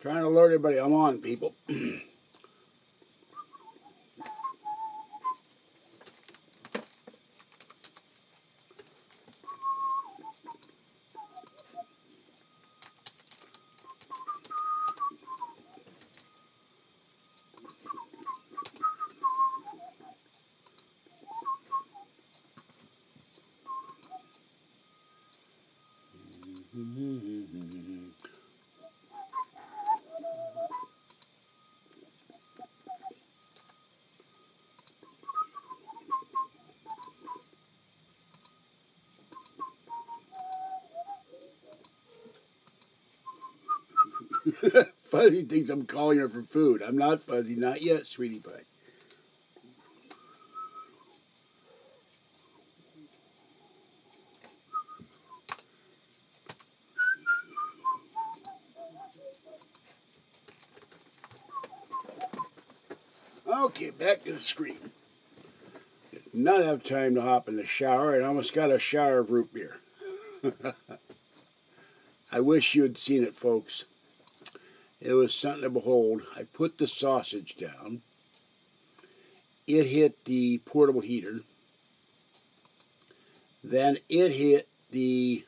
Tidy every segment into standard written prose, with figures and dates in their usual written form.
Trying to alert everybody I'm on, people. Fuzzy thinks I'm calling her for food. I'm not Fuzzy, not yet, sweetie pie. Okay, back to the screen. Did not have time to hop in the shower, and almost got a shower of root beer. I wish you had seen it, folks. It was something to behold. I put the sausage down. It hit the portable heater. Then it hit the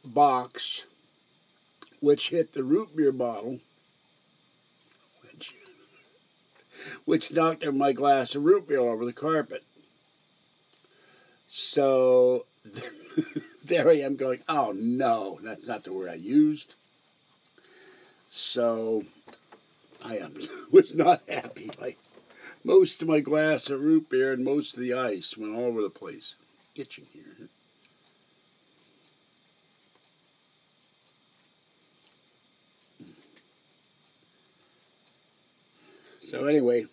box, which hit the root beer bottle, which knocked over my glass of root beer over the carpet. So there I am going, oh no, that's not the word I used. So I was not happy. Most of my glass of root beer and most of the ice went all over the place. Itching here. So anyway,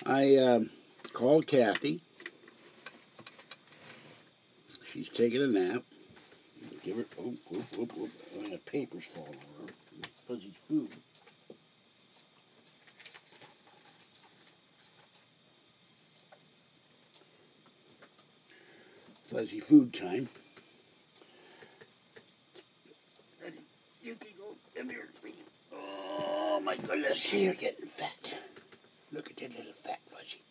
I called Kathy. She's taking a nap. Give her, the papers fall over. Fuzzy's food. Fuzzy food time. You can go, come here, sweetie. Oh my goodness, you're getting fat. Look at that little fat Fuzzy.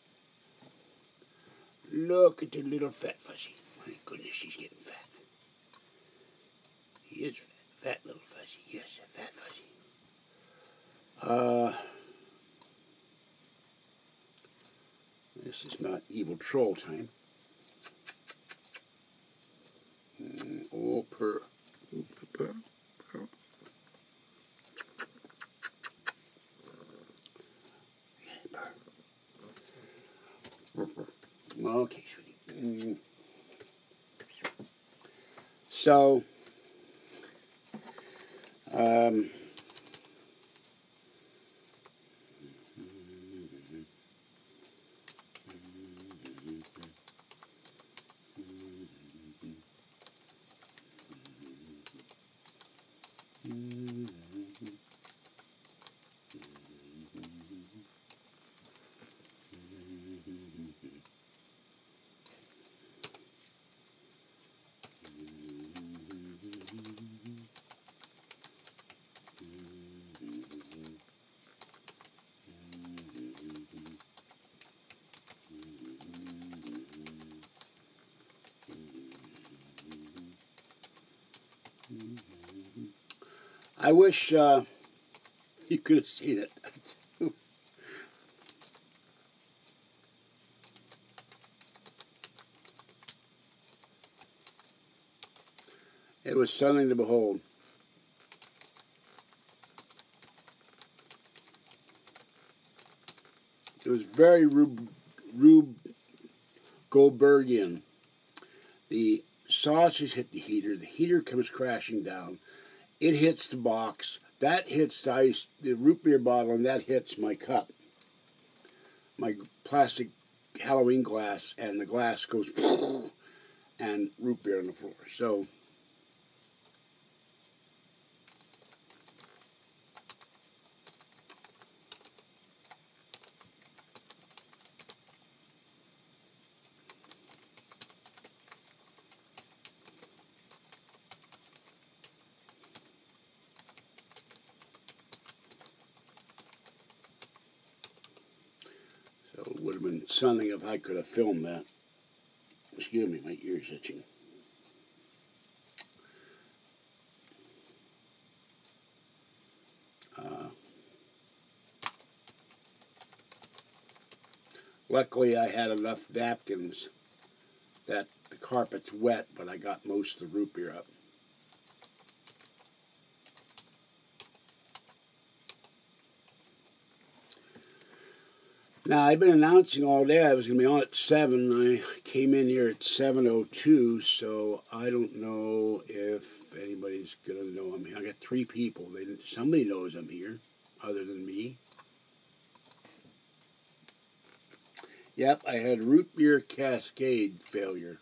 Look at the little fat Fuzzy. My goodness, she's getting fat. He is fat. Fat little Fuzzy. Yes, fat Fuzzy. This is not evil troll time. Oh, purr. Purr. Purr. Okay, sweetie. So, I wish you could have seen it. It was something to behold. It was very Rube Goldbergian. The sausage hit the heater comes crashing down, it hits the box, that hits the ice, the root beer bottle, and that hits my cup, my plastic Halloween glass, and the glass goes and root beer on the floor. So So it would have been something if I could have filmed that. Excuse me, my ear's itching. Luckily, I had enough napkins that the carpet's wet, but I got most of the root beer up. Now, I've been announcing all day I was going to be on at 7. I came in here at 7:02, so I don't know if anybody's going to know I'm here. I got 3 people. Somebody knows I'm here, other than me. Yep, I had root beer cascade failure.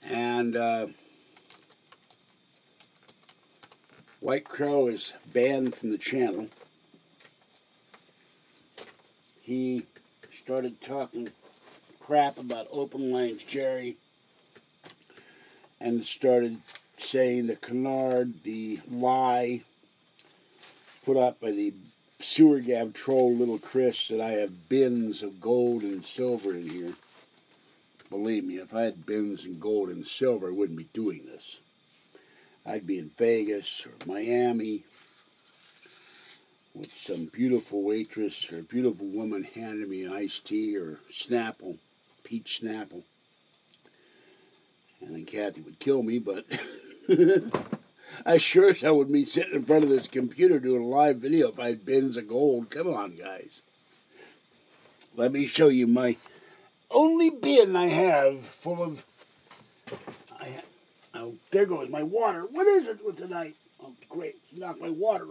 And White Crow is banned from the channel. He started talking crap about Open Lines Jerry and started saying the canard, the lie put up by the sewer gab troll Little Chris that I have bins of gold and silver in here. Believe me, if I had bins and gold and silver, I wouldn't be doing this. I'd be in Vegas or Miami with some beautiful waitress or a beautiful woman handing me an iced tea or Snapple, peach Snapple. And then Kathy would kill me, but I sure as hell would be sitting in front of this computer doing a live video if I had bins of gold. Come on, guys. Let me show you my only bin I have full of... Oh, there goes my water. What is it with tonight? Oh, great. Knocked my water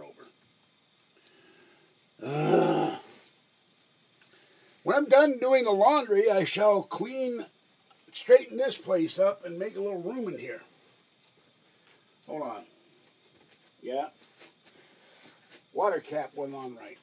over. When I'm done doing the laundry, I shall straighten this place up and make a little room in here. Hold on. Yeah. Water cap wasn't on right.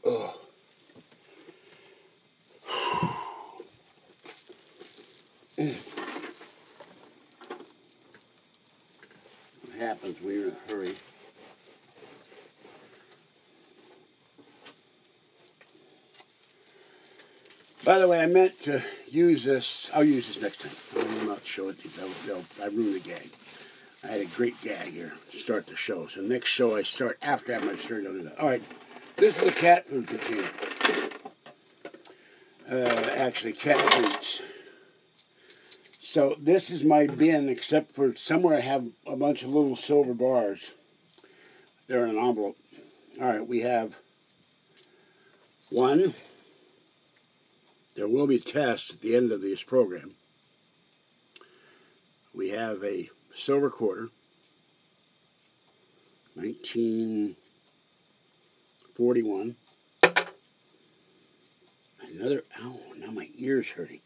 Oh. What happens when you're in a hurry? By the way, I meant to use this. I'll use this next time. I'll not show it to you. I ruined the gag. I had a great gag here to start the show. So next show I start after I have my shirt. I'll do that. All right. This is a cat food container. Actually, cat treats. So this is my bin, except for somewhere I have a bunch of little silver bars. They're in an envelope. All right, we have 1. There will be tests at the end of this program. We have a silver quarter, 1941. Another, ow, now my ear's hurting.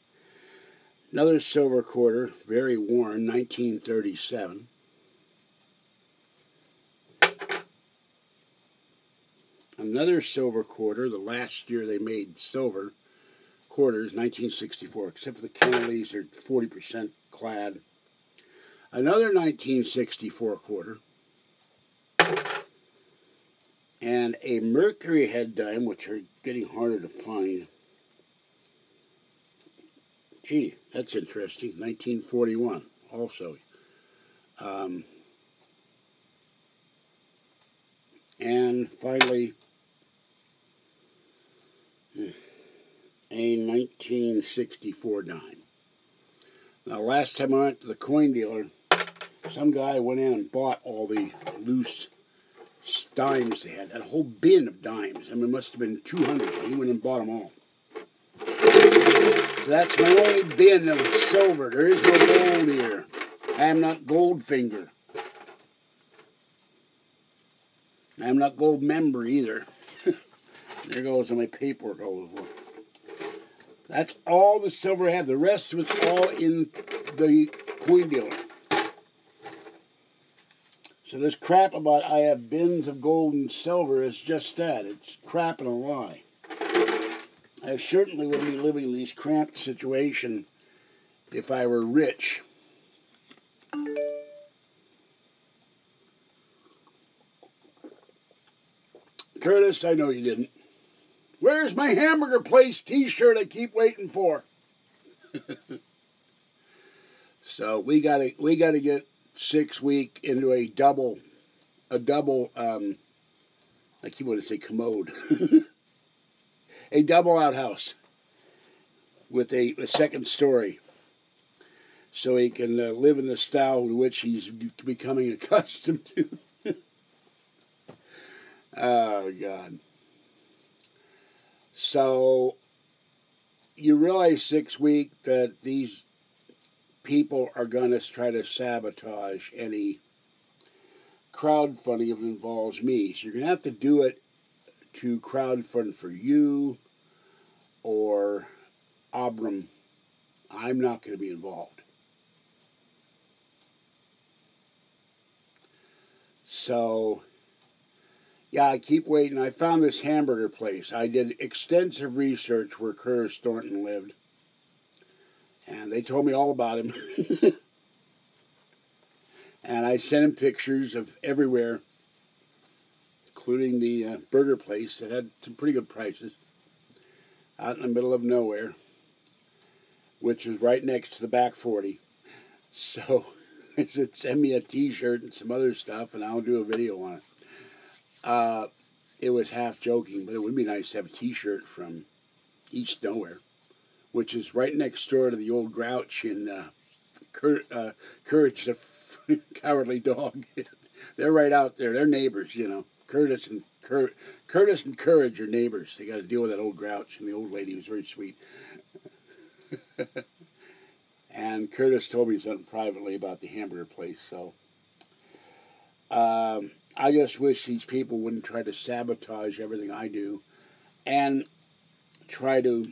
Another silver quarter, very worn, 1937. Another silver quarter, the last year they made silver quarters, 1964, except for the candies, they're 40% clad. Another 1964 quarter. And a mercury head dime, which are getting harder to find. Gee, that's interesting. 1941 also. And finally, a 1964 dime. Now, last time I went to the coin dealer, some guy went in and bought all the loose dimes they had. That whole bin of dimes. I mean, it must have been 200. He went and bought them all. So that's my only bin of silver. There is no gold here. I am not Goldfinger. I am not Gold Member either. There goes my paperwork all over. That's all the silver I have. The rest of it's all in the coin dealer. So this crap about I have bins of gold and silver is just that. It's crap and a lie. I certainly wouldn't be living in this cramped situation if I were rich. Curtis, I know you didn't. Where's my hamburger place t-shirt I keep waiting for? So we gotta get 6 week into a double I keep wanting to say commode. A double outhouse with a second story, so he can live in the style to which he's becoming accustomed to. Oh, God. So you realize 6 week that these people are going to try to sabotage any crowdfunding if it involves me. So you're going to have to do it to crowdfund for you or Abram. I'm not going to be involved. So, yeah, I keep waiting. I found this hamburger place. I did extensive research where Curtis Thornton lived. And they told me all about him. And I sent him pictures of everywhere, including the burger place that had some pretty good prices out in the middle of nowhere, which was right next to the back 40. So they said, send me a t-shirt and some other stuff, and I'll do a video on it. It was half joking, but it would be nice to have a t-shirt from East Nowhere, which is right next door to the old Grouch in Courage the Cowardly Dog. They're right out there. They're neighbors, you know. Curtis and Courage are neighbors. They got to deal with that old Grouch, and the old lady was very sweet. And Curtis told me something privately about the hamburger place, so I just wish these people wouldn't try to sabotage everything I do and try to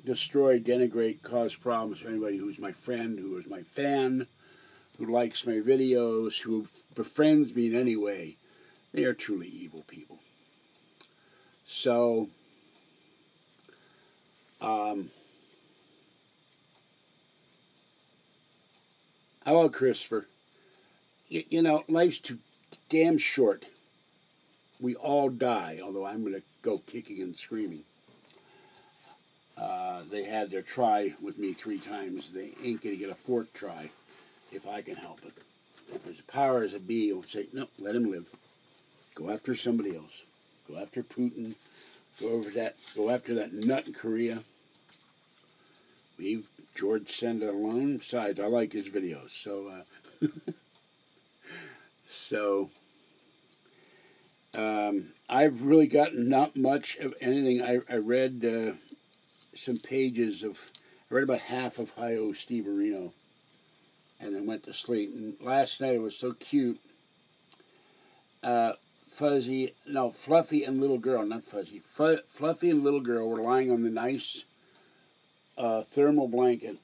destroy, denigrate, cause problems for anybody who's my friend, who is my fan, who likes my videos, who befriends me in any way. They are truly evil people. So, how about Christopher? You know, life's too damn short. We all die, although I'm going to go kicking and screaming. They had their try with me 3 times. They ain't going to get a 4th try if I can help it. If there's a power as a bee, it'll say, no, let him live. Go after somebody else. Go after Putin. Go after that nut in Korea. Leave George Senda alone. Besides, I like his videos. So, I've really gotten not much of anything. I read some pages of, I read about half of Hi-Yo Steve Areno, and then went to sleep. And last night it was so cute. Fluffy and little girl, not Fuzzy. Fluffy and little girl were lying on the nice thermal blanket.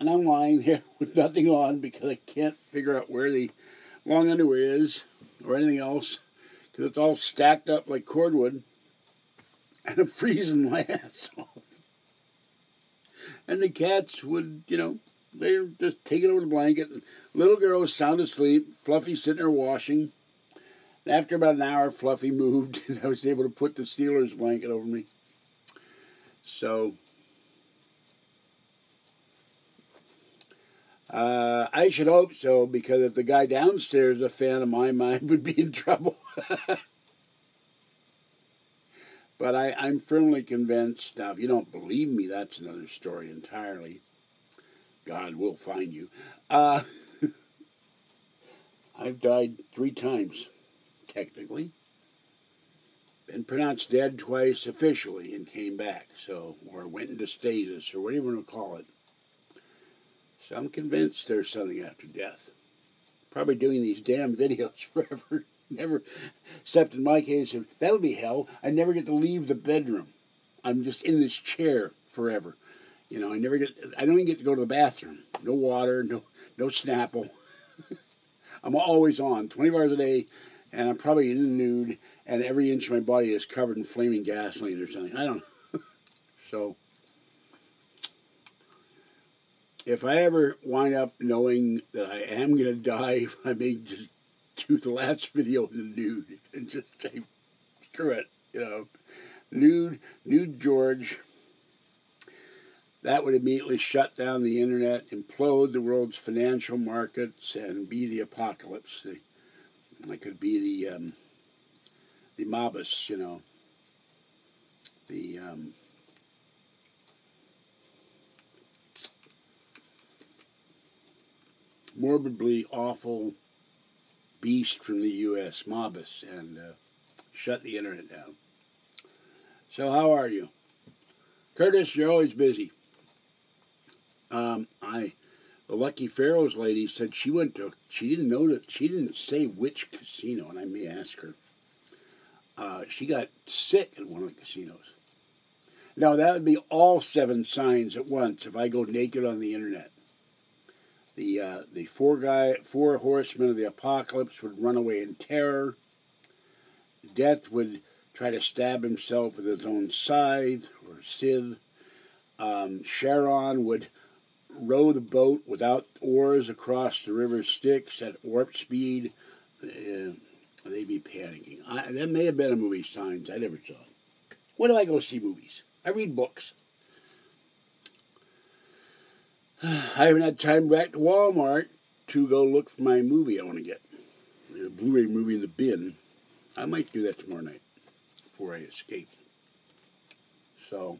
And I'm lying there with nothing on because I can't figure out where the long underwear is or anything else, because it's all stacked up like cordwood. And I'm freezing my ass off. And the cats would, you know, they're just taking over the blanket. And little girl was sound asleep. Fluffy sitting there washing. And after about an hour, Fluffy moved, and I was able to put the Steelers blanket over me. So, I should hope so, because if the guy downstairs is a fan of mine, mine would be in trouble. But I'm firmly convinced. Now, if you don't believe me, that's another story entirely. God will find you. I've died 3 times, technically. Been pronounced dead twice officially and came back, so, or went into stasis, or whatever you want to call it. So I'm convinced there's something after death. Probably doing these damn videos forever. Never, except in my case, that would be hell. I never get to leave the bedroom. I'm just in this chair forever. You know, I don't even get to go to the bathroom. No water, no Snapple. I'm always on, 24 hours a day, and I'm probably in the nude, and every inch of my body is covered in flaming gasoline or something. I don't know. So, if I ever wind up knowing that I am going to die, I may just do the last video in the nude and just say, screw it, you know. Nude George. That would immediately shut down the internet, implode the world's financial markets, and be the apocalypse. I could be the Mobbus, you know, the morbidly awful beast from the U.S., Mobbus, and shut the internet down. So how are you? Curtis, you're always busy. The Lucky Pharaohs lady said she didn't say which casino, and I may ask her. She got sick at one of the casinos. Now, that would be all 7 signs at once if I go naked on the internet. The four horsemen of the apocalypse would run away in terror. Death would try to stab himself with his own scythe or scythe. Charon would row the boat without oars across the river Styx at warp speed. They'd be panicking. That may have been a movie, Signs. I never saw it. When do I go see movies? I read books. I haven't had time back to Walmart to go look for my movie I want to get. The Blu-ray movie in the bin. I might do that tomorrow night before I escape. So,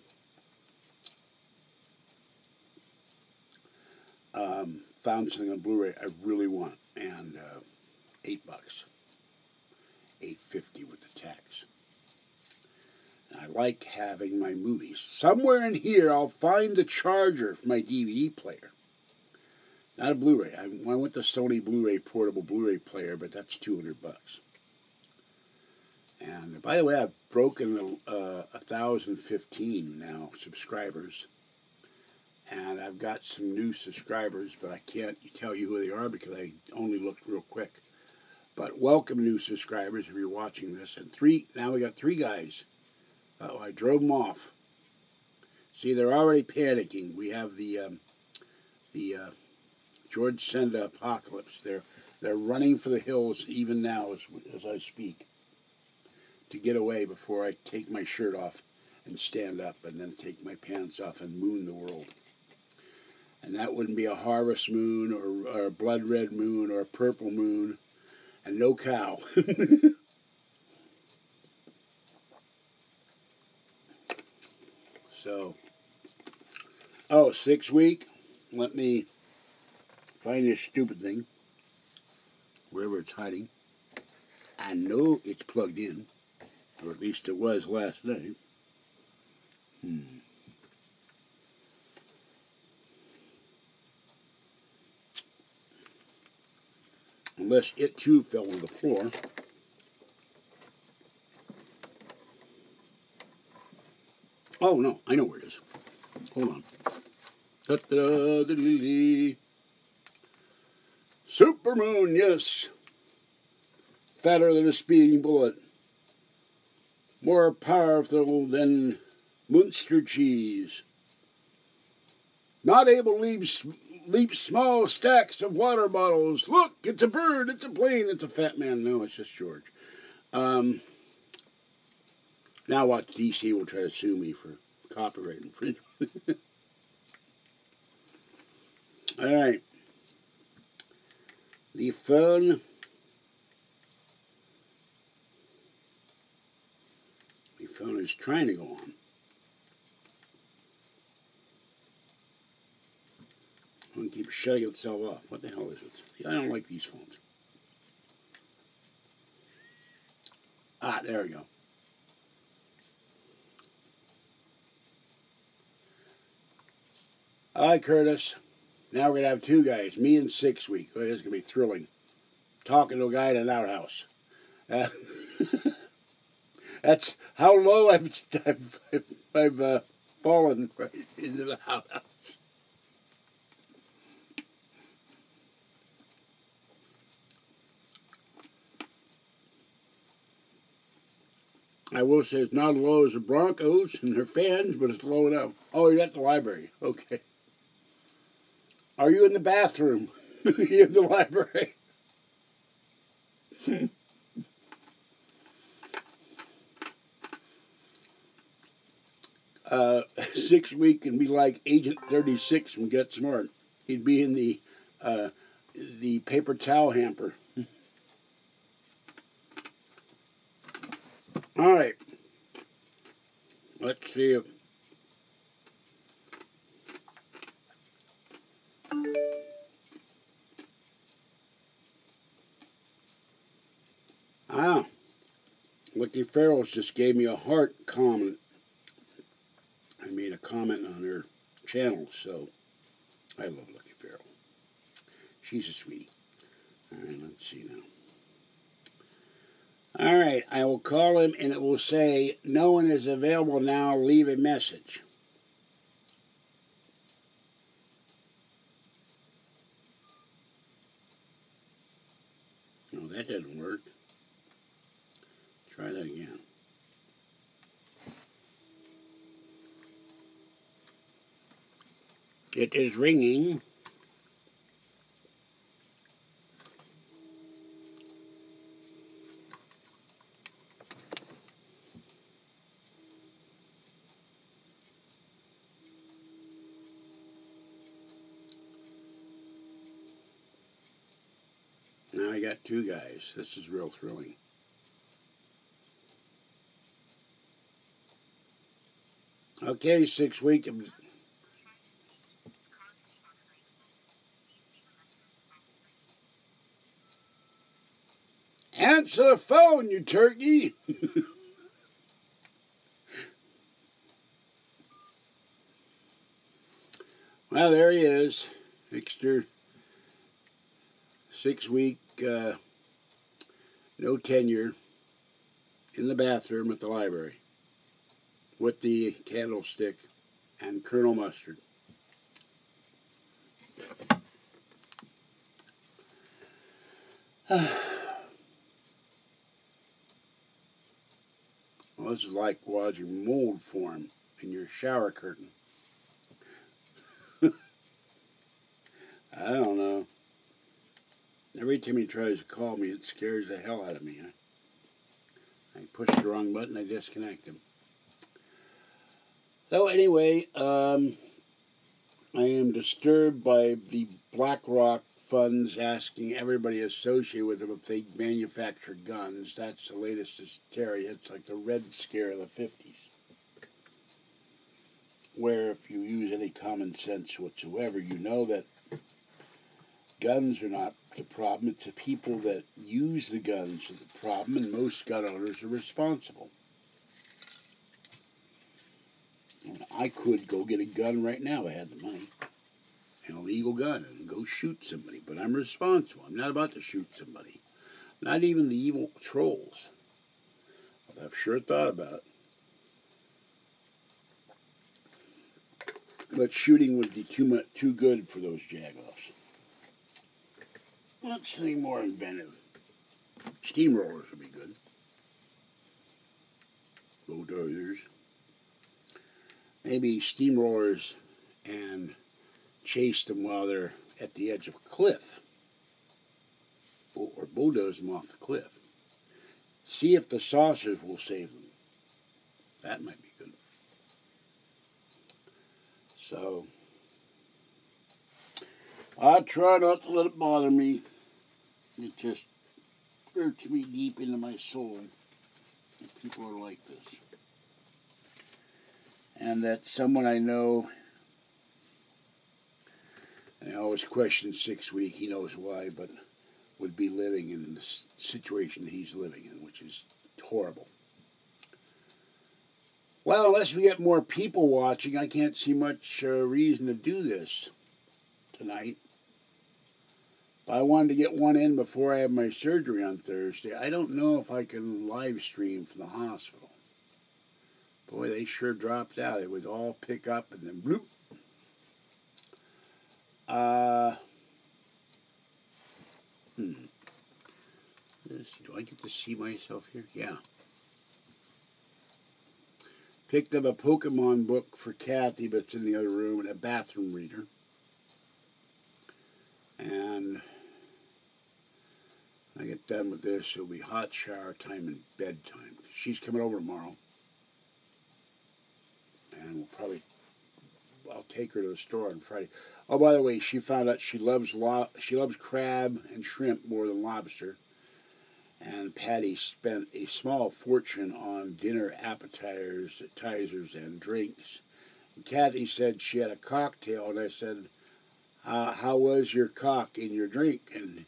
found something on Blu-ray I really want, and $8, $8.50 with the tax. And I like having my movies. Somewhere in here, I'll find the charger for my DVD player. Not a Blu-ray. I went to Sony Blu-ray portable Blu-ray player, but that's $200. And by the way, I've broken 1,015 now subscribers. And I've got some new subscribers, but I can't tell you who they are because I only looked real quick. But welcome, new subscribers, if you're watching this. And now we got 3 guys. Oh, I drove them off. See, they're already panicking. We have the George Senda apocalypse. They're running for the hills even now as I speak to get away before I take my shirt off and stand up and then take my pants off and moon the world. And that wouldn't be a harvest moon or a blood red moon or a purple moon, and no cow. So, 6 week. Let me find this stupid thing, wherever it's hiding. I know it's plugged in, or at least it was last night. Unless it too fell on the floor. Oh no, I know where it is. Hold on. Supermoon, yes. Fatter than a speeding bullet. More powerful than Munster cheese. Not able to leap small stacks of water bottles. Look, it's a bird, it's a plane, it's a fat man. No, it's just George. Now watch, DC will try to sue me for copyright infringement. All right. The phone is trying to go on. It keeps shutting itself off. What the hell is it? I don't like these phones. Ah, there we go. Hi, Curtis. Now we're going to have 2 guys, me and 6 week. Oh, this is going to be thrilling. Talking to a guy in an outhouse. That's how low I've I've fallen right into the house. I will say it's not as low as the Broncos and their fans, but it's low enough. Oh, you're at the library. Okay. Are you in the bathroom? You're in the library. 6 week can be like Agent 36 from Get Smart. He'd be in the paper towel hamper. All right. Let's see if... Lucky Farrell's just gave me a heart comment. I made a comment on her channel, so I love Lucky Farrell. She's a sweetie. All right, let's see now. All right, I will call him, and it will say, no one is available now, leave a message. No, that doesn't work. Try that again. It is ringing. Now I got two guys. This is real thrilling. Okay, 6 week. Answer the phone, you turkey! Well, there he is. Fixter. 6 week, no tenure, in the bathroom at the library with the candlestick and Colonel Mustard. Well, this is like watching mold form in your shower curtain. I don't know. Every time he tries to call me, it scares the hell out of me. I push the wrong button, I disconnect him. So anyway, I am disturbed by the BlackRock funds asking everybody associated with them if they manufacture guns. That's the latest hysteria. It's like the Red Scare of the 50s. Where if you use any common sense whatsoever, you know that guns are not the problem. It's the people that use the guns are the problem, and most gun owners are responsible. I could go get a gun right now if I had the money, an illegal gun, and go shoot somebody, but I'm responsible. I'm not about to shoot somebody. Not even the evil trolls. I've sure thought about it. But shooting would be too good for those jagoffs. Let's think more inventive. Steamrollers would be good. Bulldozers. Maybe steamrollers and chase them while they're at the edge of a cliff. Or bulldoze them off the cliff. See if the saucers will save them. That might be good. So, I try not to let it bother me. It just hurts me deep into my soul that people are like this. And that someone I know, and I always question 6 week, he knows why, but would be living in the situation that he's living in, which is horrible. Well, unless we get more people watching, I can't see much reason to do this tonight. But I wanted to get one in before I have my surgery on Thursday. I don't know if I can live stream from the hospital. Boy, they sure dropped out. It would all pick up and then bloop. Do I get to see myself here? Yeah. Picked up a Pokemon book for Kathy, but it's in the other room, and a bathroom reader. And when I get done with this, it'll be hot shower time and bedtime. She's coming over tomorrow. And I'll take her to the store on Friday. Oh, by the way, she found out she loves crab and shrimp more than lobster. And Patty spent a small fortune on dinner appetizers, and drinks. And Kathy said she had a cocktail, and I said, how was your cock in your drink? And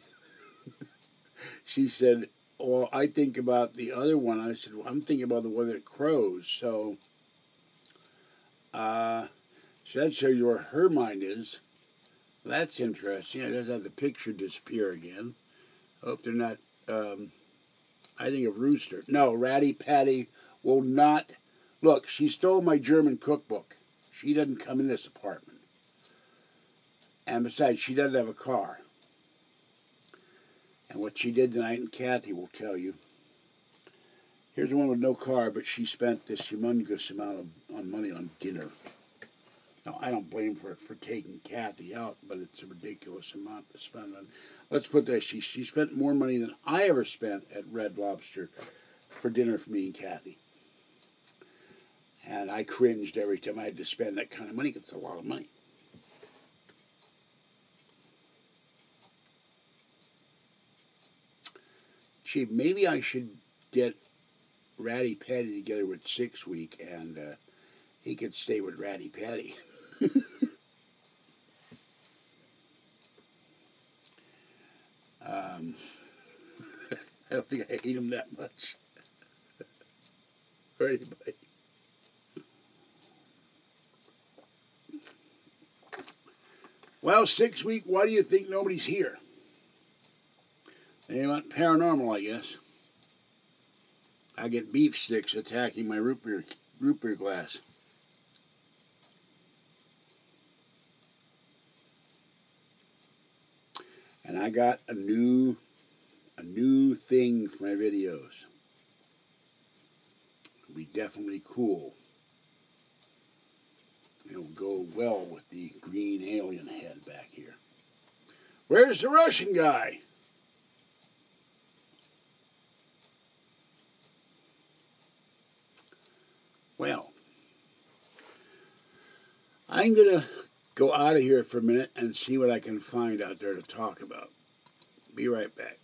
she said, well, I think about the other one. I said, well, I'm thinking about the one that crows. So that shows you where her mind is. That's interesting. I just had the picture disappear again. Hope they're not... I think of Rooster. No, Ratty Patty will not... Look, she stole my German cookbook. She doesn't come in this apartment. And besides, she doesn't have a car. And what she did tonight, and Kathy will tell you. Here's one with no car, but she spent this humongous amount of money on dinner. Now, I don't blame her for taking Kathy out, but it's a ridiculous amount to spend on... Let's put this, she spent more money than I ever spent at Red Lobster for dinner for me and Kathy. And I cringed every time I had to spend that kind of money, because it's a lot of money. Gee, maybe I should get Ratty Patty together with 6 Week, and he could stay with Ratty Patty. I don't think I hate him that much. Or anybody. Well, 6 Week, why do you think nobody's here? They want paranormal, I guess. I get beef sticks attacking my root beer glass. And I got a new thing for my videos. It'll be definitely cool. It'll go well with the green alien head back here. Where's the Russian guy? Well, I'm going to go out of here for a minute and see what I can find out there to talk about. Be right back.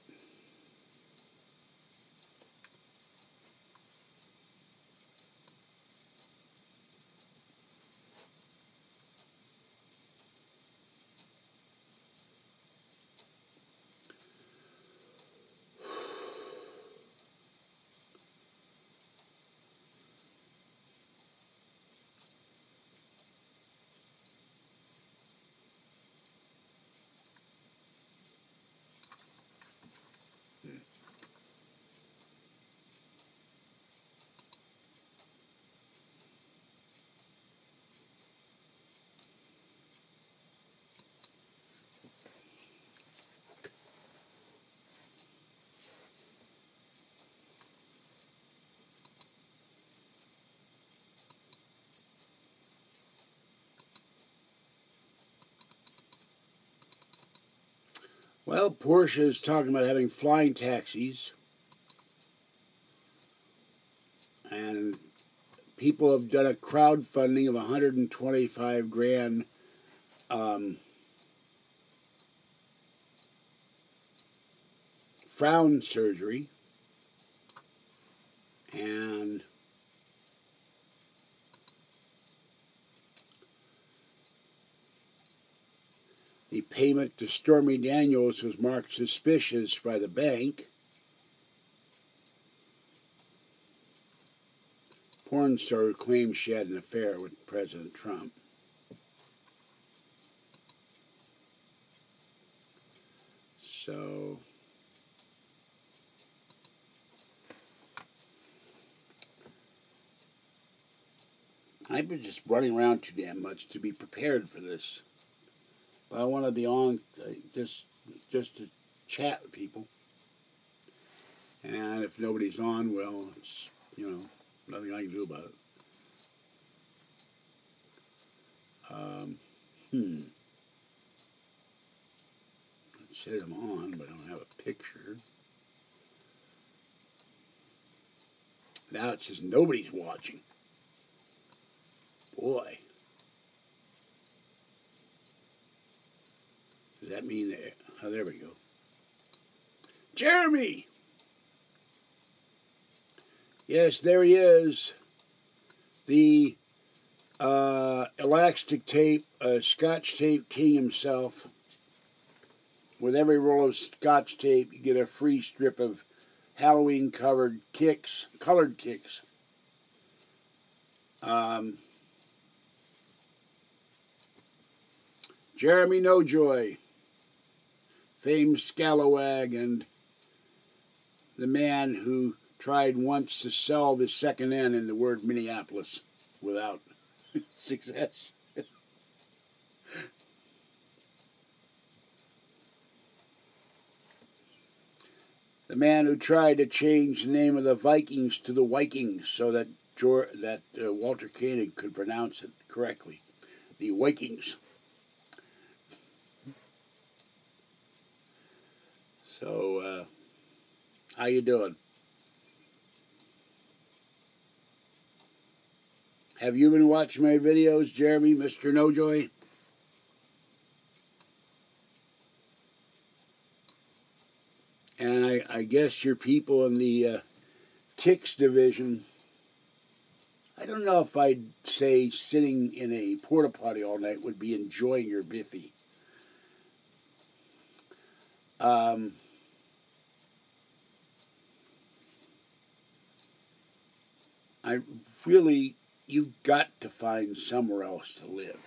Well, Porsche is talking about having flying taxis. And people have done a crowdfunding of 125 grand frown surgery. And the payment to Stormy Daniels was marked suspicious by the bank. Porn star claims she had an affair with President Trump. So I've been just running around too damn much to be prepared for this. But I want to be on just to chat with people. And if nobody's on, well, it's, nothing I can do about it. It says I'm on, but I don't have a picture. Now it says nobody's watching. Boy. Does that mean that... Oh, there we go. Jeremy! Yes, there he is. The elastic tape, Scotch tape king himself. With every roll of Scotch tape, you get a free strip of Halloween-covered kicks, colored kicks. Jeremy Nojoy, famed scalawag, and the man who tried once to sell the second N in the word Minneapolis without success. The man who tried to change the name of the Vikings to the Vikings so that Walter Koenig could pronounce it correctly. The Vikings. So, how you doing? Have you been watching my videos, Jeremy, Mr. Nojoy? And I guess your people in the kicks division, I don't know if I'd say sitting in a porta potty all night would be enjoying your biffy. You've got to find somewhere else to live.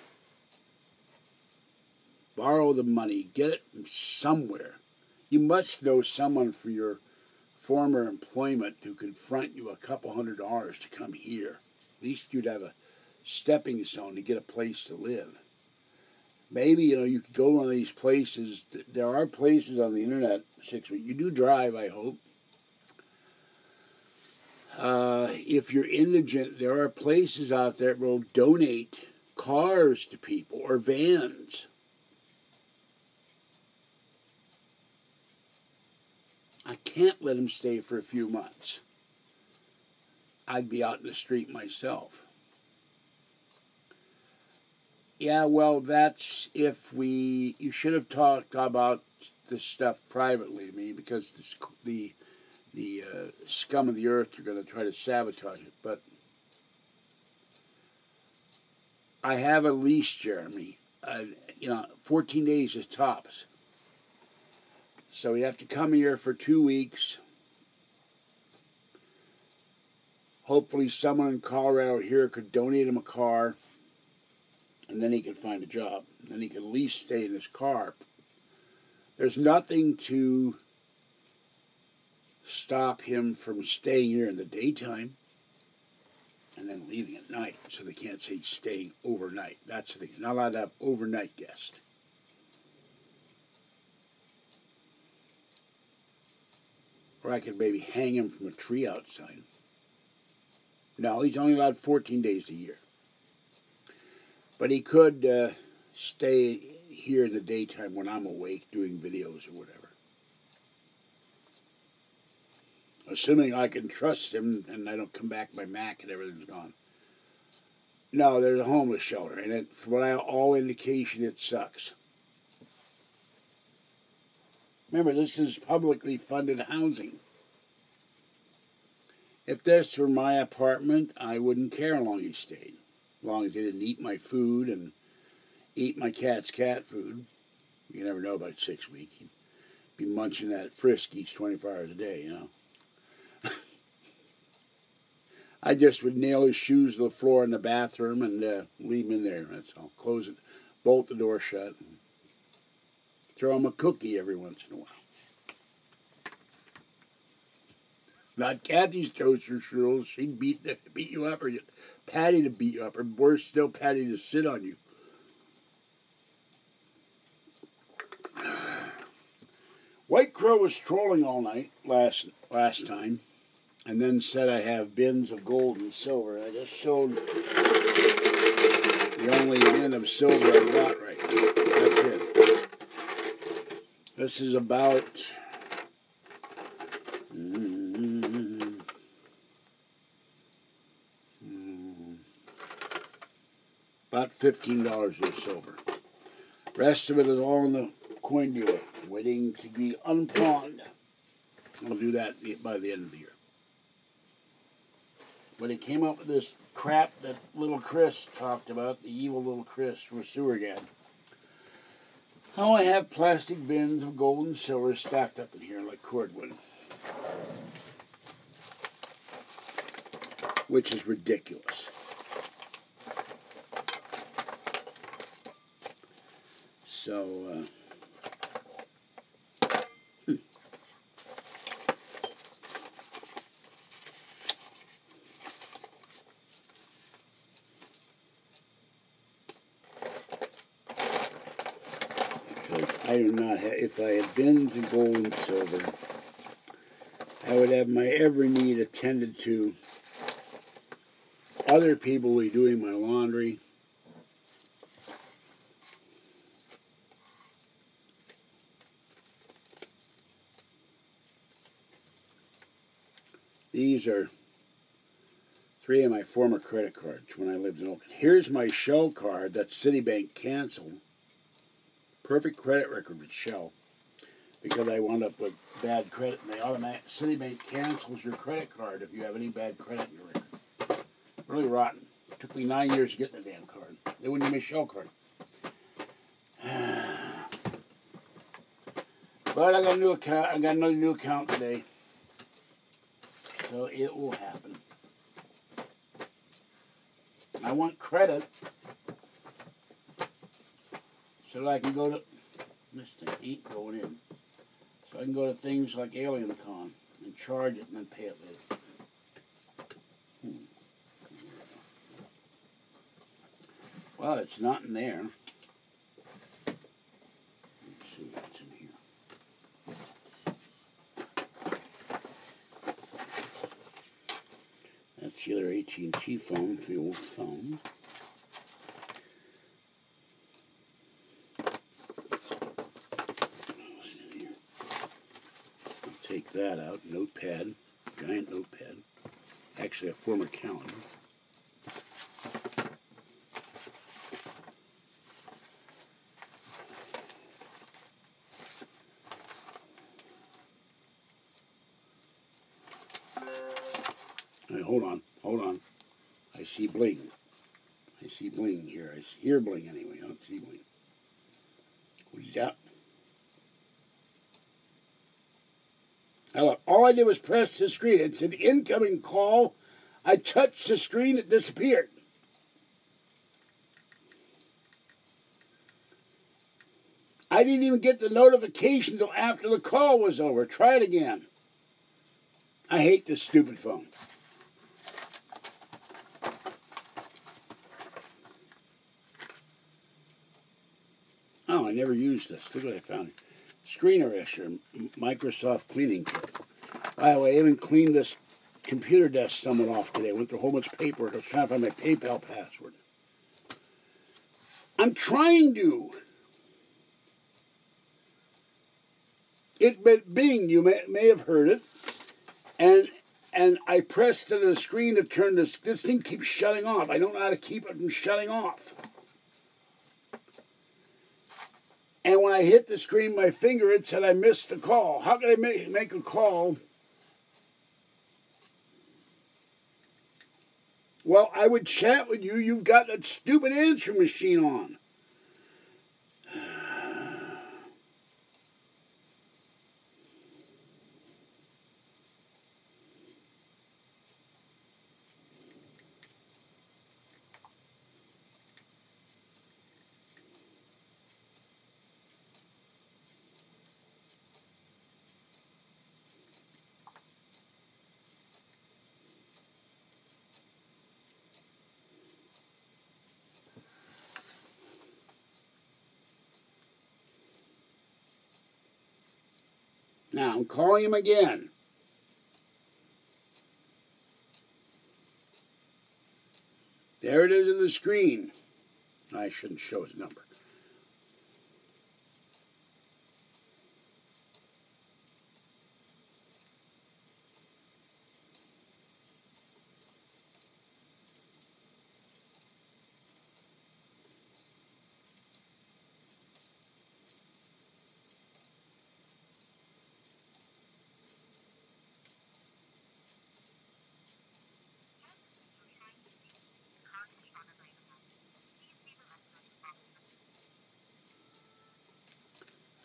Borrow the money, get it from somewhere. You must know someone for your former employment who could front you $200 to come here. At least you'd have a stepping stone to get a place to live. Maybe, you could go to one of these places. There are places on the internet, you do drive, I hope. If you're indigent, there are places out there that will donate cars to people or vans. I can't let them stay for a few months. I'd be out in the street myself. Yeah, well, that's you should have talked about this stuff privately to me, because the scum of the earth are going to try to sabotage it. But I have a lease, Jeremy. 14 days is tops. So you have to come here for 2 weeks. Hopefully someone in Colorado here could donate him a car, and then he could find a job. And then he could at least stay in his car. There's nothing to stop him from staying here in the daytime and then leaving at night. So they can't say he's staying overnight. That's the thing. You're not allowed to have overnight guests. Or I could maybe hang him from a tree outside. No, he's only allowed 14 days a year. But he could stay here in the daytime when I'm awake doing videos or whatever. Assuming I can trust him and I don't come back by Mac and everything's gone. No, there's a homeless shelter, and from all indication, it sucks. Remember, this is publicly funded housing. If this were my apartment, I wouldn't care how long he stayed. As long as he didn't eat my food and eat my cat's cat food. You never know about 6 weeks. He'd be munching that Friskies 24 hours a day, I just would nail his shoes to the floor in the bathroom and leave him in there. That's all. Close it, bolt the door shut, and throw him a cookie every once in a while. Not Kathy's toaster strudels. She'd beat you up, or get Patty to beat you up, or worse still, Patty to sit on you. White Crow was trolling all night last time, and then said I have bins of gold and silver. I just showed the only bin of silver I got right now. That's it. This is about $15 of silver. Rest of it is all in the coin dealer, waiting to be unpawned. I'll do that by the end of the year. But he came up with this crap that little Chris talked about, the evil little Chris from Sewer Gang. How I have plastic bins of gold and silver stacked up in here like cordwood. Which is ridiculous. So, I do not have, if I had been to gold and silver, I would have my every need attended to. Other people will be doing my laundry. These are 3 of my former credit cards when I lived in Oakland. Here's my Shell card that Citibank canceled. Perfect credit record with Shell. Because I wound up with bad credit. And they Citibank cancels your credit card if you have any bad credit in your record. Really rotten. It took me 9 years to get the damn card. They wouldn't give me a Shell card. But I got a new account. I got another new account today. So it will happen. I want credit so that I can go to, this thing ain't going in, so I can go to things like AlienCon and charge it and then pay it later. Well, it's not in there. Let's see what's in here. That's the other AT&T phone, the old phone. What's in here? I'll take that out. Notepad, giant notepad. Actually, a former calendar. Hold on. I see bling. I see bling here. I hear bling anyway. I don't see bling. Yeah. Now look, all I did was press the screen. It said incoming call. I touched the screen. It disappeared. I didn't even get the notification until after the call was over. Try it again. I hate this stupid phone. Oh, I never used this. Look what I found. Screen erasure, Microsoft cleaning kit. By the way, I even cleaned this computer desk somewhat off today. I went through a whole bunch of paperwork. I was trying to find my PayPal password. I'm trying to. It went Bing. You may have heard it. And I pressed to the screen to turn this. This thing keeps shutting off. I don't know how to keep it from shutting off. And when I hit the screen, my finger, it said I missed the call. How can I make a call? Well, I would chat with you. You've got that stupid answer machine on. Now I'm calling him again. There it is on the screen. I shouldn't show his number.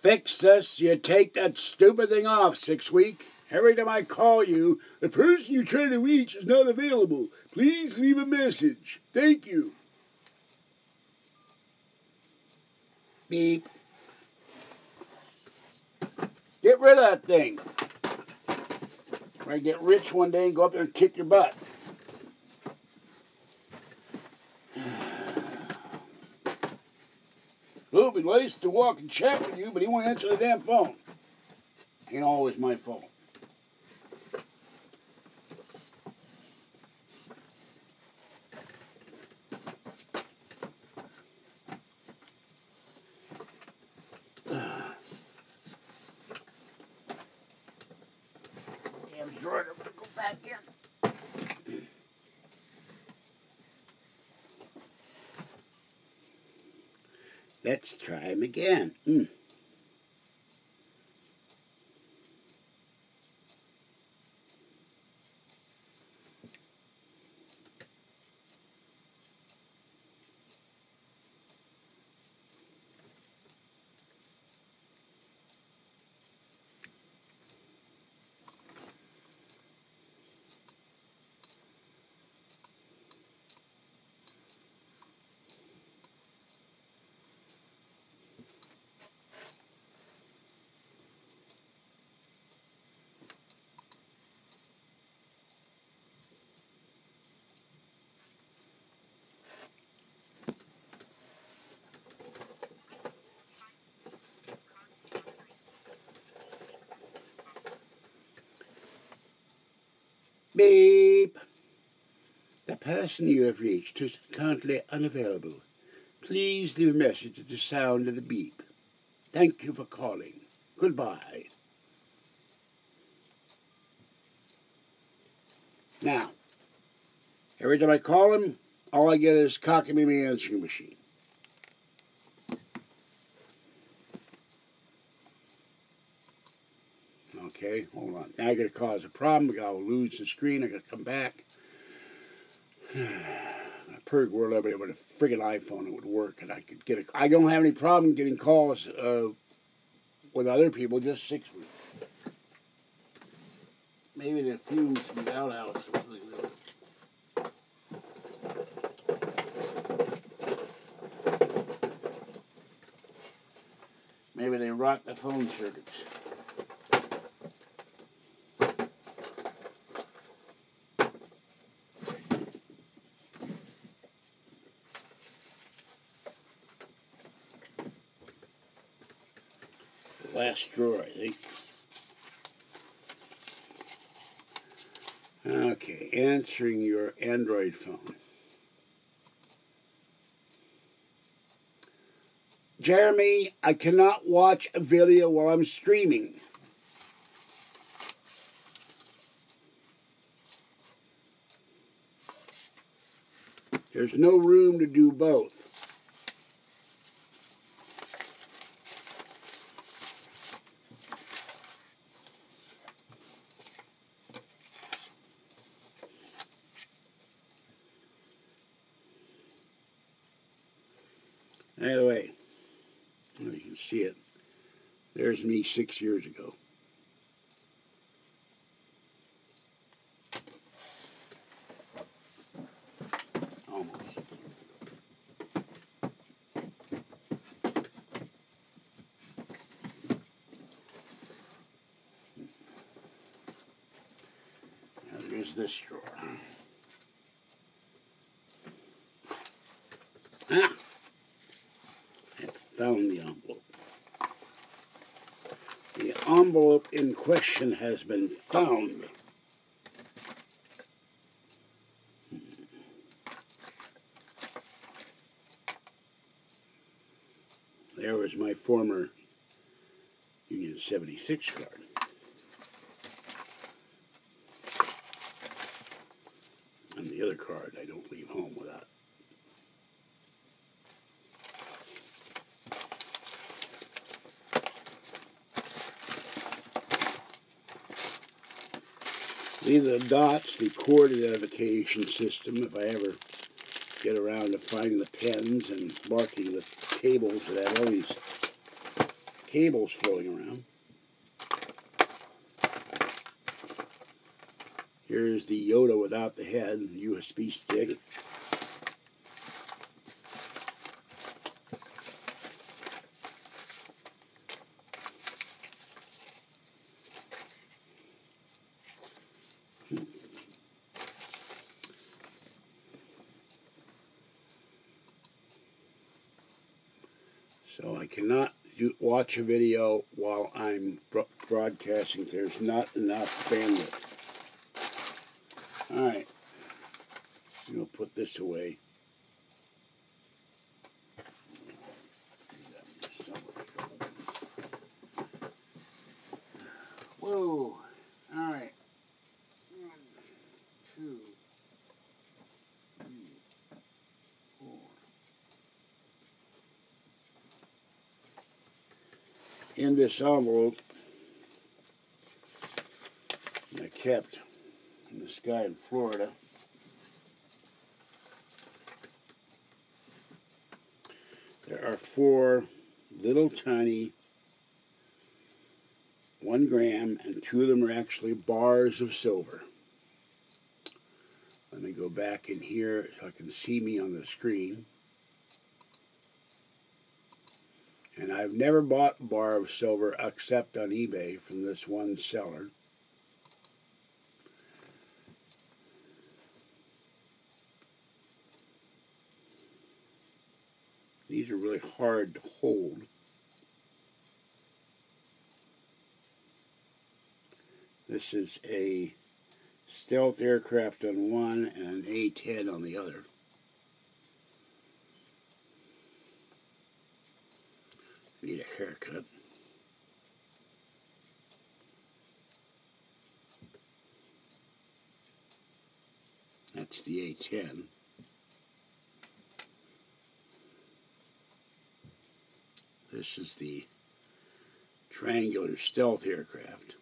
Fix this, you take that stupid thing off, 6 week. Every time I call you, the person you're trying to reach is not available. Please leave a message. Thank you. Beep. Get rid of that thing. Or I get rich one day and go up there and kick your butt. It'd be nice to walk and chat with you, but he won't answer the damn phone. Ain't always my fault. Damn Jordan, I'm gonna go back in. Let's try him again. Beep. The person you have reached is currently unavailable. Please leave a message at the sound of the beep. Thank you for calling. Goodbye. Now, every time I call him, all I get is cockamamie answering machine. Okay, hold on. Now I got to cause a problem. I'll lose the screen. I got to come back. In a perfect world, everybody with a friggin' iPhone, it would work, and I could get I don't have any problem getting calls with other people. Just 6 weeks. Maybe the fumes from the outhouse. Maybe they rot the phone circuits. Last drawer, I think. Okay, answering your Android phone. Jeremy, I cannot watch a video while I'm streaming. There's no room to do both. Anyway, you can see it. There's me 6 years ago. Almost 6 years ago. Now there's this drawer. Ah! I found the envelope. The envelope in question has been found. There was my former Union 76 card. And the other card I don't leave home without. These are the dots, the cord identification system, if I ever get around to finding the pens and marking the cables that have all these cables floating around. Here's the Yoda without the head, USB stick. So I cannot watch a video while I'm broadcasting. There's not enough bandwidth. Alright, we'll put this away. Whoa, alright. 1, 2, 3, 4. In this envelope I kept in this guy in Florida, there are 4 little tiny 1 gram, and 2 of them are actually bars of silver. Let me go back in here so I can see me on the screen. And I've never bought a bar of silver except on eBay from this one seller. These are really hard to hold. This is a stealth aircraft on one and an A-10 on the other. Need a haircut. That's the A-10. This is the triangular stealth aircraft.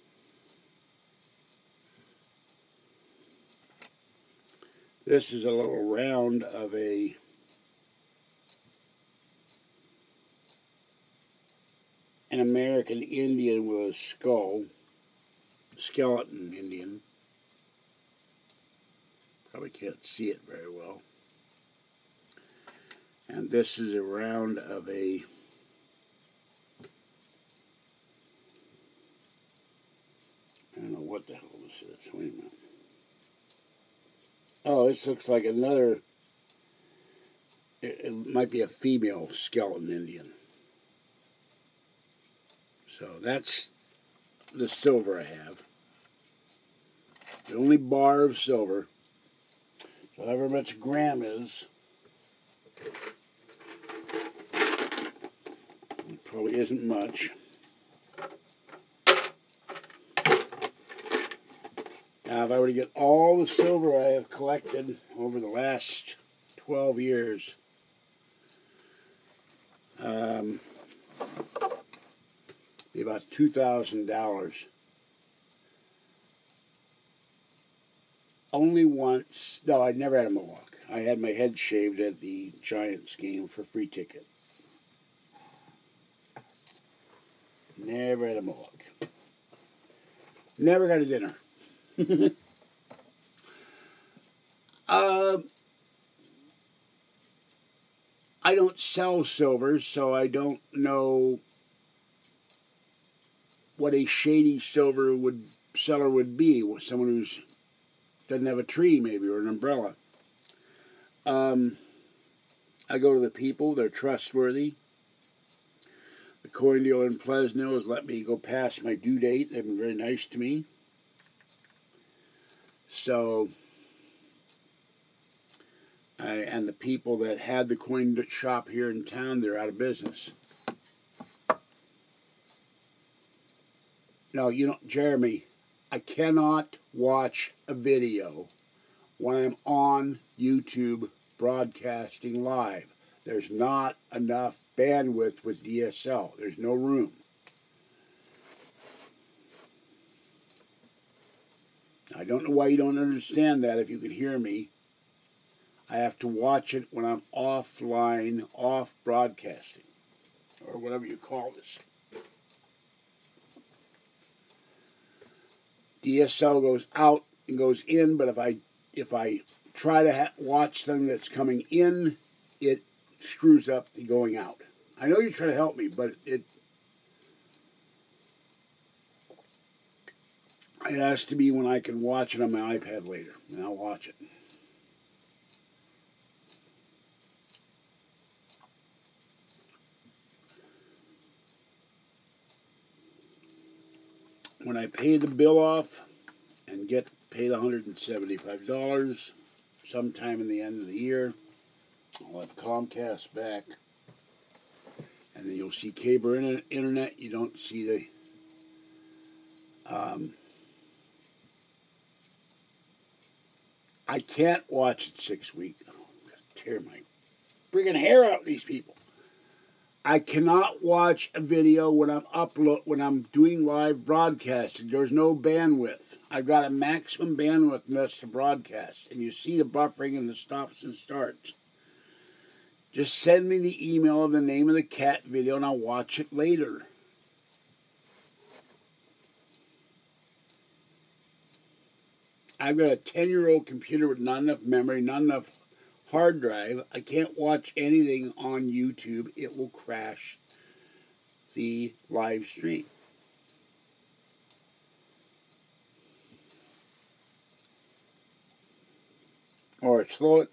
This is a little round of an American Indian with a skull, skeleton Indian. Probably can't see it very well. And this is a round of a I don't know what the hell this is. Wait a minute. Oh, this looks like another, it might be a female skeleton Indian. So that's the silver I have. The only bar of silver. So however much a gram is, it probably isn't much. Now, if I were to get all the silver I have collected over the last 12 years, be about $2,000. Only once, no, I never had a mohawk. I had my head shaved at the Giants game for free ticket. Never had a mohawk. Never got a dinner. I don't sell silver, so I don't know what a shady silver seller would be. Someone who's doesn't have a tree, maybe, or an umbrella. I go to the people; they're trustworthy. The coin dealer in Plesno has let me go past my due date. They've been very nice to me. So, and the people that had the coin shop here in town, they're out of business. Now, you know, Jeremy, I cannot watch a video when I'm on YouTube broadcasting live. There's not enough bandwidth with DSL. There's no room. I don't know why you don't understand that if you can hear me. I have to watch it when I'm offline, off broadcasting, or whatever you call this. DSL goes out and goes in, but if I try to watch something that's coming in, it screws up the going out. I know you're trying to help me, but it has to be when I can watch it on my iPad later, and I'll watch it. When I pay the bill off and get paid $175 sometime in the end of the year, I'll have Comcast back. And then you'll see cable internet. You don't see the I can't watch it 6 weeks. Oh, I'm gonna tear my friggin' hair out of these people. I cannot watch a video when I'm doing live broadcasting. There's no bandwidth. I've got a maximum bandwidth and that's to broadcast. And you see the buffering and the stops and starts. Just send me the email of the name of the cat video and I'll watch it later. I've got a 10-year-old computer with not enough memory, not enough hard drive. I can't watch anything on YouTube. It will crash the live stream. Or slow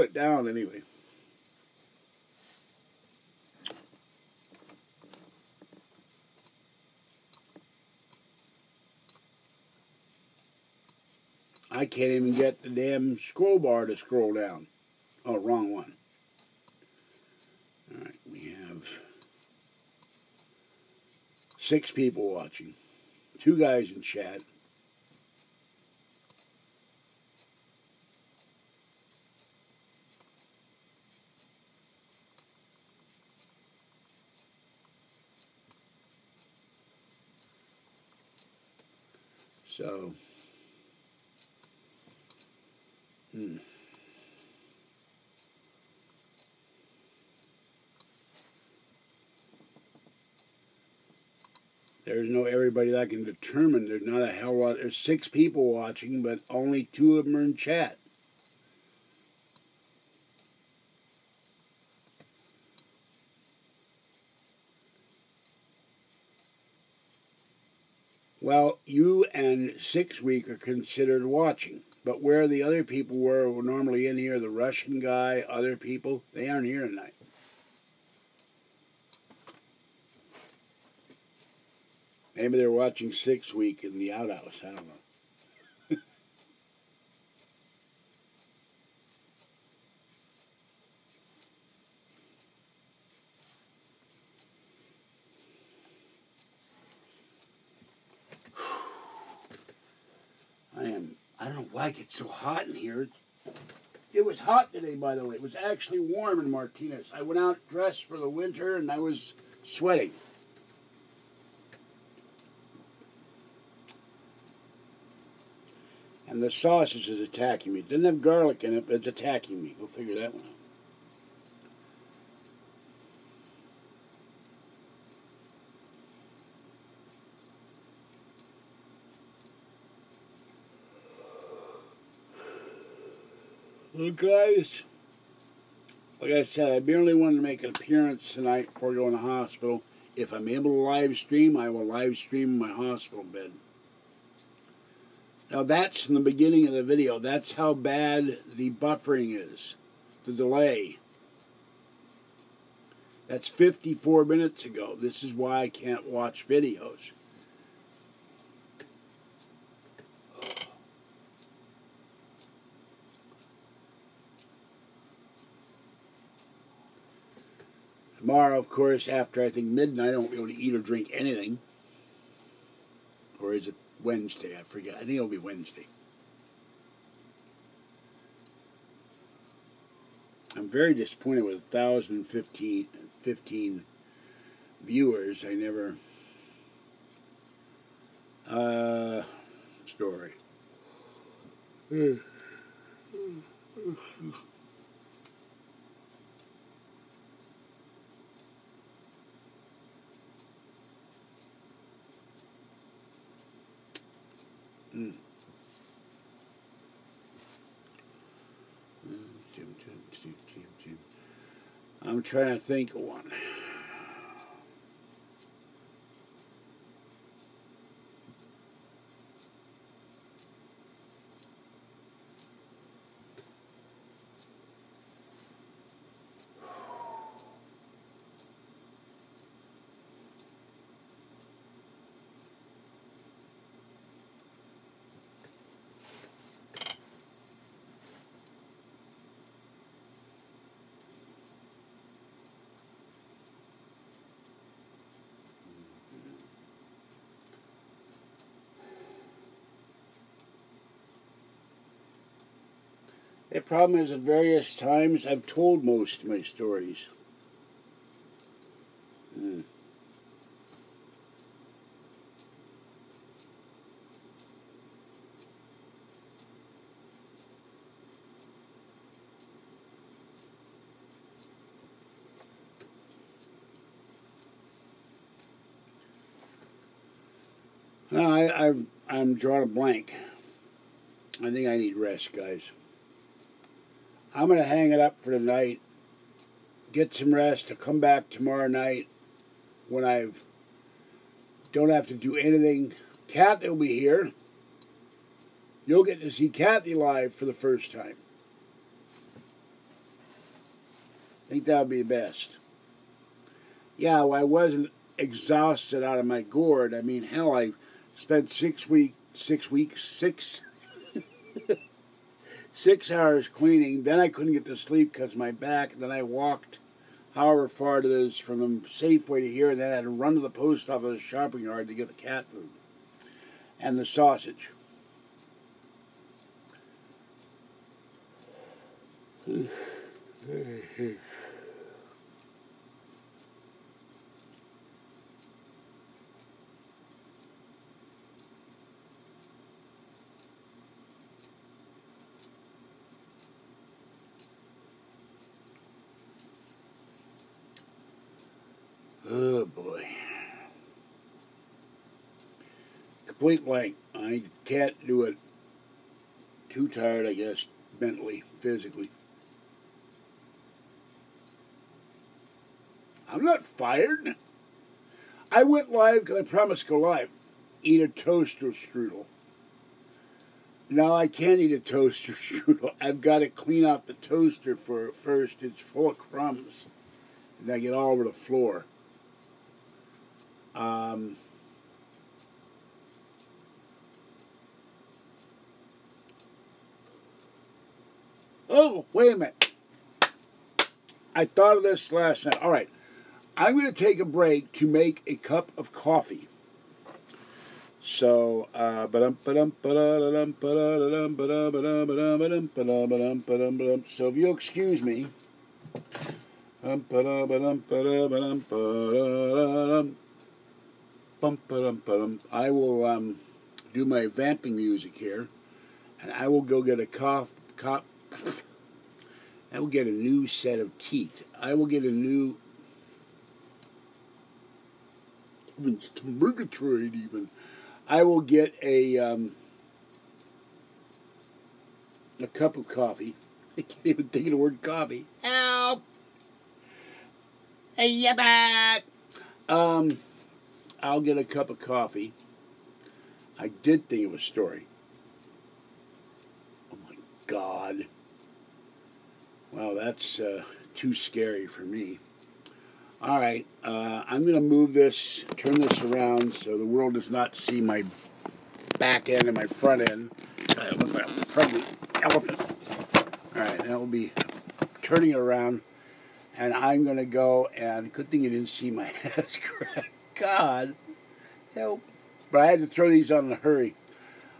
it down anyway. I can't even get the damn scroll bar to scroll down. Oh, wrong one. All right, we have 6 people watching. 2 guys in chat. So, there's no everybody that I can determine. There's not a hell of a lot. There's 6 people watching, but only 2 of them are in chat. Well, you and 6 Week are considered watching. But where the other people were who were normally in here, the Russian guy, other people, they aren't here tonight. Maybe they're watching 6 Week in the outhouse. I don't know. I don't know why it gets so hot in here. It was hot today, by the way. It was actually warm in Martinez. I went out dressed for the winter and I was sweating. And the sausage is attacking me. It doesn't have garlic in it, but it's attacking me. Go figure that one out. Well, guys, like I said, I barely wanted to make an appearance tonight before going to the hospital. If I'm able to live stream, I will live stream in my hospital bed. Now, that's from the beginning of the video. That's how bad the buffering is, the delay. That's 54 minutes ago. This is why I can't watch videos. Tomorrow, of course, after I think midnight, I won't be able to eat or drink anything. Or is it Wednesday? I forget. I think it'll be Wednesday. I'm very disappointed with 1,015 viewers. I never... Story. I'm trying to think of one. The problem is, at various times, I've told most of my stories. No, I'm drawing a blank. I think I need rest, guys. I'm going to hang it up for tonight, get some rest, to come back tomorrow night when I don't have to do anything. Kathy will be here. You'll get to see Kathy live for the first time. I think that'll be the best. Yeah, well, I wasn't exhausted out of my gourd. I mean, hell, I spent 6 hours cleaning. Then I couldn't get to sleep because of my back. Then I walked however far it is from the Safeway to here. And then I had to run to the post office shopping yard to get the cat food and the sausage. Oh boy. Complete blank. I can't do it. Too tired, I guess, mentally, physically. I'm not fired. I went live because I promised to go live. Eat a toaster strudel. No, I can't eat a toaster strudel. I've got to clean out the toaster first. It's full of crumbs. And I get all over the floor. Oh, wait a minute. I thought of this last night. All right. I'm going to take a break to make a cup of coffee. So, so if you'll excuse me. I will do my vamping music here, and I will go get I will get a new set of teeth. I will get a new... It's Murgatroyd even. I will get a cup of coffee. I can't even think of the word coffee. Help! Hey, yeah, back! I'll get a cup of coffee. I did think of a story. Oh my God. Wow, that's too scary for me. All right, I'm going to move this, turn this around so the world does not see my back end and my front end. I look like a pregnant elephant. All right, that will be turning it around, and I'm going to go, and good thing you didn't see my ass crack. God, help. But I had to throw these on in a hurry.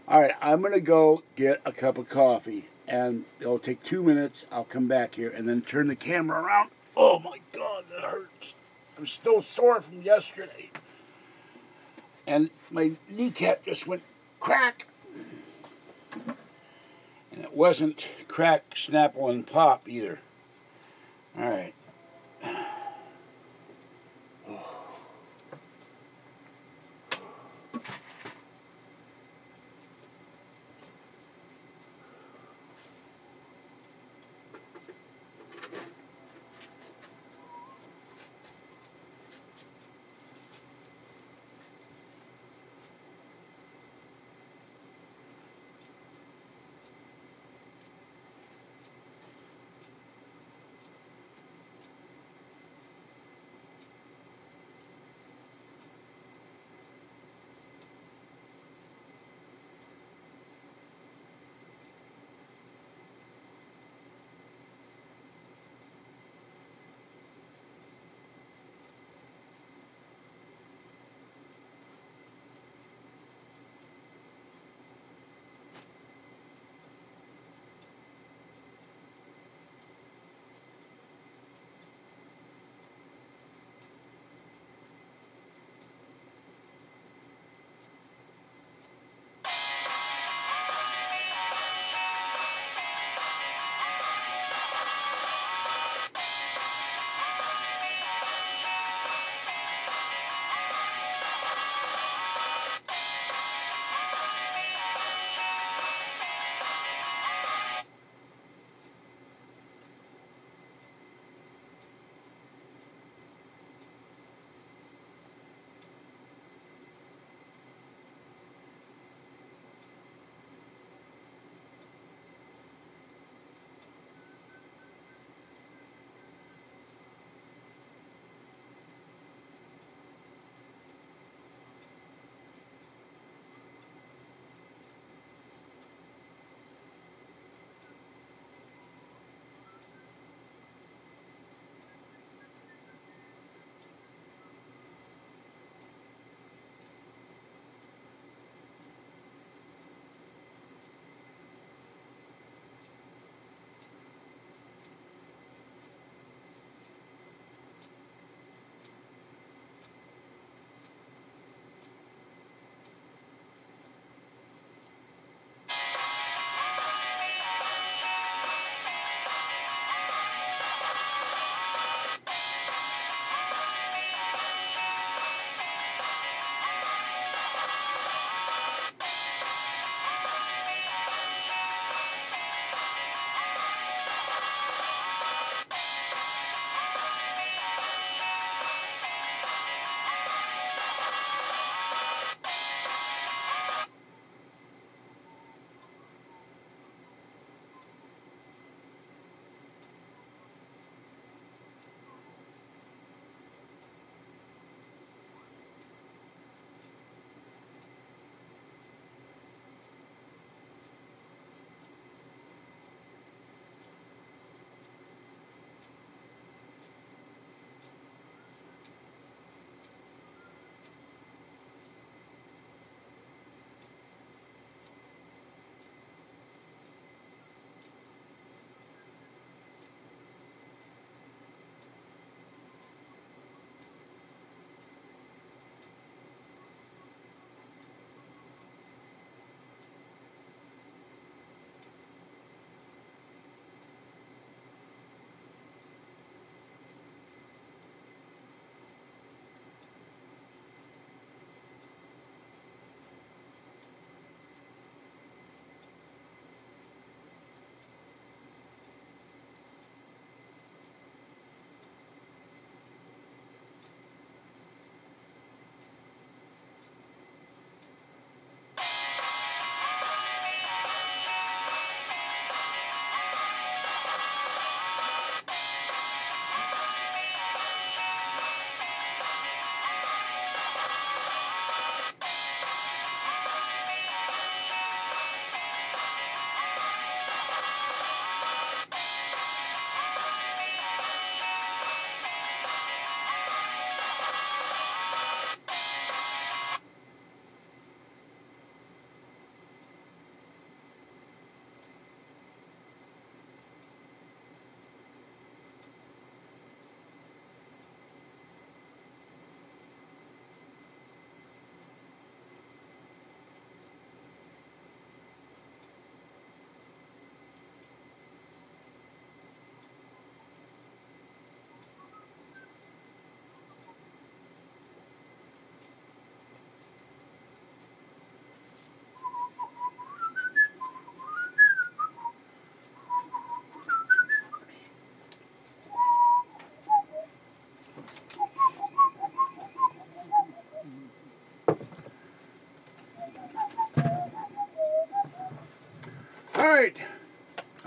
All right, I'm going to go get a cup of coffee, and it'll take 2 minutes. I'll come back here and then turn the camera around. Oh, my God, that hurts. I'm still sore from yesterday. And my kneecap just went crack. And it wasn't crack, snapple, and pop either. All right.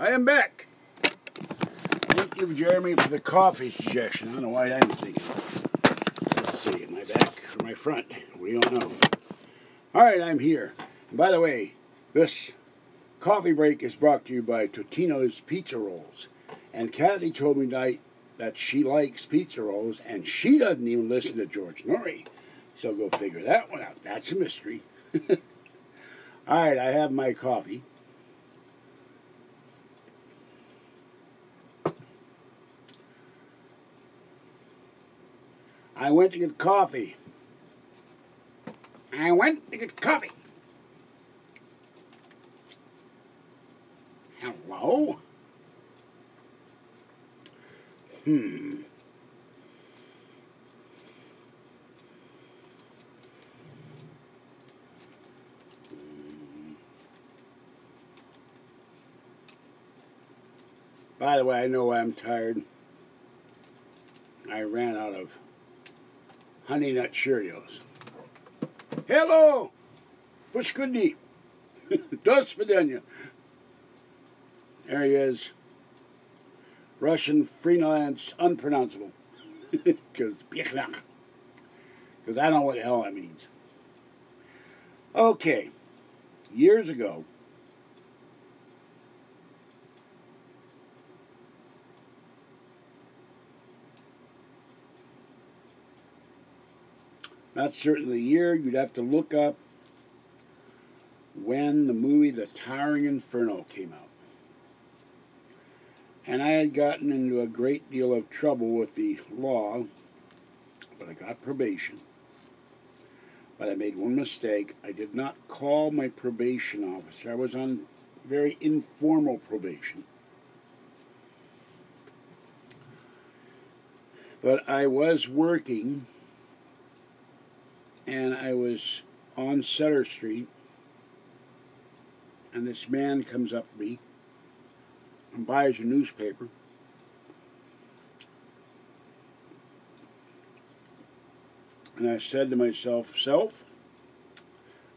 I am back. Thank you, Jeremy, for the coffee suggestion. I don't know why I didn't think of it. Let's see, am I back or my front? We don't know. All right, I'm here. And by the way, this coffee break is brought to you by Totino's Pizza Rolls. And Kathy told me tonight that she likes pizza rolls, and she doesn't even listen to George Norrie. So go figure that one out. That's a mystery. All right, I have my coffee. I went to get coffee. Hello? By the way, I know I'm tired. I ran out of Honey Nut Cheerios. Hello! What's good to eat? Do svidaniya. There he is. Russian freelance unpronounceable. Because I don't know what the hell that means. Okay. Years ago, not certain the year, you'd have to look up when the movie The Towering Inferno came out. And I had gotten into a great deal of trouble with the law, but I got probation. But I made one mistake. I did not call my probation officer. I was on very informal probation. But I was working, and I was on Sutter Street, and this man comes up to me and buys a newspaper. And I said to myself, "Self,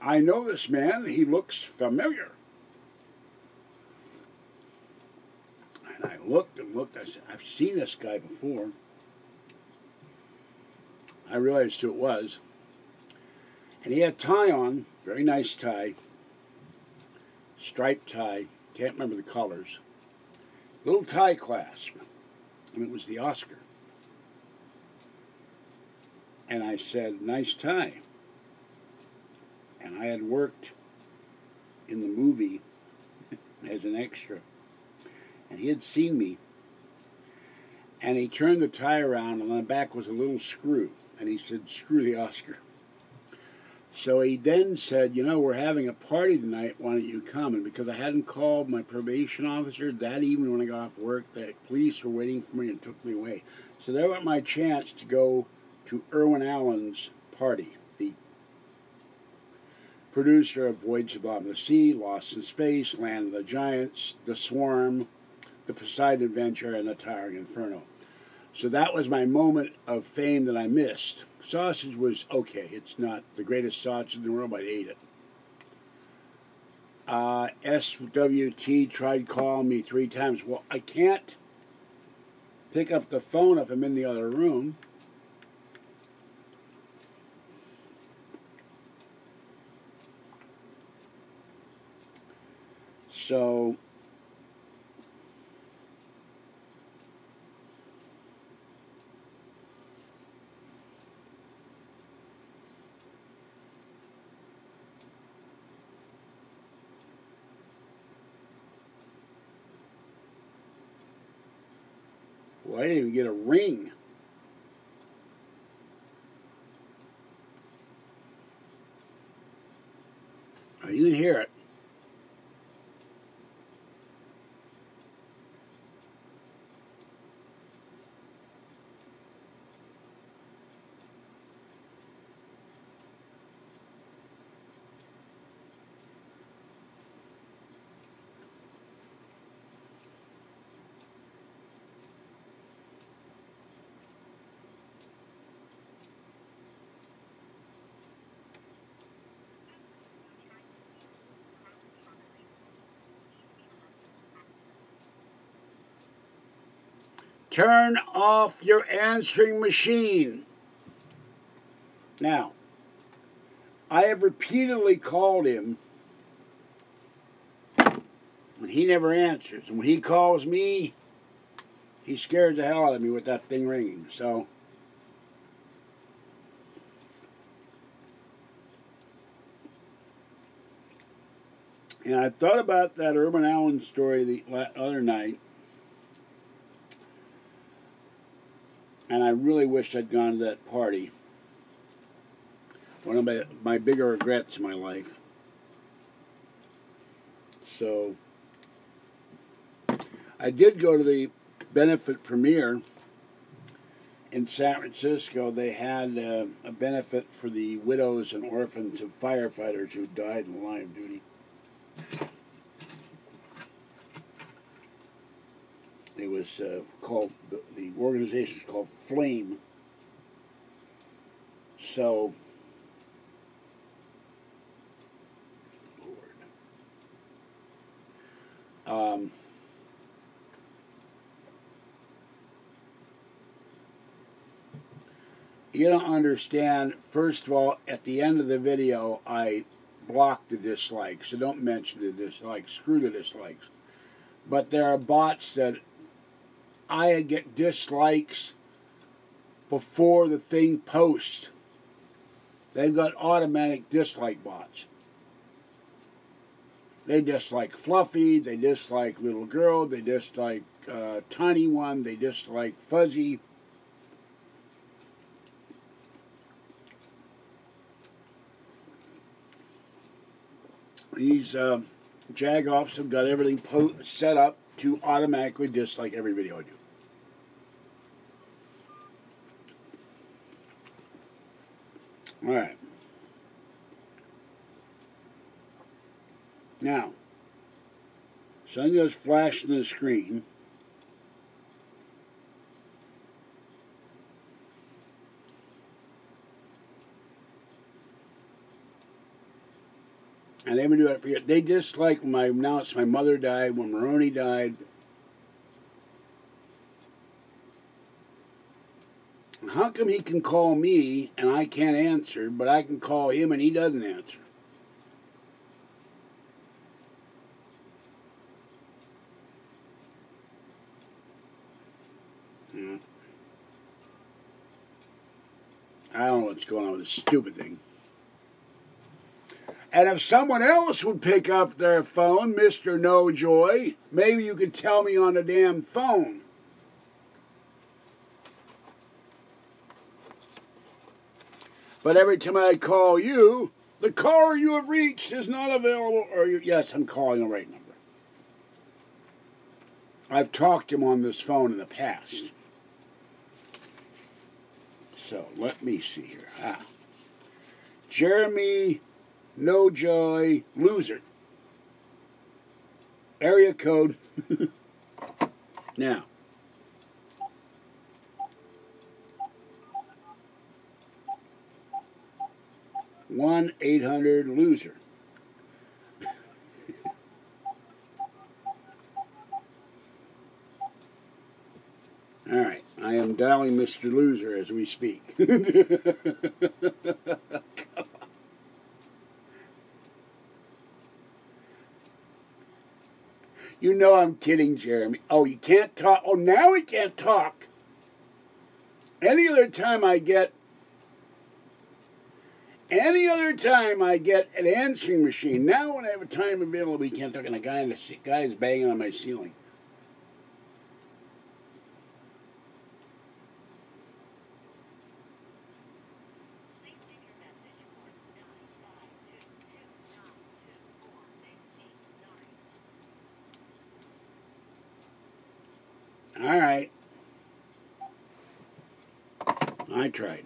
I know this man. He looks familiar." And I looked and looked. I said, "I've seen this guy before." I realized who it was. And he had a tie on, very nice tie, striped tie, can't remember the colors, little tie clasp, and it was the Oscar. And I said, "Nice tie." And I had worked in the movie as an extra, and he had seen me, and he turned the tie around, and on the back was a little screw, and he said, "Screw the Oscar." So he then said, "You know, we're having a party tonight, why don't you come?" And because I hadn't called my probation officer that evening when I got off work, the police were waiting for me and took me away. So there went my chance to go to Irwin Allen's party, the producer of Voyage of the Sea, Lost in Space, Land of the Giants, The Swarm, The Poseidon Adventure, and The Towering Inferno. So that was my moment of fame that I missed. Sausage was okay. It's not the greatest sausage in the world, but I ate it. SWT tried calling me 3 times. Well, I can't pick up the phone if I'm in the other room. So well, I didn't even get a ring. Oh, you can hear it. Turn off your answering machine. Now, I have repeatedly called him, and he never answers. And when he calls me, he scares the hell out of me with that thing ringing. So, and I thought about that Urban Allen story the other night, and I really wished I'd gone to that party. One of my bigger regrets in my life. So, I did go to the benefit premiere in San Francisco. They had a benefit for the widows and orphans of firefighters who died in the line of duty. It was called, the organization is called Flame. So, Lord. You don't understand. First of all, at the end of the video, I blocked the dislikes, so don't mention the dislikes. Screw the dislikes. But there are bots that I get dislikes before the thing posts. They've got automatic dislike bots. They dislike Fluffy, they dislike Little Girl, they dislike Tiny One, they dislike Fuzzy. These jagoffs have got everything set up to automatically dislike every video I do. Alright. Now, something just flashed on the screen. And they would do it for you. They dislike when I announced my mother died, when Maroney died. How come he can call me and I can't answer, but I can call him and he doesn't answer? Yeah. I don't know what's going on with this stupid thing. And if someone else would pick up their phone, Mr. No Joy, maybe you could tell me on the damn phone. But every time I call you, the caller you have reached is not available. Or yes, I'm calling the right number. I've talked to him on this phone in the past. So, let me see here. Jeremy No Joy Loser. Area code. Now. (1-800-LOSER). All right, I am dialing Mr. Loser as we speak. You know I'm kidding, Jeremy. Oh, you can't talk. Oh, now he can't talk. Any other time I get an answering machine. Now when I have a time available, we can't talk. And a guy is banging on my ceiling. All right. I tried.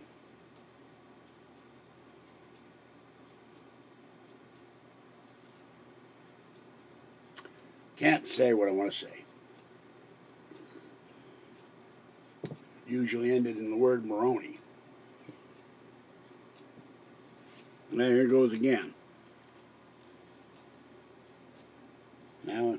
Can't say what I want to say. Usually ended in the word Maroney. And there it goes again. Now,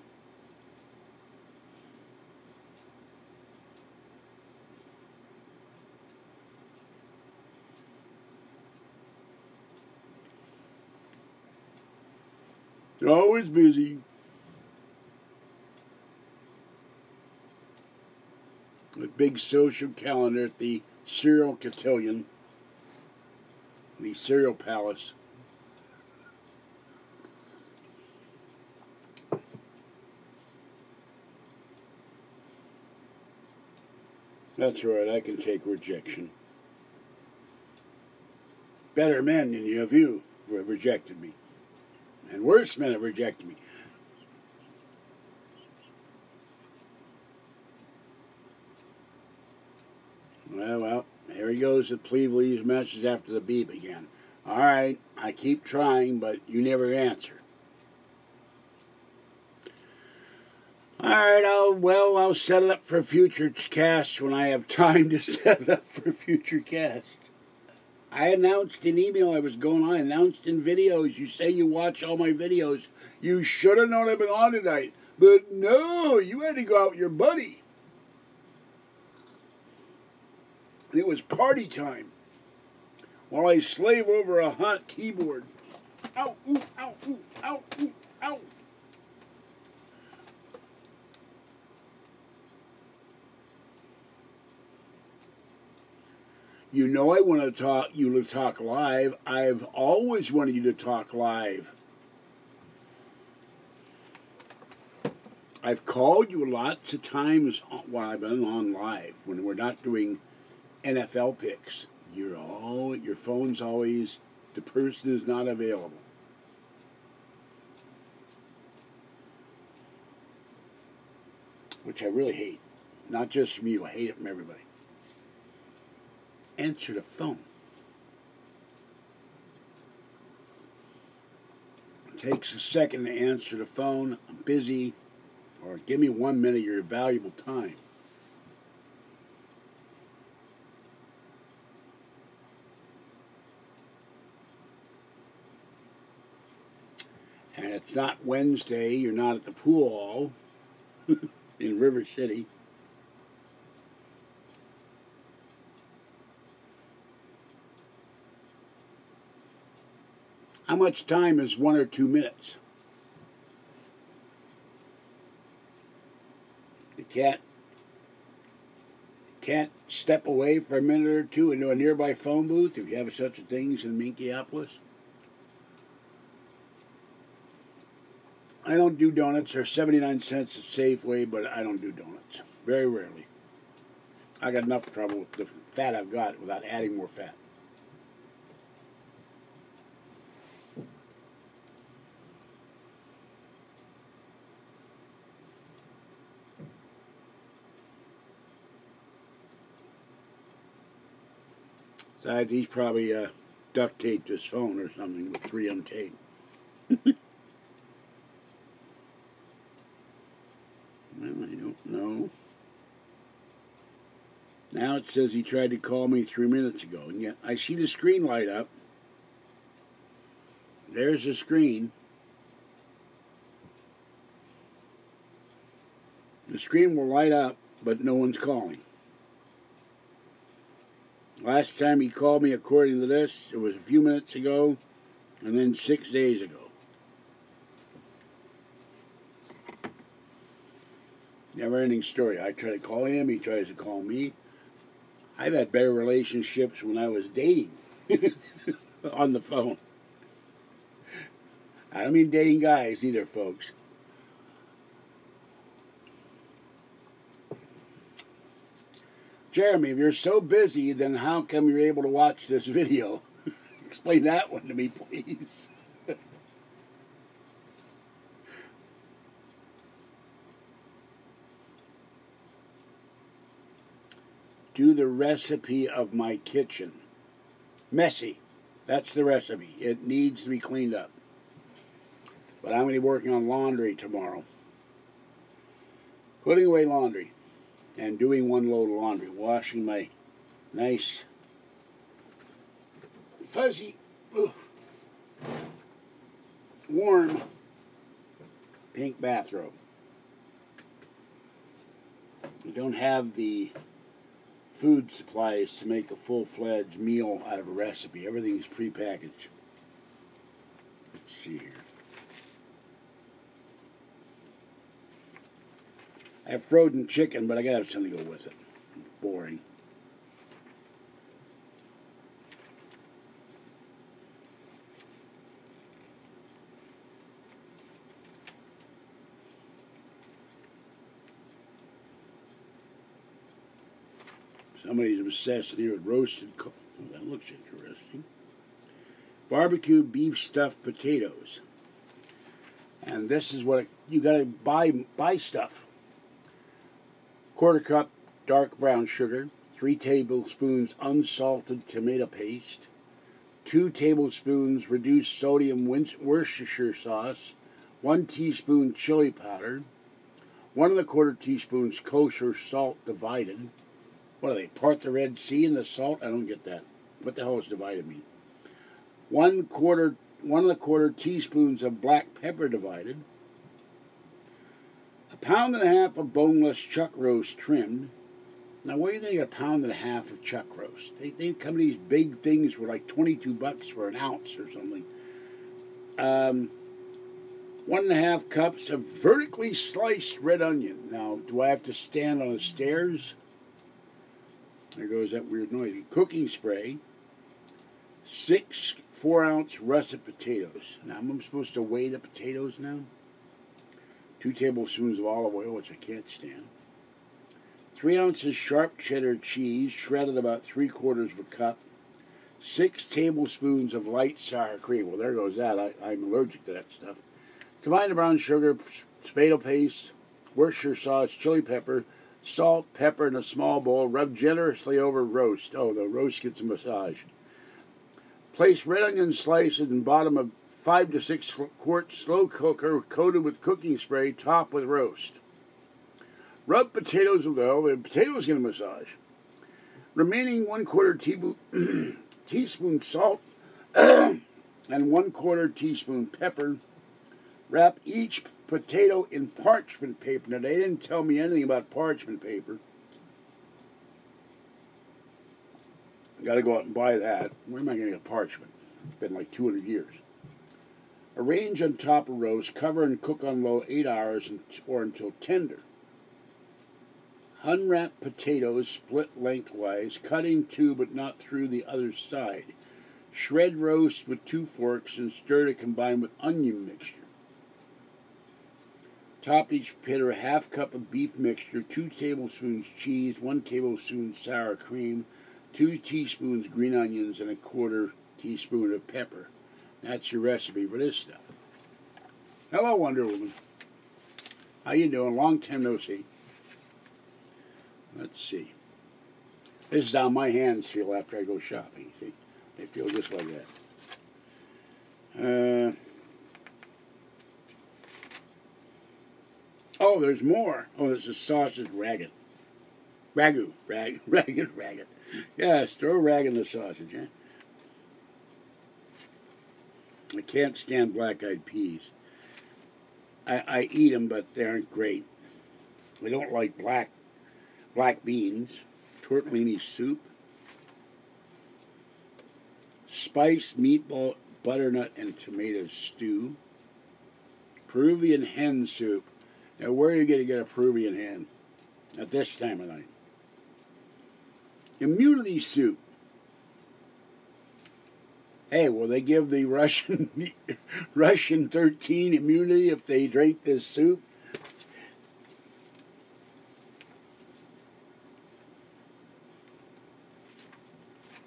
They're always busy. A big social calendar at the Cereal Cotillion, the Cereal Palace. That's right, I can take rejection. Better men than you have rejected me. And worse men have rejected me. Well, here he goes with Please message after the beep again. All right, I keep trying, but you never answer. All right, I'll set it up for future cast when I have time to set it up for future cast. I announced in email I was going on. I announced in videos. You say you watch all my videos. You should have known I've been on tonight. But no, you had to go out with your buddy. And it was party time while I slave over a hot keyboard. Ow, ooh, ow, ooh, ow, ooh, ow. You know I want to talk live. I've always wanted you to talk live. I've called you lots of times while I've been on live when we're not doing NFL picks. Your phone's always, the person is not available. Which I really hate. Not just from you, I hate it from everybody. Answer the phone. It takes a second to answer the phone. I'm busy. Or give me 1 minute of your valuable time. And it's not Wednesday. You're not at the pool hall in River City. How much time is 1 or 2 minutes? You can't step away for a minute or two into a nearby phone booth if you have such things in Minneapolis. I don't do donuts. They're 79 cents at Safeway, but I don't do donuts. Very rarely. I got enough trouble with the fat I've got without adding more fat. Besides, he's probably duct taped his phone or something with 3M tape. Well, I don't know. Now it says he tried to call me 3 minutes ago, and yet I see the screen light up. There's the screen. The screen will light up, but no one's calling. Last time he called me, according to this, it was a few minutes ago, and then 6 days ago. Never-ending story. I try to call him, he tries to call me. I've had better relationships when I was dating on the phone. I don't mean dating guys either, folks. Jeremy, if you're so busy, then how come you're able to watch this video? Explain that one to me, please. Do the recipe of my kitchen. Messy. That's the recipe. It needs to be cleaned up. But I'm going to be working on laundry tomorrow. Putting away laundry. And doing 1 load of laundry. Washing my nice, fuzzy, warm pink bathrobe. I don't have the food supplies to make a full-fledged meal out of a recipe. Everything's prepackaged. Let's see here. I have frozen chicken, but I gotta have something to go with it. Boring. Somebody's obsessed here with roasted. Oh, that looks interesting. Barbecue beef stuffed potatoes. And this is what you gotta buy stuff. 1/4 cup dark brown sugar, 3 tablespoons unsalted tomato paste, 2 tablespoons reduced sodium Worcestershire sauce, 1 teaspoon chili powder, 1 1/4 teaspoons kosher salt divided. What are they, part the Red Sea in the salt? I don't get that. What the hell does divided mean? 1 1/4 teaspoons of black pepper divided, 1.5 pounds of boneless chuck roast trimmed. Now, where are you going to get 1.5 pounds of chuck roast? They come in these big things for like $22 for an ounce or something. 1.5 cups of vertically sliced red onion. Now, do I have to stand on the stairs? There goes that weird noise. Cooking spray. 6 4-ounce russet potatoes. Now, I'm supposed to weigh the potatoes now. 2 tablespoons of olive oil, which I can't stand. 3 ounces sharp cheddar cheese, shredded about 3/4 of a cup. 6 tablespoons of light sour cream. Well, there goes that. I'm allergic to that stuff. Combine the brown sugar, tomato paste, Worcestershire sauce, chili pepper, salt, pepper in a small bowl. Rub generously over roast. Oh, the roast gets a massage. Place red onion slices in bottom of 5 to 6 quart slow cooker coated with cooking spray, top with roast. Rub potatoes with oil. The potatoes get a massage. Remaining 1/4 teaspoon salt and 1/4 teaspoon pepper. Wrap each potato in parchment paper. Now, they didn't tell me anything about parchment paper. Got to go out and buy that. Where am I going to get parchment? It's been like 200 years. Arrange on top of roast. Cover and cook on low 8 hours or until tender. Unwrap potatoes, split lengthwise, cut in 2 but not through the other side. Shred roast with 2 forks and stir to combine with onion mixture. Top each potato 1/2 cup of beef mixture, 2 tablespoons cheese, 1 tablespoon sour cream, 2 teaspoons green onions, and 1/4 teaspoon of pepper. That's your recipe for this stuff. Hello, Wonder Woman. How you doing? Long time no see. Let's see. This is how my hands feel after I go shopping. See, they feel just like that. Oh, there's more. Oh, this is sausage ragged. Ragu. Ragged. Yes, throw rag in the sausage, eh? I can't stand black-eyed peas. I eat them, but they aren't great. I don't like black beans. Tortellini soup. Spiced meatball, butternut, and tomato stew. Peruvian hen soup. Now, where are you going to get a Peruvian hen at this time of night? Immunity soup. Hey, will they give the Russian 13 immunity if they drink this soup?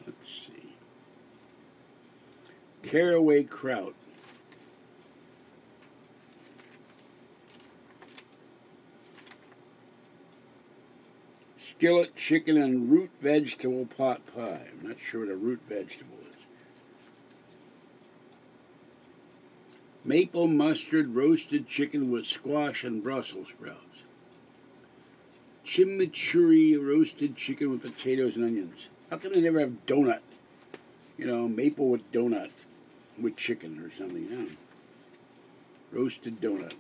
Let's see. Caraway kraut. Skillet chicken and root vegetable pot pie. I'm not sure what a root vegetable is. Maple mustard roasted chicken with squash and Brussels sprouts. Chimichurri roasted chicken with potatoes and onions. How come they never have donut? You know, maple with donut with chicken or something. Yeah. Roasted donut.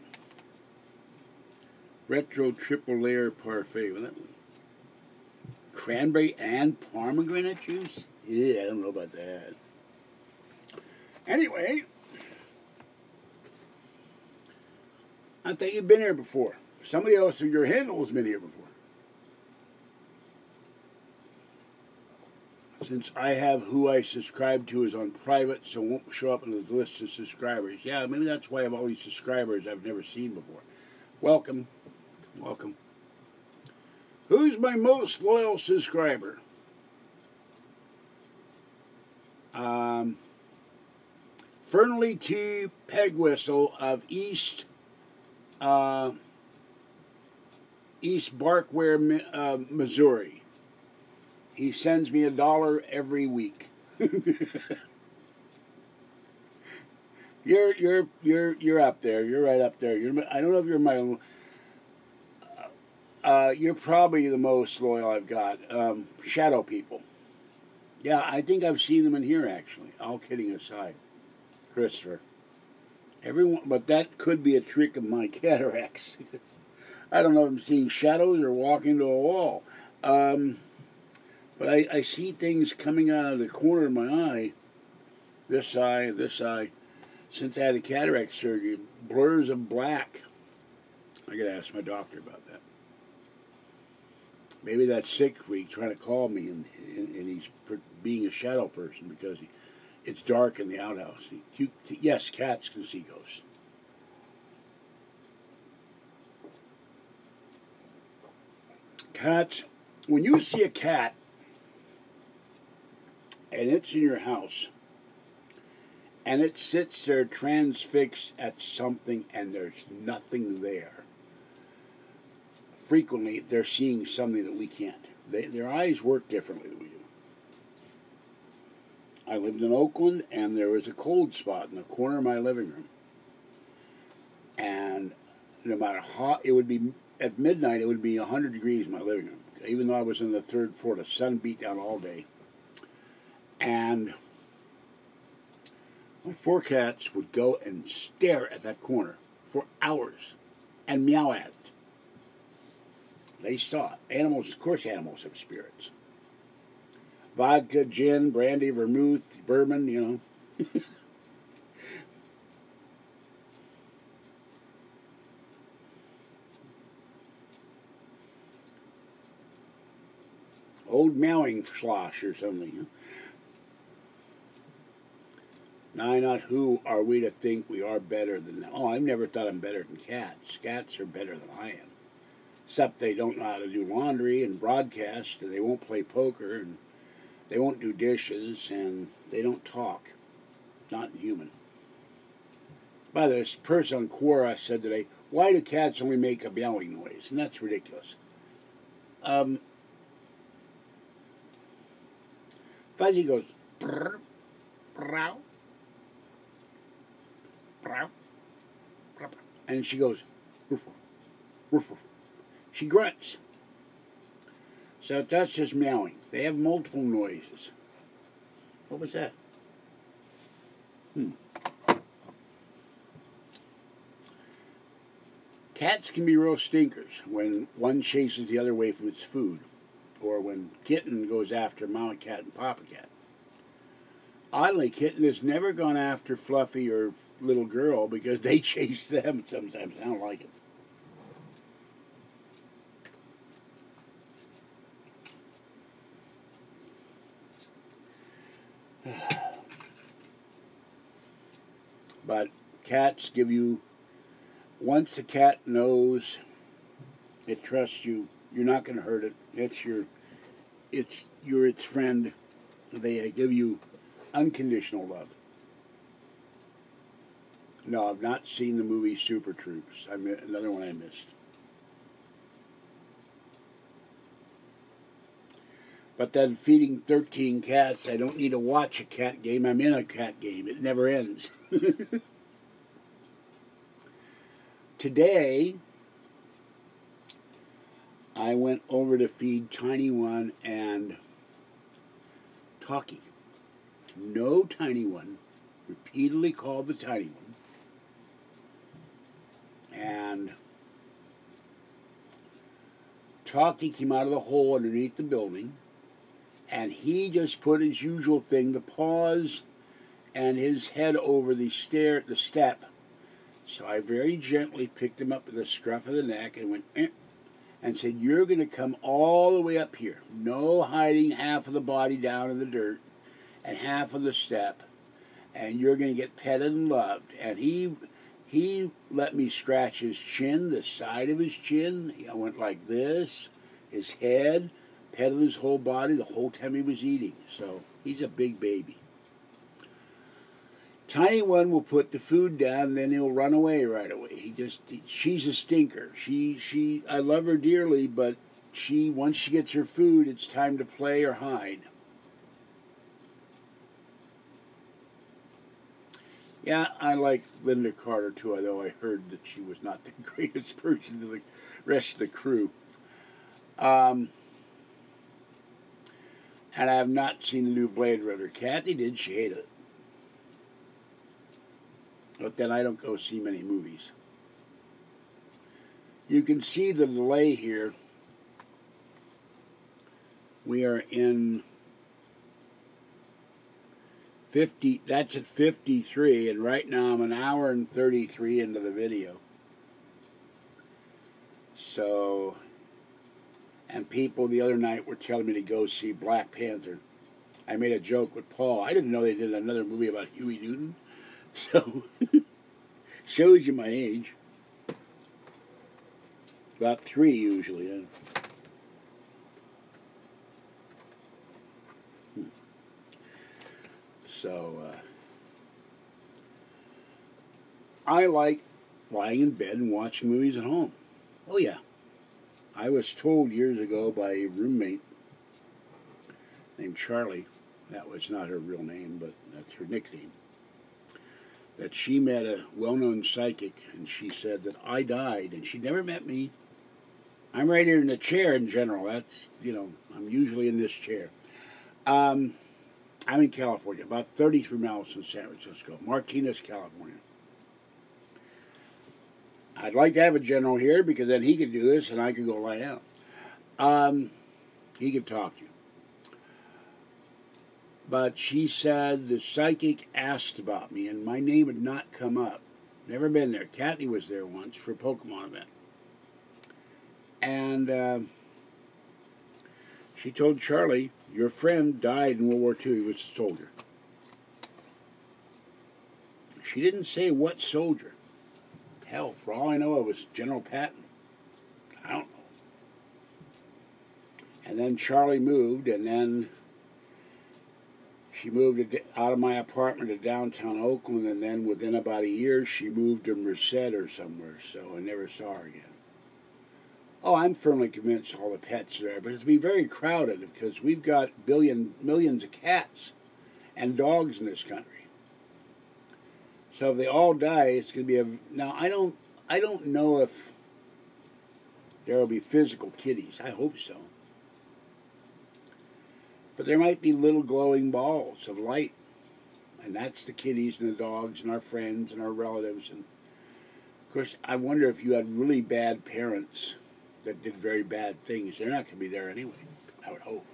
Retro triple layer parfait. Well, that one. Cranberry and pomegranate juice? Yeah, I don't know about that. Anyway, I thought you'd been here before. Somebody else in your handle has been here before. Since I have who I subscribe to is on private, so it won't show up in the list of subscribers. Yeah, maybe that's why I have all these subscribers I've never seen before. Welcome. Welcome. Who's my most loyal subscriber? Fernley T. Pegwhistle of East Barkware, Missouri. He sends me $1 every week. You're up there. You're right up there. I don't know if you're my. You're probably the most loyal I've got. Shadow people. Yeah, I think I've seen them in here actually. All kidding aside, Christopher. Everyone, but that could be a trick of my cataracts. I don't know if I'm seeing shadows or walking to a wall. But I see things coming out of the corner of my eye. This eye, this eye. Since I had a cataract surgery, blurs of black. I gotta ask my doctor about that. Maybe that's sick week trying to call me, and he's being a shadow person because it's dark in the outhouse. Yes, cats can see ghosts. Cats, when you see a cat and it's in your house and it sits there transfixed at something and there's nothing there, frequently they're seeing something that we can't. Their eyes work differently than we do. I lived in Oakland, and there was a cold spot in the corner of my living room. And no matter how, it would be, at midnight, it would be 100 degrees in my living room. Even though I was in the third floor, the sun beat down all day. And my 4 cats would go and stare at that corner for hours and meow at it. They saw it. Animals, of course animals have spirits. Vodka, gin, brandy, vermouth, bourbon, you know. Old meowing slosh or something. Huh? Now, not who are we to think we are better than them. Oh, I've never thought I'm better than cats. Cats are better than I am. Except they don't know how to do laundry and broadcast, and they won't play poker, and they won't do dishes, and they don't talk. Not human. By the way, this person on Quora said today, why do cats only make a meowing noise? And that's ridiculous. Fuzzy goes, brr, brow, brow, brow, and she goes, woof, woof, woof. She grunts. So that's just meowing. They have multiple noises. What was that? Cats can be real stinkers when one chases the other away from its food, or when Kitten goes after Mama Cat and Papa Cat. Oddly, Kitten has never gone after Fluffy or Little Girl because they chase them sometimes. I don't like it. But cats give you, once the cat knows, it trusts you, you're not going to hurt it. You're its friend. They give you unconditional love. No, I've not seen the movie Super Troops. Another one I missed. But then feeding 13 cats, I don't need to watch a cat game. I'm in a cat game. It never ends. Today, I went over to feed Tiny One and Talkie. No Tiny One. Repeatedly called the Tiny One. And Talkie came out of the hole underneath the building. And he just put his usual thing, the paws and his head over the step, So I very gently picked him up at the scruff of the neck and went, and said, you're going to come all the way up here. No hiding half of the body down in the dirt and half of the step. And you're going to get petted and loved. And he let me scratch his chin, the side of his chin. I went like this, his head, petted his whole body the whole time he was eating. So he's a big baby. Tiny one will put the food down, and then he'll run away right away. She's a stinker. I love her dearly, but once she gets her food, it's time to play or hide. Yeah, I like Linda Carter too, although I heard that she was not the greatest person to the rest of the crew. And I have not seen the new Blade Runner. Kathy did, she hated it. But then I don't go see many movies. You can see the delay here. We are in 50, that's at 53, and right now I'm an hour and 33 into the video. So, and people the other night were telling me to go see Black Panther. I made a joke with Paul. I didn't know they did another movie about Huey Newton. So, shows you my age. About 3 usually. So, I like lying in bed and watching movies at home. Oh yeah. I was told years ago by a roommate named Charlie, that was not her real name, but that's her nickname, that she met a well-known psychic, and she said that I died, and she never met me. I'm right here in the chair in general. That's, I'm usually in this chair. I'm in California, about 33 miles from San Francisco, Martinez, California. I'd like to have a general here because then he could do this and I could go lie down. He could talk to you. But she said the psychic asked about me, and my name had not come up. Never been there. Kathy was there once for a Pokemon event. And she told Charlie, your friend died in World War II. He was a soldier. She didn't say what soldier. Hell, for all I know, it was General Patton. I don't know. And then Charlie moved, and then she moved out of my apartment to downtown Oakland, and then within about a year, she moved to Merced or somewhere, so I never saw her again. Oh, I'm firmly convinced all the pets are there, but it's be very crowded because we've got millions of cats and dogs in this country. So if they all die, it's going to be Now, I don't know if there will be physical kitties. I hope so. But there might be little glowing balls of light. And that's the kitties and the dogs and our friends and our relatives. And of course, I wonder if you had really bad parents that did very bad things. They're not going to be there anyway, I would hope.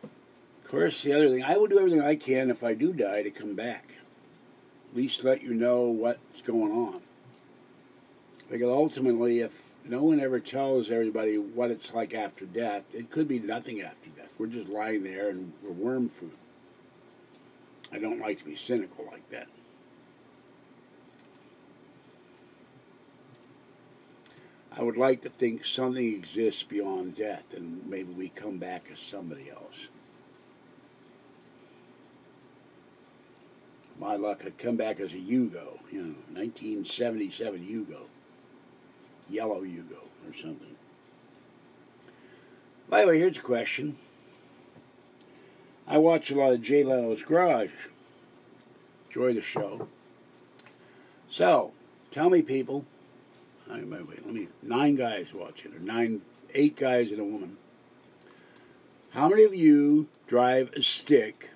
Of course, the other thing, I will do everything I can if I do die to come back. At least let you know what's going on. Because ultimately, if no one ever tells everybody what it's like after death, it could be nothing after death. We're just lying there and we're worm food. I don't like to be cynical like that. I would like to think something exists beyond death and maybe we come back as somebody else. My luck, I'd come back as a Yugo, 1977 Yugo. Yellow Yugo or something. By the way, here's a question. I watch a lot of Jay Leno's Garage. Enjoy the show. So, tell me, people. Wait, 9 guys watching, or 8 guys and a woman. How many of you drive a stick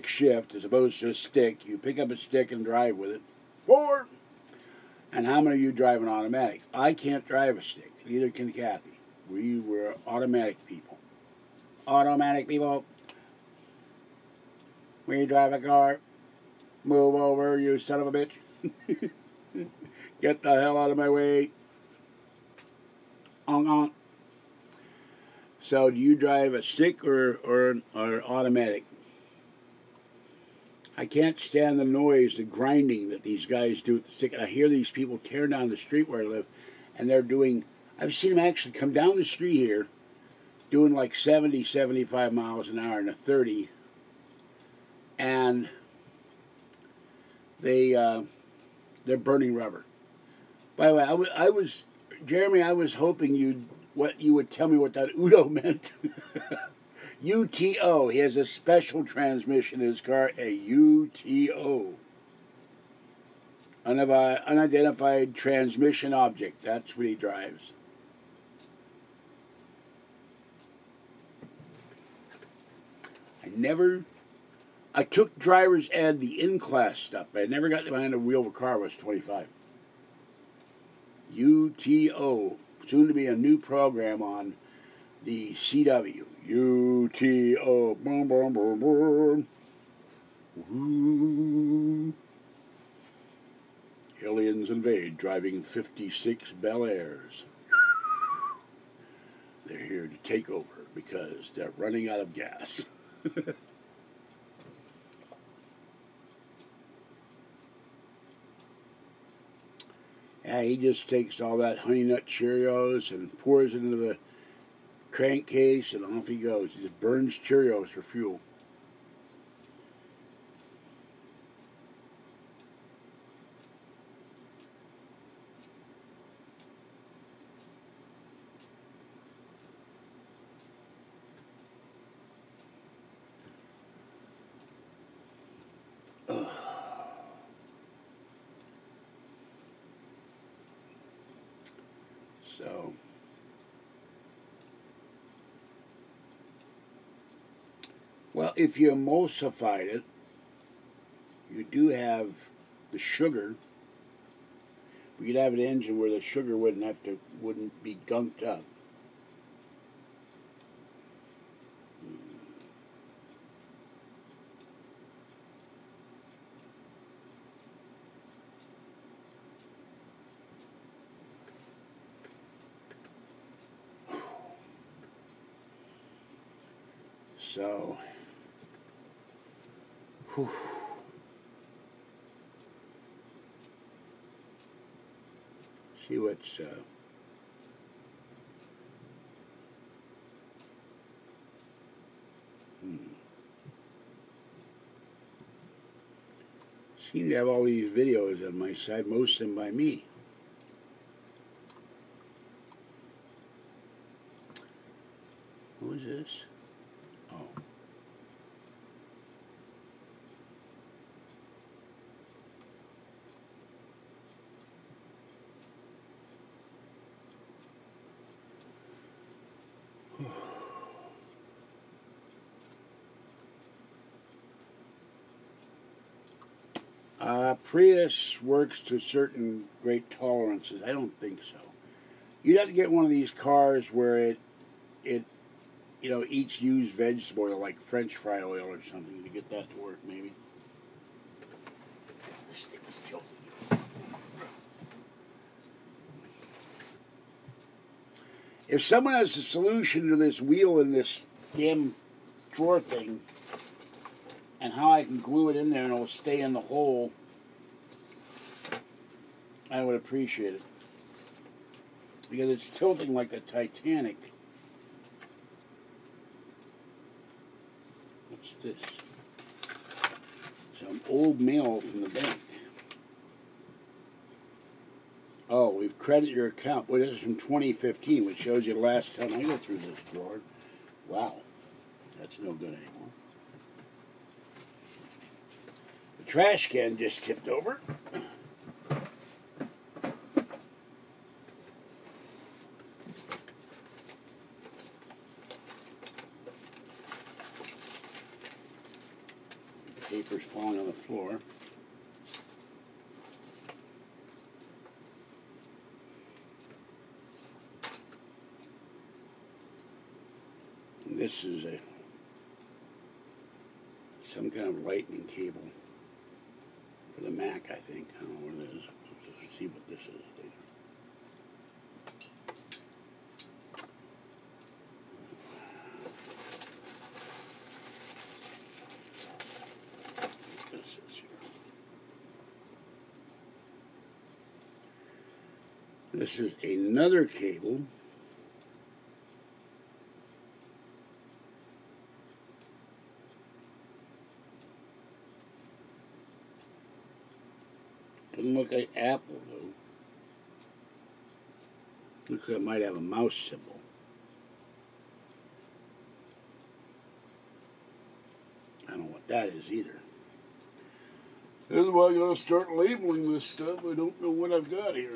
shift as opposed to a stick? You pick up a stick and drive with it. Forward. And how many of you drive an automatic? I can't drive a stick. Neither can Kathy. We were automatic people. Automatic people. We drive a car. Move over, you son of a bitch. Get the hell out of my way. On. So, do you drive a stick or automatic? I can't stand the noise, the grinding that these guys do with the stick. And I hear these people tearing down the street where I live, and they're doing, I've seen them actually come down the street here, doing like 70, 75 miles an hour in a 30, and they're burning rubber. By the way, I was Jeremy, I was hoping you would tell me what that UTO meant. UTO. He has a special transmission in his car, a UTO. Unidentified transmission object. That's what he drives. I took driver's ed, the in-class stuff, but I never got behind the wheel of a car when I was 25. UTO. Soon to be a new program on the CW. UTO. Boom, boom, boom, boom. Ooh. Aliens invade, driving 56 Bel Airs. They're here to take over because they're running out of gas. Yeah, he just takes all that Honey Nut Cheerios and pours it into the crankcase, and off he goes. He just burns Cheerios for fuel. So, well, if you emulsified it, you do have the sugar. We could have an engine where the sugar wouldn't be gunked up. So, whew. See what's seem to have all these videos on my side, most of them by me. What was this? Oh. Prius works to certain great tolerances. I don't think so. You'd have to get one of these cars where it eats used vegetable oil, like French fry oil or something, to get that to work, maybe. This thing is tilted. If someone has a solution to this wheel in this damn drawer thing, and how I can glue it in there and it'll stay in the hole, I would appreciate it. Because it's tilting like the Titanic. What's this? Some old mail from the bank. Oh, we've credited your account. Well, this is from 2015, which shows you the last time I go through this drawer. Wow. That's no good anymore. The trash can just tipped over. Paper's falling on the floor. And this is some kind of lightning cable. For the Mac, I think. I don't know where it is. Let's see what this is later. This is here. This is another cable. Doesn't look like Apple, though. Looks like it might have a mouse symbol. I don't know what that is either. This is why I gotta start labeling this stuff. I don't know what I've got here.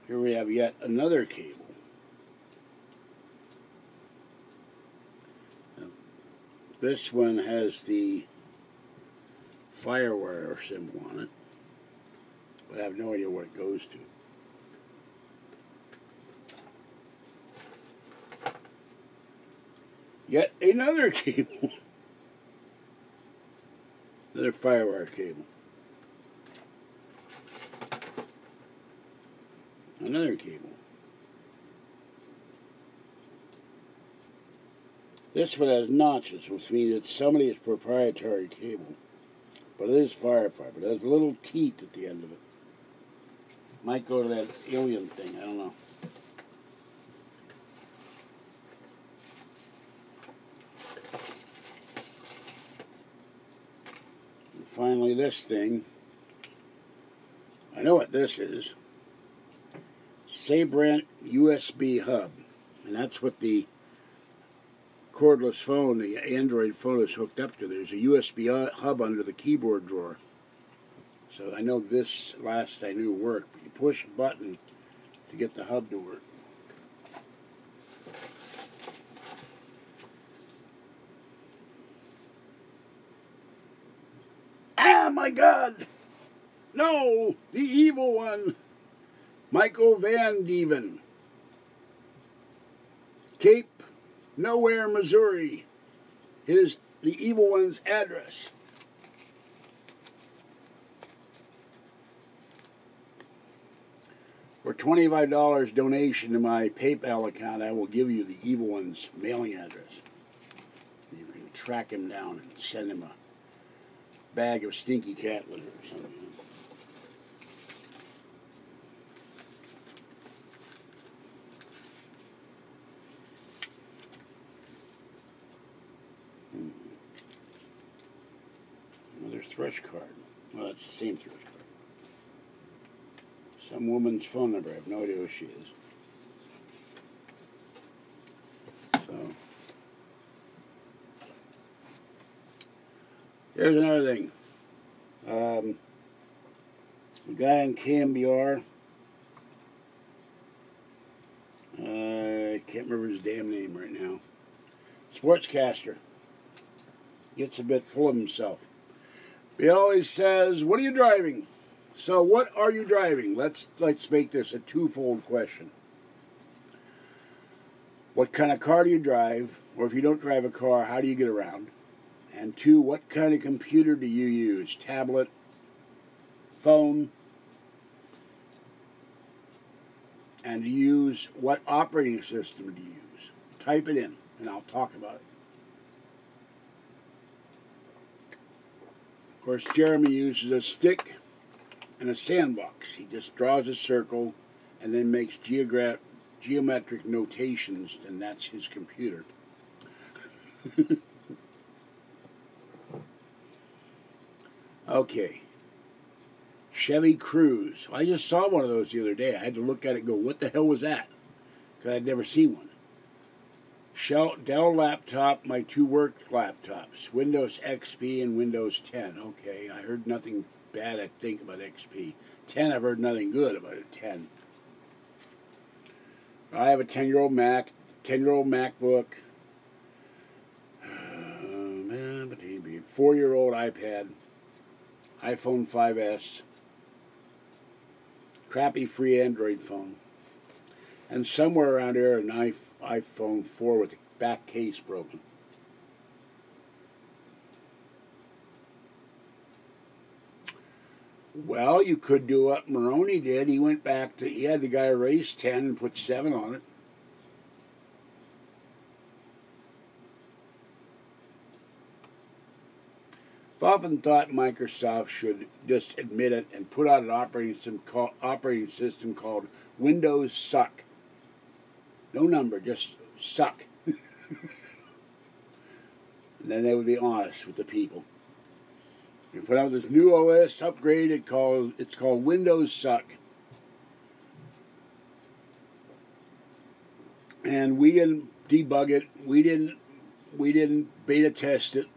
Here we have yet another cable. Now, this one has the FireWire symbol on it, but I have no idea what it goes to. Yet another cable. Another FireWire cable. Another cable. This one has notches, which means it's somebody's proprietary cable. But it is Firefly, but it has little teeth at the end of it. Might go to that alien thing, I don't know. And finally this thing. I know what this is. Sabrent USB hub. And that's what the cordless phone, the Android phone, is hooked up to. There's a USB hub under the keyboard drawer. So I know this last I knew worked, but you push a button to get the hub to work. Ah, my God! No! The evil one! Michael Van Dieven. Cape Nowhere, Missouri. The evil one's address. For $25 donation to my PayPal account, I will give you the evil one's mailing address. You can track him down and send him a bag of stinky cat litter or something. Another thrush card. Well, it's the same thrush card. Some woman's phone number. I have no idea who she is. So, here's another thing. The guy in KMBR, I can't remember his damn name right now. Sportscaster. Gets a bit full of himself. He always says, "What are you driving?" So what are you driving? Let's make this a twofold question. What kind of car do you drive? Or if you don't drive a car, how do you get around? And two, what kind of computer do you use? Tablet, phone? And do you use what operating system do you use? Type it in and I'll talk about it. Of course, Jeremy uses a stick and a sandbox. He just draws a circle and then makes geometric notations, and that's his computer. Okay. Chevy Cruze. I just saw one of those the other day. I had to look at it and go, what the hell was that? Because I'd never seen one. Dell laptop, my two work laptops. Windows XP and Windows 10. Okay, I heard nothing bad, I think, about XP. 10, I've heard nothing good about it. 10. I have a 10-year-old Mac, 10-year-old MacBook, 4-year-old iPad, iPhone 5S, crappy free Android phone, and somewhere around there an iPhone 4 with the back case broken. Well, you could do what Maroney did. He went back to, he had the guy erase 10 and put 7 on it. I've often thought Microsoft should just admit it and put out an operating system called Windows Suck. No number, just suck. And then they would be honest with the people. You put out this new OS upgrade. It's called Windows Suck. And we didn't debug it. We didn't beta test it.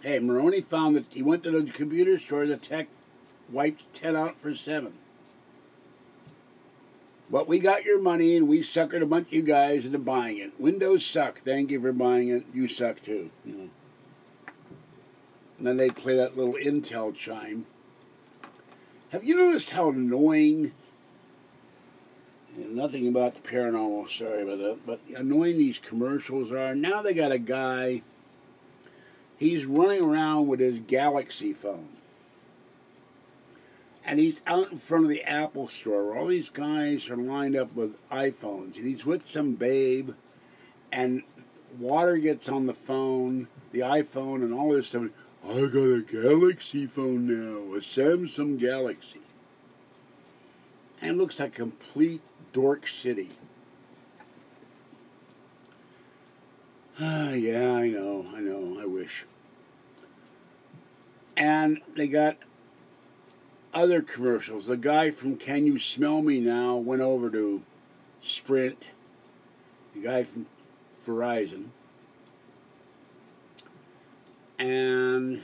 Hey, Maroney found that he went to the computer store. The tech wiped 10 out for 7. But we got your money, and we suckered a bunch of you guys into buying it. Windows suck. Thank you for buying it. You suck too. You know. And then they play that little Intel chime. Have you noticed how annoying? Nothing about the paranormal. Sorry about that. But annoying these commercials are. Now they got a guy. He's running around with his Galaxy phone. And he's out in front of the Apple store where all these guys are lined up with iPhones. And he's with some babe. And water gets on the phone, the iPhone, and all this stuff. I got a Galaxy phone now, a Samsung Galaxy. And it looks like complete dork city. Yeah, I know, I wish. And they got other commercials. The guy from Can You Smell Me Now went over to Sprint. The guy from Verizon. And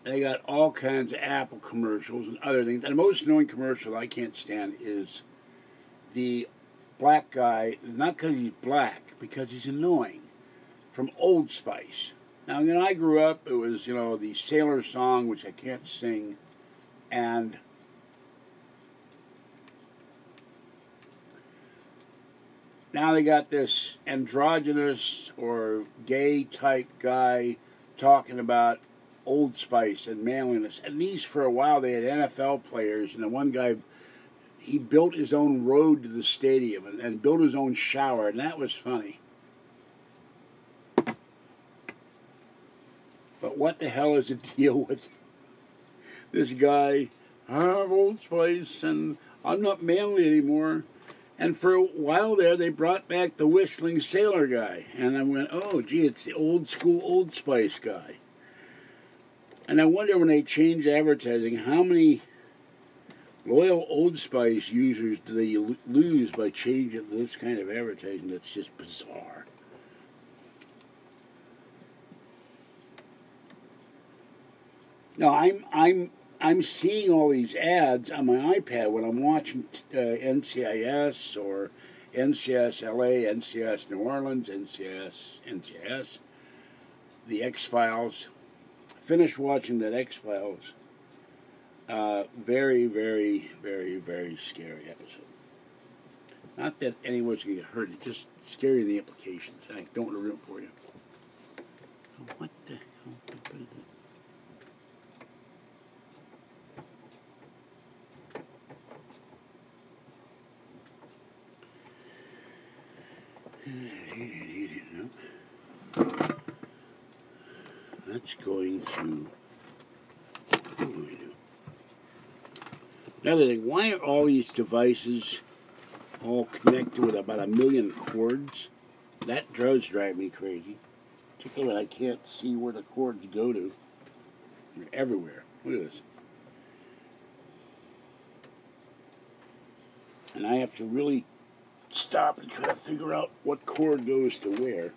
they got all kinds of Apple commercials and other things. And the most annoying commercial I can't stand is the black guy, not because he's black, because he's annoying, from Old Spice. Now, when I grew up, it was, the Sailor song, which I can't sing, and now they got this androgynous or gay type guy talking about Old Spice and manliness. At least for a while they had NFL players, and the one guy, he built his own road to the stadium and built his own shower, and that was funny. But what the hell is the deal with this guy? I have Old Spice and I'm not manly anymore. And for a while there, they brought back the whistling sailor guy. And I went, oh, gee, it's the old school Old Spice guy. And I wonder when they change advertising, how many loyal Old Spice users do they lose by changing this kind of advertising? That's just bizarre. No, I'm seeing all these ads on my iPad when I'm watching NCIS or NCIS LA, NCIS New Orleans, NCIS, the X-Files. Finished watching that X-Files. Very, very, very, very scary episode. Not that anyone's going to get hurt, it's just scary the implications. I don't want to ruin it for you. What the hell? That's going to... What do we do? Another thing, why are all these devices all connected with about 1 million cords? That does drive me crazy. Particularly when I can't see where the cords go to. They're everywhere. Look at this. And I have to really stop and try to figure out what cord goes to where.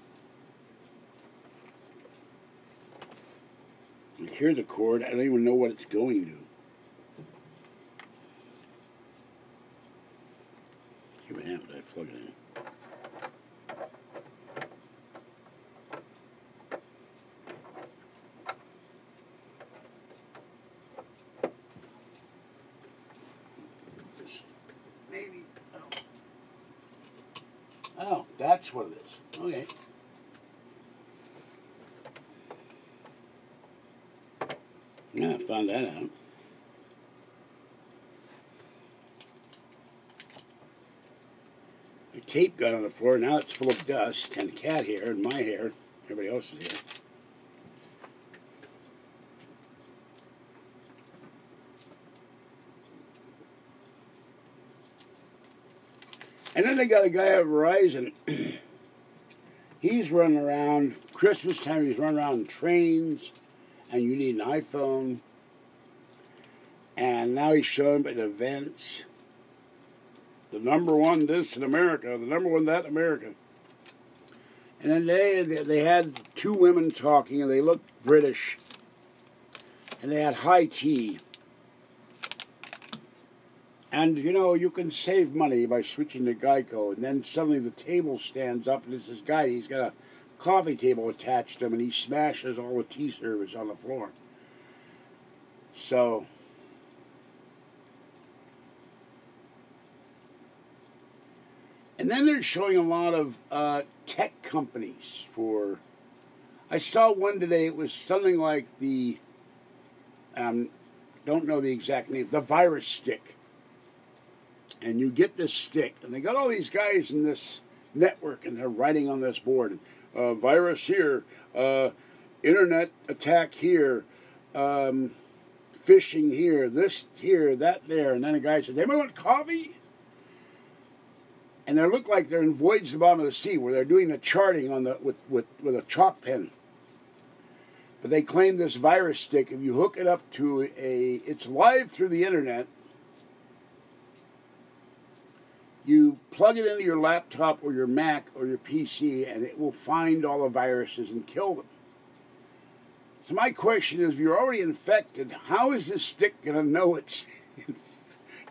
Like here's a cord, I don't even know what it's going to. See what happens, I plug it in. Maybe, oh, that's what it is. Okay. found that out. The tape got on the floor. Now it's full of dust and cat hair and my hair. Everybody else's hair. And then they got a guy at Verizon. He's running around, Christmas time, he's running around trains, and you need an iPhone. And now he's showing up at events. The #1 this in America, the #1 that in America. And then they had two women talking, and they looked British. And they had high tea. And, you know, you can save money by switching to Geico. And then suddenly the table stands up, and it's this guy. He's got a coffee table attached to him, and he smashes all the tea service on the floor. So, and then they're showing a lot of tech companies for... I saw one today. It was something like the... don't know the exact name. The virus stick. And you get this stick, and they got all these guys in this network, and they're writing on this board, virus here, internet attack here, phishing here, this here, that there, and then a guy says, "Anyone want coffee?" And they look like they're in Voyage to the Bottom of the Sea, where they're doing the charting on the with a chalk pen. But they claim this virus stick, if you hook it up to it's live through the internet. You plug it into your laptop or your Mac or your PC, and it will find all the viruses and kill them. So my question is, if you're already infected, how is this stick going to know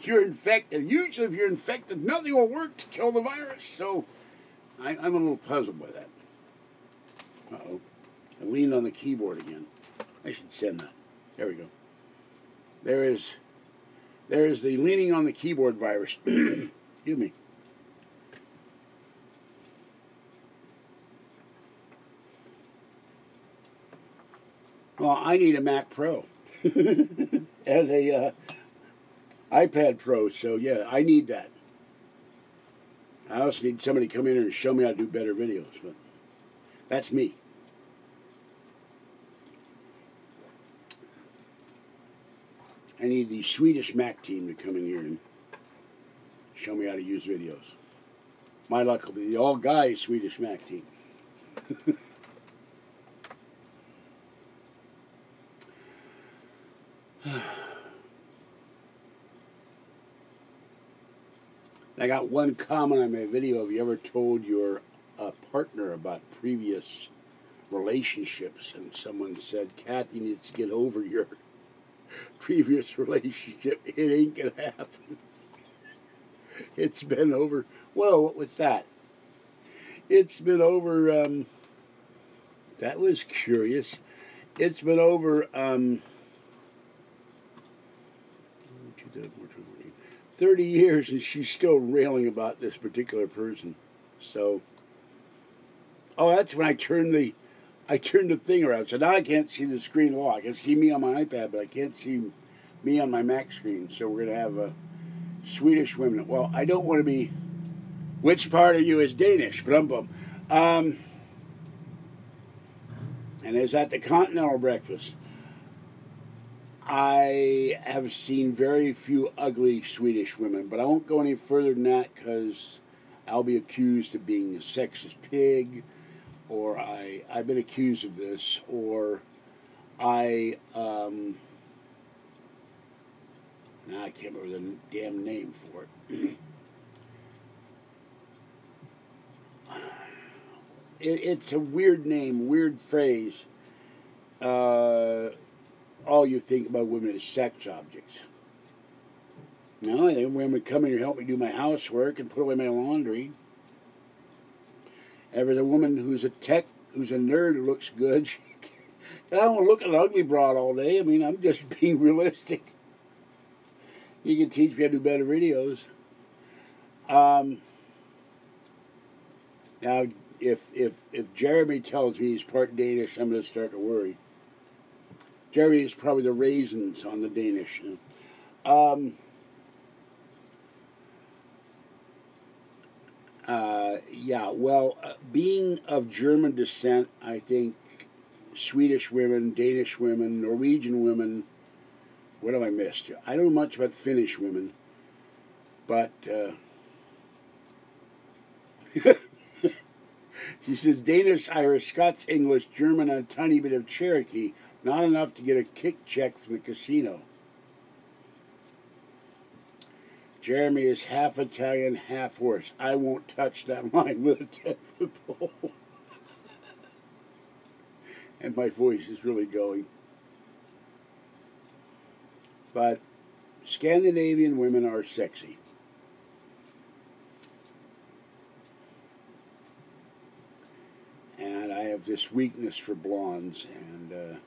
you're infected? Usually if you're infected, nothing will work to kill the virus. So I'm a little puzzled by that. Uh-oh. I leaned on the keyboard again. I should send that. There we go. There is the leaning on the keyboard virus. Excuse me. Well, I need a Mac Pro and a iPad Pro, so yeah, I need that. I also need somebody to come in here and show me how to do better videos, but that's me. I need the Swedish Mac team to come in here and show me how to use videos. My luck will be the all-guy Swedish Mac team. I got one comment on my video. Have you ever told your partner about previous relationships? And someone said, "Kathy needs to get over your previous relationship. It ain't going to happen." It's been over, whoa, what was that? It's been over, that was curious. It's been over, 30 years, and she's still railing about this particular person. So, oh, that's when I turned the thing around. So now I can't see the screen at all. I can see me on my iPad, but I can't see me on my Mac screen. So we're going to have a Swedish women. Well, I don't want to be... Which part of you is Danish? And is that the continental breakfast? I have seen very few ugly Swedish women, but I won't go any further than that because I'll be accused of being a sexist pig, or I've been accused of this, or now I can't remember the damn name for it. It's a weird name, weird phrase. All you think about women is sex objects. No, they women come in here and help me do my housework and put away my laundry. Ever the woman who's a nerd who looks good. I don't want to look at an ugly broad all day. I mean, I'm just being realistic. You can teach me how to do better videos. Now, if Jeremy tells me he's part Danish, I'm going to start to worry. Jeremy is probably the raisins on the Danish. Yeah, well, being of German descent, I think Swedish women, Danish women, Norwegian women, what have I missed? I don't know much about Finnish women, but she says Danish, Irish, Scots, English, German, and a tiny bit of Cherokee, not enough to get a kick check from the casino. Jeremy is half Italian, half horse. I won't touch that line with a 10-foot pole. And my voice is really going. But Scandinavian women are sexy. And I have this weakness for blondes, and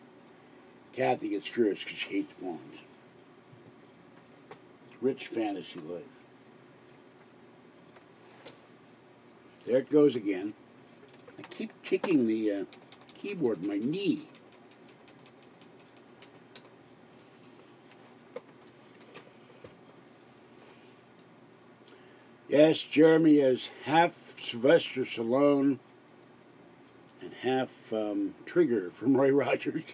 Kathy gets furious because she hates blondes. Rich fantasy life. There it goes again. I keep kicking the keyboard with my knee. Yes, Jeremy is half Sylvester Stallone and half Trigger from Roy Rogers.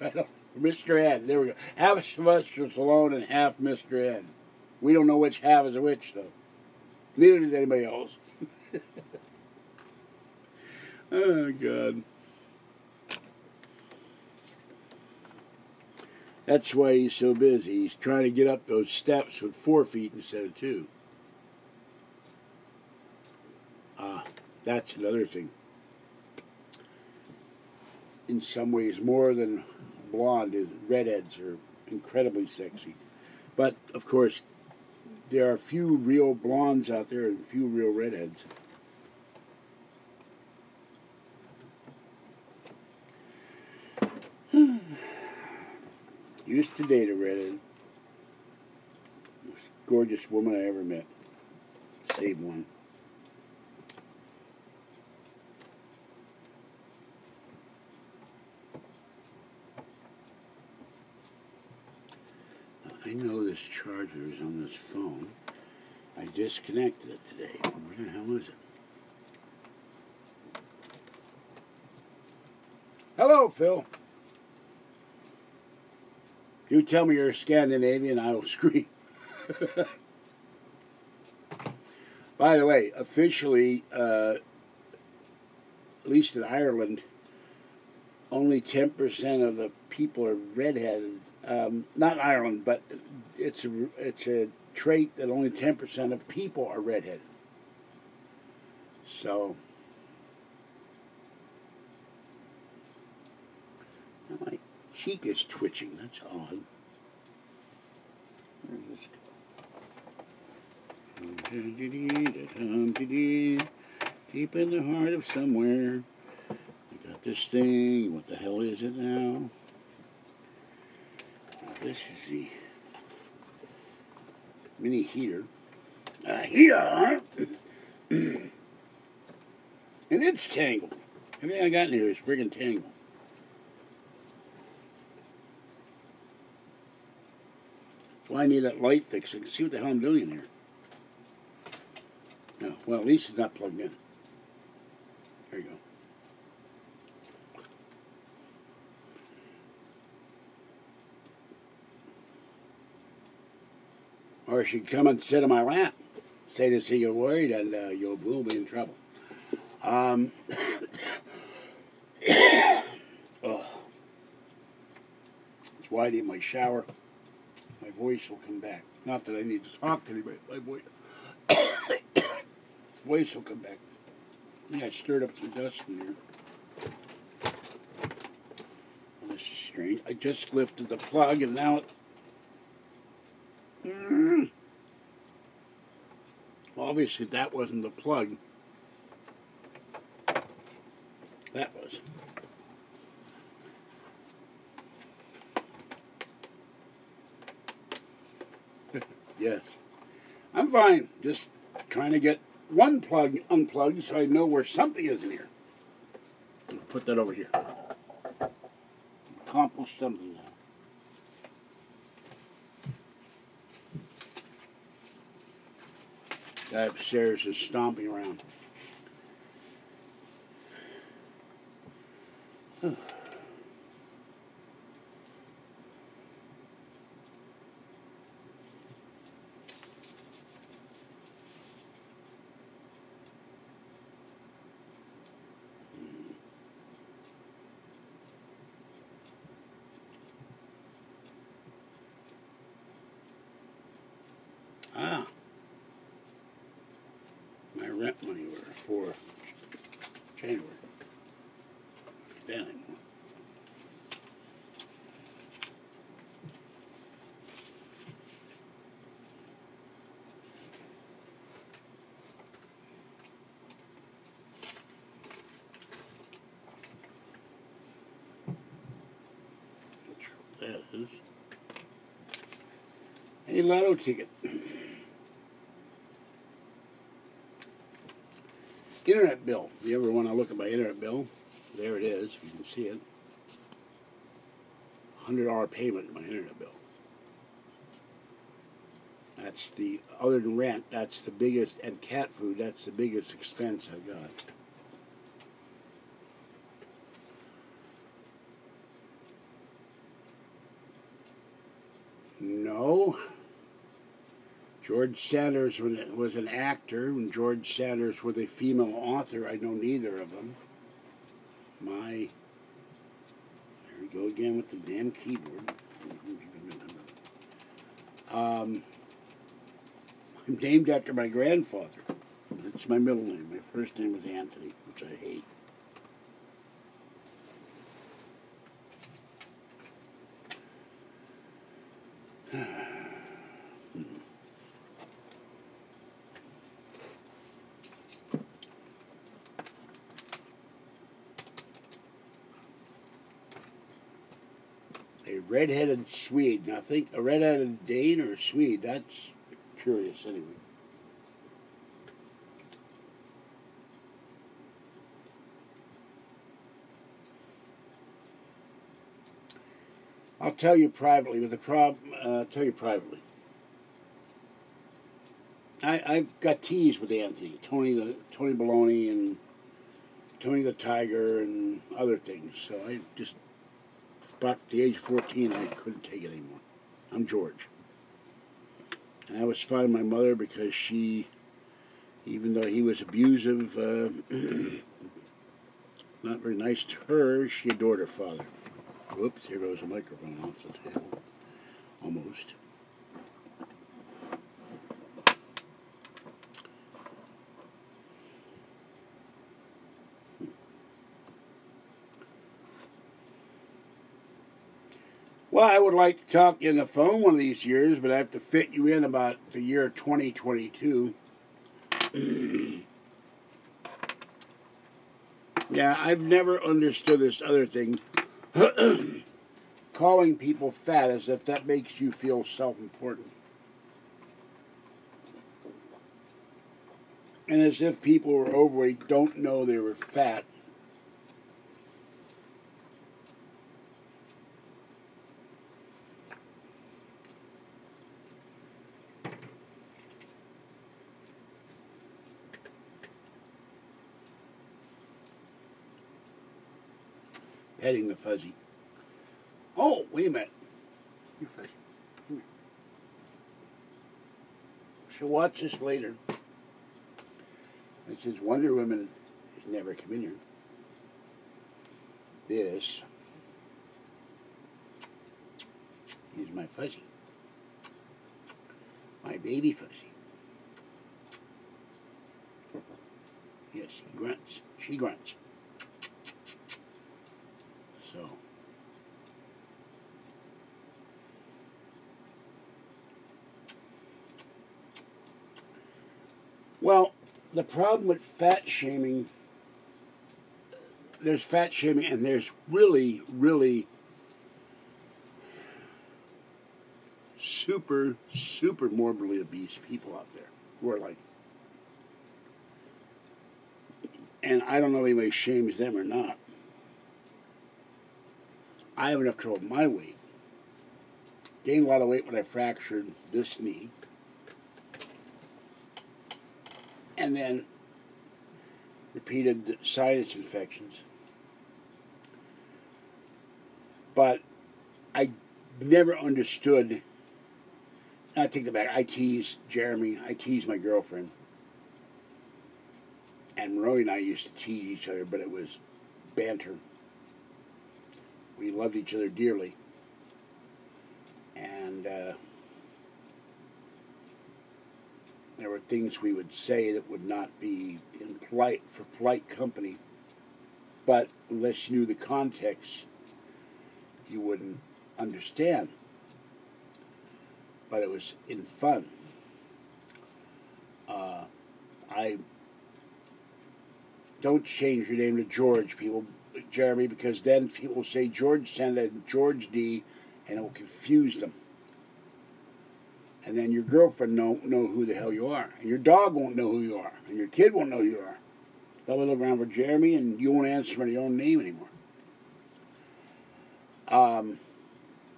Mr. Ed. There we go. Half Sylvester Stallone and half Mr. Ed. We don't know which half is which, though. Neither does anybody else. Oh, God. That's why he's so busy. He's trying to get up those steps with 4 feet instead of 2. That's another thing. In some ways, more than blonde, redheads are incredibly sexy. But, of course, there are few real blondes out there and few real redheads. Used to date a redhead. Most gorgeous woman I ever met. Save one. I know this charger is on this phone. I disconnected it today. Where the hell is it? Hello, Phil. You tell me you're a Scandinavian, I will scream. By the way, officially, at least in Ireland, only 10% of the people are redheaded. Not Ireland, but it's a trait that only 10% of people are redheaded. So, my cheek is twitching. That's odd. Where does this go? Deep in the heart of somewhere. I got this thing. What the hell is it now? This is the mini heater. Here! And it's tangled. Everything I got in here is friggin' tangled. That's why I need that light fixing. See what the hell I'm doing in here. No, well, at least it's not plugged in. There you go. Or she could come and sit on my lap. Say to see you're worried and you will be in trouble. Oh. That's why I need my shower. My voice will come back. Not that I need to talk to anybody. My voice will come back. I think I stirred up some dust in here. Well, this is strange. I just lifted the plug and now it... Obviously that wasn't the plug. That was. Yes. I'm fine. Just trying to get one plug unplugged so I know where something is in here. I'll put that over here. Accomplish something now. Guy upstairs is stomping around. Ah, my rent money order for January. Then anymore. Not sure what that is. A lotto ticket. Internet bill. If you ever want to look at my internet bill, there it is. If you can see it. $100 payment on my internet bill. That's the, other than rent, that's the biggest, and cat food, that's the biggest expense I've got. No. George Sanders was an actor, and George Sanders was a female author. I know neither of them. There we go again with the damn keyboard. I'm named after my grandfather. That's my middle name. My first name was Anthony, which I hate. A red-headed Swede. Now think a red-headed Dane or a Swede. That's curious anyway. I'll tell you privately. With the problem, I'll tell you privately. I've got teased with Anthony, Tony Baloney, and Tony the Tiger, and other things. So I just, about the age of 14, I couldn't take it anymore. I'm George. And I was fond of my mother because she, even though he was abusive, not very nice to her, she adored her father. Whoops, here goes a microphone off the table. Almost. Well, I would like to talk in the phone one of these years, but I have to fit you in about the year 2022. Yeah, I've never understood this other thing. Calling people fat as if that makes you feel self-important. And as if people who are overweight don't know they were fat. Petting the fuzzy. Oh, wait a minute. You fuzzy. Come here. She'll watch this later. It says Wonder Woman has never come in here. This is my fuzzy. My baby fuzzy. Yes, he grunts. She grunts. So, well, the problem with fat shaming, there's fat shaming and there's really, really super, super morbidly obese people out there who are like, and I don't know if anybody shames them or not. I have enough trouble with my weight. Gained a lot of weight when I fractured this knee. and then repeated sinus infections. But I never understood. I take that back. I tease Jeremy. I tease my girlfriend. And Roy and I used to tease each other, but it was banter. We loved each other dearly. And there were things we would say that would not be for polite company. But unless you knew the context, you wouldn't understand. But it was in fun. I don't change your name to George, Jeremy, because then people will say George sent George D, and it will confuse them. And then your girlfriend won't know who the hell you are, and your dog won't know who you are, and your kid won't know who you are. They'll look around for Jeremy, and you won't answer by your own name anymore.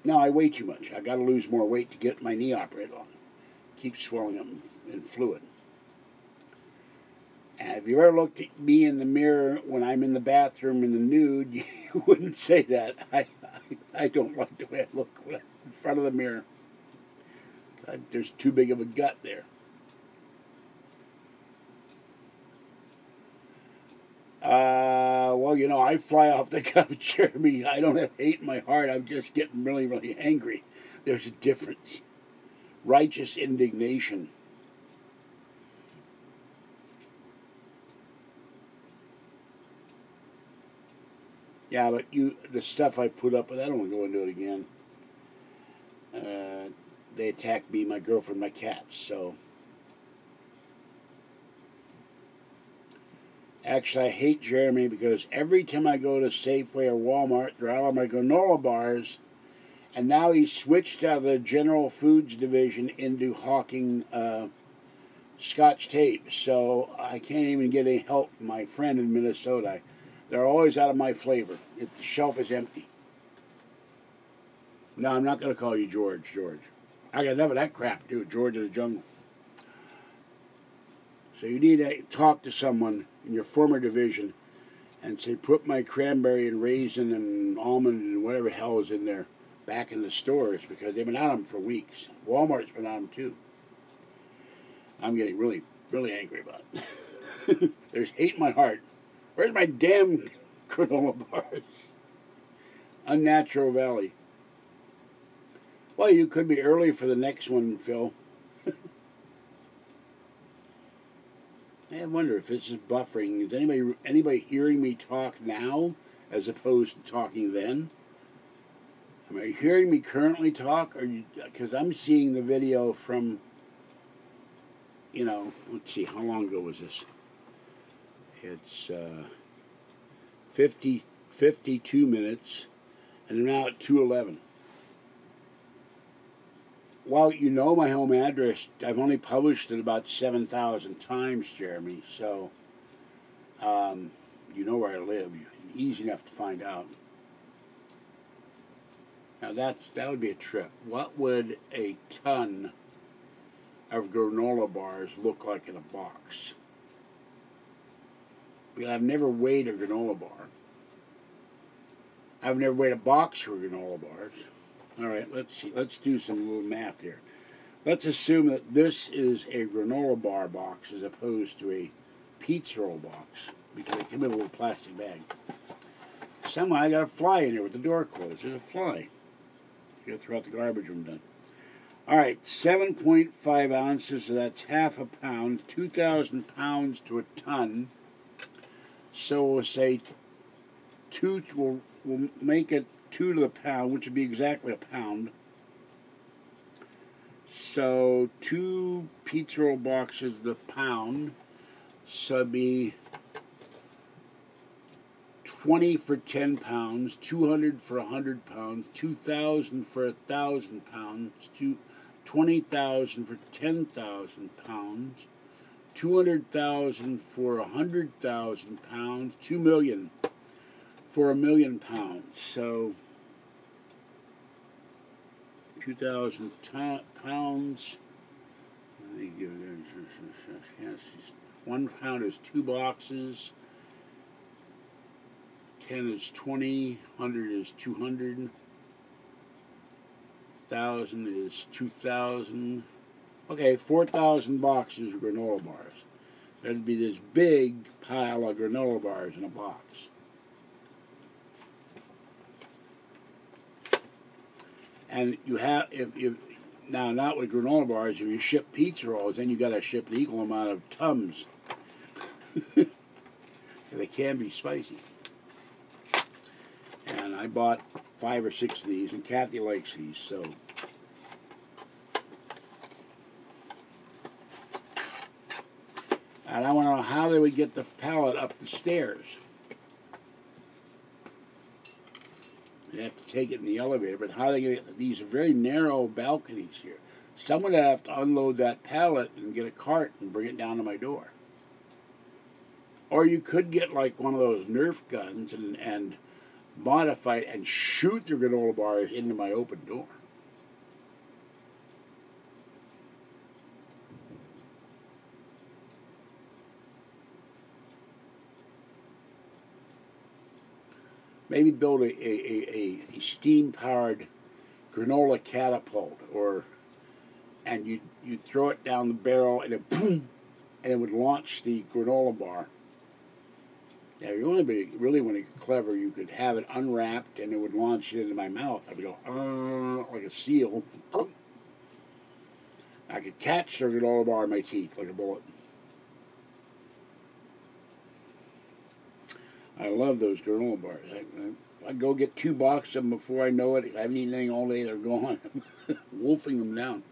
No, I weigh too much. I got to lose more weight to get my knee operated on. Keep swelling up in fluid. And if you ever looked at me in the mirror when I'm in the bathroom in the nude, you wouldn't say that. I don't like the way I look when I'm in front of the mirror. God, there's too big of a gut there. Well, you know, I fly off the cuff, Jeremy. I don't have hate in my heart. I'm just getting really, really angry. There's a difference. Righteous indignation. Yeah, but the stuff I put up with, I don't want to go into it again. They attacked me, my girlfriend, my cats, so. Actually, I hate Jeremy because every time I go to Safeway or Walmart, they're out of my granola bars, and now he's switched out of the general foods division into hawking Scotch tape, so I can't even get any help from my friend in Minnesota. They're always out of my flavor. The shelf is empty. No, I'm not going to call you George. I got enough of that crap, dude. George of the Jungle. So you need to talk to someone in your former division and say, put my cranberry and raisin and almond and whatever hell is in there back in the stores, because they've been on them for weeks. Walmart's been on them too. I'm getting really, really angry about it. There's hate in my heart. Where's my damn granola bars? Unnatural Valley. Well, you could be early for the next one, Phil. I wonder if this is buffering. Is anybody hearing me talk now as opposed to talking then? Am I hearing me currently talk? Because I'm seeing the video from, you know, let's see, how long ago was this? It's 52 minutes, and now at 2:11. Well, you know my home address. I've only published it about 7,000 times, Jeremy, so you know where I live. Easy enough to find out. Now that would be a trip. What would a ton of granola bars look like in a box? Well, I've never weighed a granola bar. I've never weighed a box for granola bars. All right, let's see. Let's do some little math here. Let's assume that this is a granola bar box as opposed to a pizza roll box, because they come in a little plastic bag. Somehow I got a fly in here with the door closed. There's a fly. I got to throw out the garbage when I'm done. All right, 7.5 ounces, so that's half a pound. 2,000 pounds to a ton. So we'll say we'll make it 2 to the pound, which would be exactly a pound. So 2 pizza roll boxes the pound. So it'd be 20 for 10 pounds, 200 for 100 pounds, 2,000 for 1,000 pounds, 20,000 for 10,000 pounds, 200,000 for 100,000 pounds, 2 million for 1,000,000 pounds. So 2,000 pounds. 1 pound is 2 boxes. 10 is 20. 100 is 200. 1,000 is 2,000. Okay, 4,000 boxes of granola bars. There'd be this big pile of granola bars in a box. And you have, if now not with granola bars, if you ship pizza rolls, then you got to ship an equal amount of Tums. They can be spicy. And I bought 5 or 6 of these, and Kathy likes these, so. And I want to know how they would get the pallet up the stairs. They'd have to take it in the elevator, but how they get these very narrow balconies here. Someone would have to unload that pallet and get a cart and bring it down to my door. Or you could get like one of those Nerf guns and modify it and shoot the granola bars into my open door. Maybe build a steam-powered granola catapult, and you'd throw it down the barrel and it boom, and it would launch the granola bar. Now, if you really want to get clever, you could have it unwrapped and it would launch it into my mouth. I would go like a seal. I could catch the granola bar in my teeth like a bullet. I love those granola bars. I'd go get 2 boxes of them before I know it. I haven't eaten anything all day. They're gone. Wolfing them down.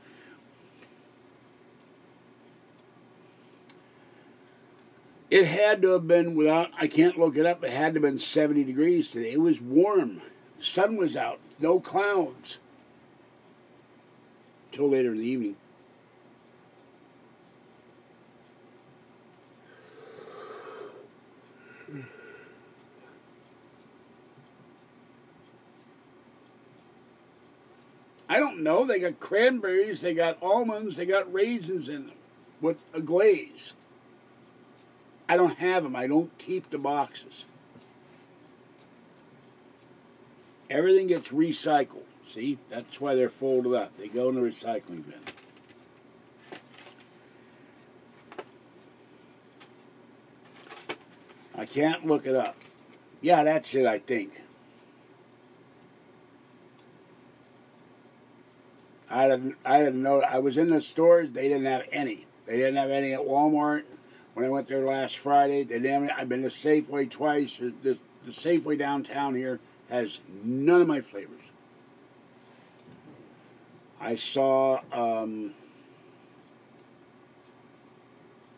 It had to have been, I can't look it up, it had to have been 70 degrees today. It was warm. The sun was out. No clouds. Till later in the evening. I don't know. They got cranberries, they got almonds, they got raisins in them with a glaze. I don't have them. I don't keep the boxes. Everything gets recycled. See? That's why they're folded up. They go in the recycling bin. I can't look it up. Yeah, that's it, I think. I didn't know. I was in the stores. They didn't have any. They didn't have any at Walmart. When I went there last Friday, they didn't have any. I've been to Safeway twice. The Safeway downtown here has none of my flavors. I saw,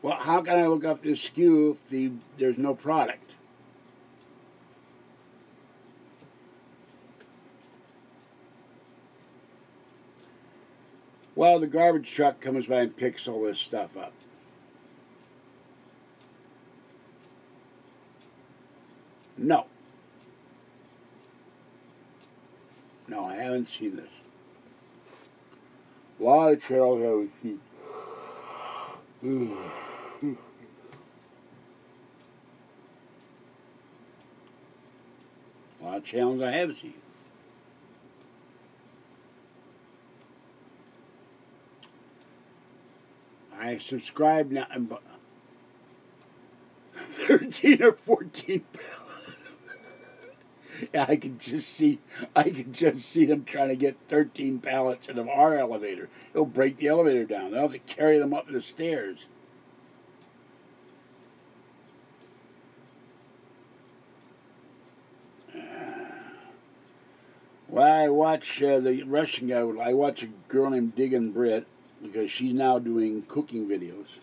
well, how can I look up this SKU if there's no product? Well, the garbage truck comes by and picks all this stuff up. No. No, I haven't seen this. A lot of channels I haven't seen. A lot of channels I haven't seen. I subscribe now. 13 or 14 pallets. Yeah, I can just see them trying to get 13 pallets out of our elevator. It'll break the elevator down. They'll have to carry them up the stairs. Well, I watch the Russian guy. I watch a girl named Diggin' Brit because she's now doing cooking videos.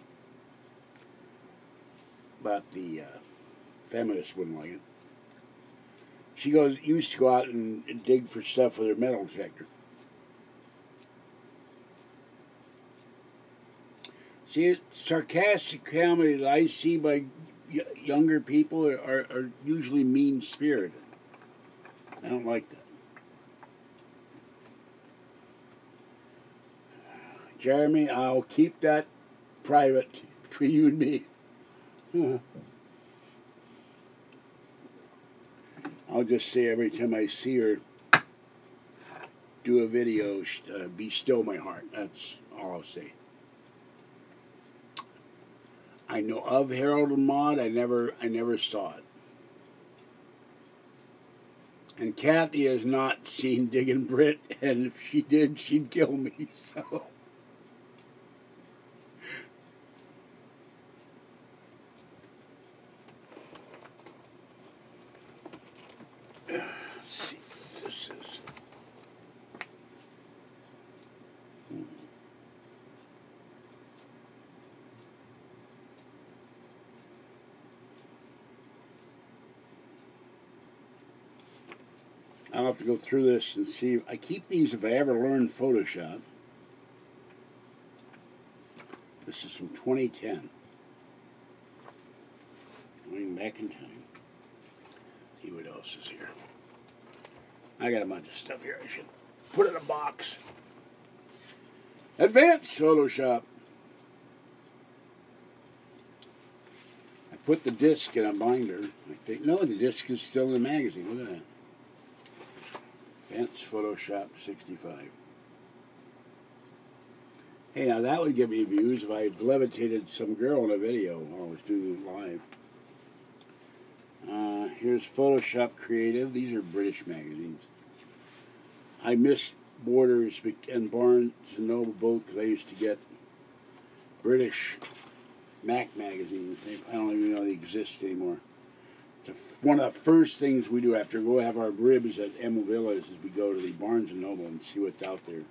But the feminists wouldn't like it. She used to go out and dig for stuff with her metal detector. See, sarcastic comedy that I see by younger people are usually mean-spirited. I don't like that. Jeremy, I'll keep that private between you and me. I'll just say every time I see her do a video, be still my heart. That's all I'll say. I know of Harold and Maude. I never saw it. And Kathy has not seen Diggin' Brit, and if she did, she'd kill me. So. Let's see what this is. I'll have to go through this and see. I keep these if I ever learn Photoshop. This is from 2010. Going back in time. See what else is here. I got a bunch of stuff here I should put in a box. Advanced Photoshop. I put the disc in a binder. I think, no, the disc is still in the magazine. Look at that. Advanced Photoshop 65. Hey, now that would give me views if I levitated some girl in a video while I was doing it live. Here's Photoshop Creative. These are British magazines. I miss Borders and Barnes & Noble both because I used to get British Mac magazines. I don't even know they exist anymore. One of the first things we do after we go have our ribs at Emma Villas is we go to the Barnes & Noble and see what's out there.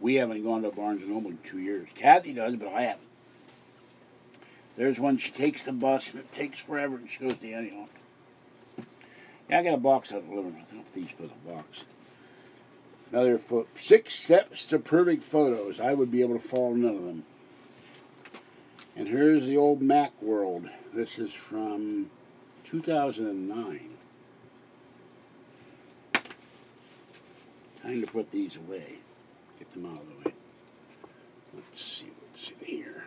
We haven't gone to Barnes & Noble in 2 years. Kathy does, but I haven't. There's one, she takes the bus and it takes forever and she goes to Antioch. Yeah, I got a box out of the living room. I don't think these put a box. Another 6 steps to perfect photos. I would be able to follow none of them. And here's the old Mac world. This is from 2009. Time to put these away. Get them out of the way. Let's see what's in here.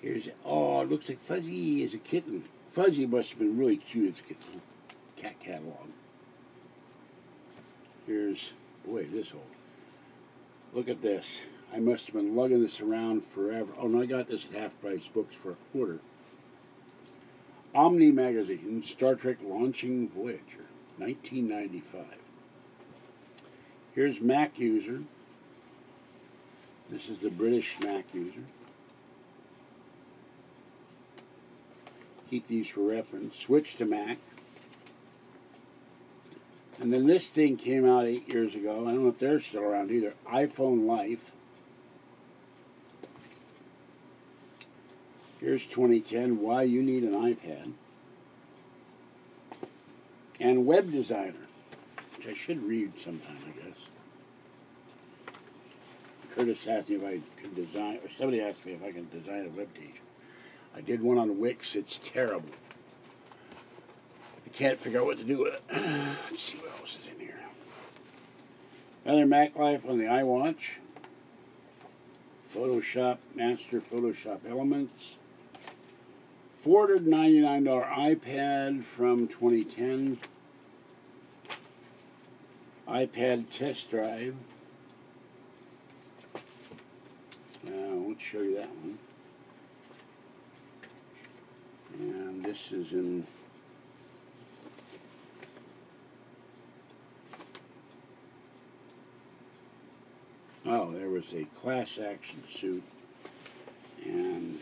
Here's, oh, it looks like Fuzzy is a kitten. Fuzzy must have been really cute as a kitten. Cat catalog. Here's, boy, this old. Look at this. I must have been lugging this around forever. Oh, no, I got this at Half Price Books for $0.25. Omni Magazine, Star Trek Launching Voyager, 1995. Here's Mac User. This is the British Mac User. Keep these for reference. Switch to Mac. And then this thing came out 8 years ago. I don't know if they're still around either. iPhone Life. Here's 2010, Why You Need an iPad. And Web Designer, which I should read sometime, I guess. Curtis asked me if I could design, or somebody asked me if I can design a web page. I did one on Wix. It's terrible. I can't figure out what to do with it. Let's see what else is in here. Another Mac Life on the iWatch. Photoshop, Master Photoshop Elements. $499 iPad from 2010. iPad Test Drive. I won't show you that one. And this is in oh, there was a class action suit, and